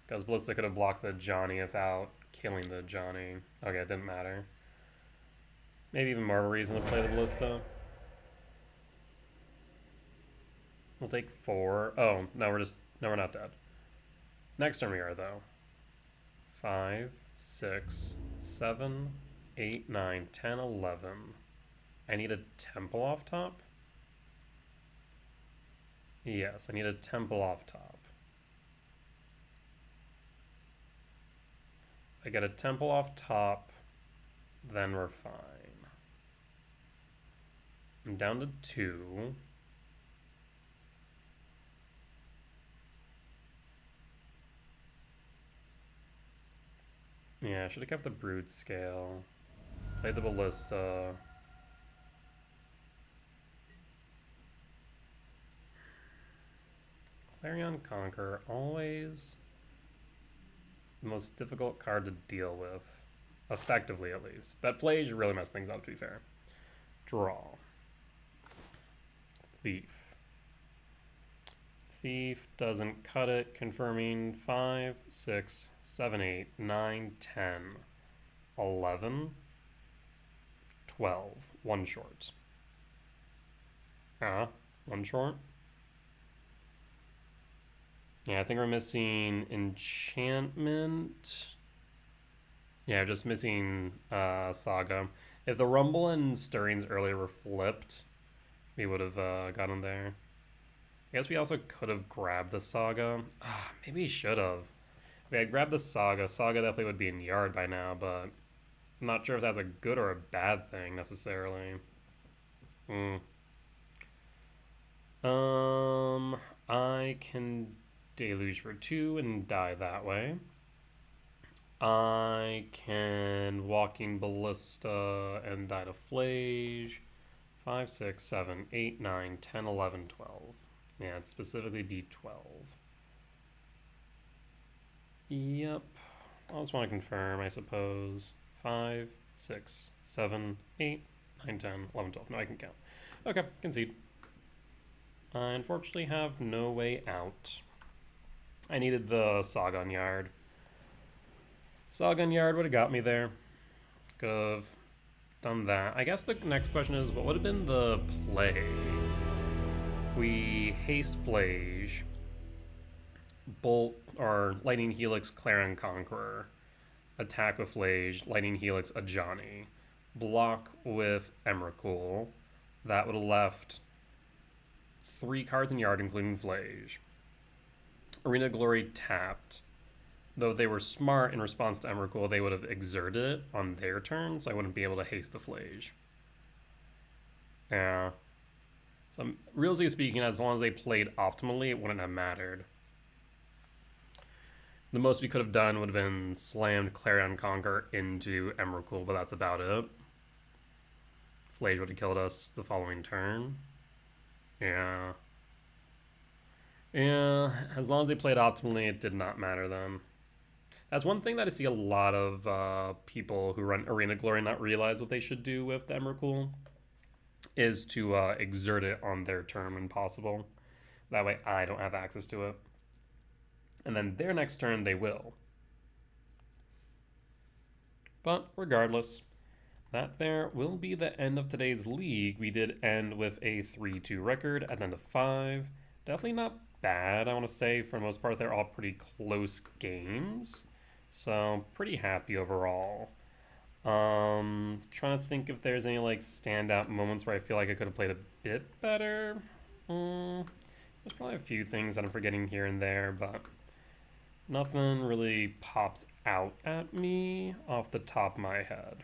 Because Ballista could have blocked the Johnny without killing the Johnny. Okay, it didn't matter. Maybe even more of a reason to play the Ballista. We'll take 4. Oh, no, we're not dead. Next turn we are, though. 5, 6, 7, 8, 9, 10, 11. I need a temple off top? Yes, I need a temple off top. I get a temple off top, then we're fine. I'm down to 2. Yeah, I should have kept the Broodscale. Played the Ballista. Clarion Conqueror, always the most difficult card to deal with. Effectively, at least. That Flage really messed things up, to be fair. Draw. Thief. Thief doesn't cut it. Confirming 5, 6, 7, 8, 9, 10, 11, 12. One short. One short? Yeah, I think we're missing enchantment. Yeah, just missing Saga. If the Rumble and Stirrings earlier were flipped, we would have gotten there. I guess we also could have grabbed the Saga. Maybe we should have. If we had grabbed the Saga, Saga definitely would be in Yard by now, but I'm not sure if that's a good or a bad thing necessarily. I can Deluge for 2 and die that way. I can Walking Ballista and die to Flage. 5, 6, 7, 8, 9, 10, 11, 12. Yeah, it'd specifically be 12. Yep. I just want to confirm, I suppose. 5, 6, 7, 8, 9, 10, 11, 12. No, I can count. Okay, concede. I unfortunately have no way out. I needed the Sawgun Yard. Sawgun Yard would have got me there. Could have done that. I guess the next question is, what would have been the play? We haste Flage, Bolt or Lightning Helix Clarion Conqueror, attack with Flage, Lightning Helix Ajani, block with Emrakul. That would have left 3 cards in Yard, including Flage. Arena Glory tapped. Though they were smart in response to Emrakul, they would have exerted it on their turn, so I wouldn't be able to haste the Flage. Yeah. So, realistically speaking, as long as they played optimally, it wouldn't have mattered. The most we could have done would have been slammed Clarion Conqueror into Emrakul, but that's about it. Flage would have killed us the following turn. Yeah. Yeah, as long as they played optimally, it did not matter then. That's one thing that I see a lot of people who run Arena Glory not realize what they should do with the Emrakul is to exert it on their turn when possible. That way I don't have access to it. And then their next turn, they will. But regardless, that there will be the end of today's league. We did end with a 3-2 record at the end of 5. Definitely not bad, I want to say. For the most part, they're all pretty close games. So, pretty happy overall. Trying to think if there's any like standout moments where I feel like I could have played a bit better. There's probably a few things that I'm forgetting here and there, but nothing really pops out at me off the top of my head.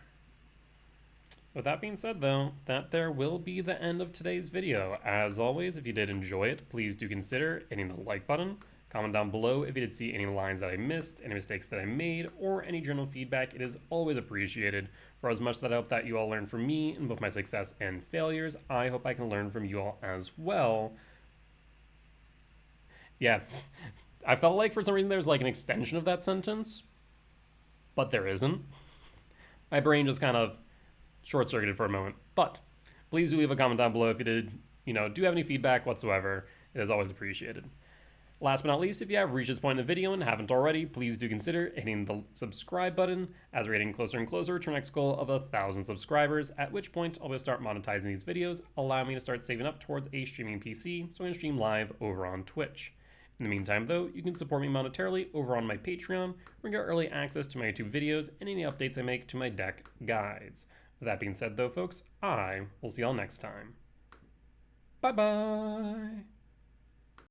With that being said, though, that there will be the end of today's video. As always, if you did enjoy it, please do consider hitting the like button. Comment down below if you did see any lines that I missed, any mistakes that I made, or any general feedback. It is always appreciated. For as much that I hope that you all learn from me in both my success and failures, I hope I can learn from you all as well. Yeah, I felt like for some reason there's like an extension of that sentence, but there isn't. My brain just kind of short-circuited for a moment. But please do leave a comment down below if you did, do have any feedback whatsoever. It is always appreciated. Last but not least, if you have reached this point in the video and haven't already, please do consider hitting the subscribe button as we're getting closer and closer to our next goal of 1,000 subscribers, at which point I'll be able to start monetizing these videos, allow me to start saving up towards a streaming PC so I can stream live over on Twitch. In the meantime, though, you can support me monetarily over on my Patreon, where you get early access to my YouTube videos and any updates I make to my deck guides. With that being said, though, folks, I will see y'all next time. Bye-bye!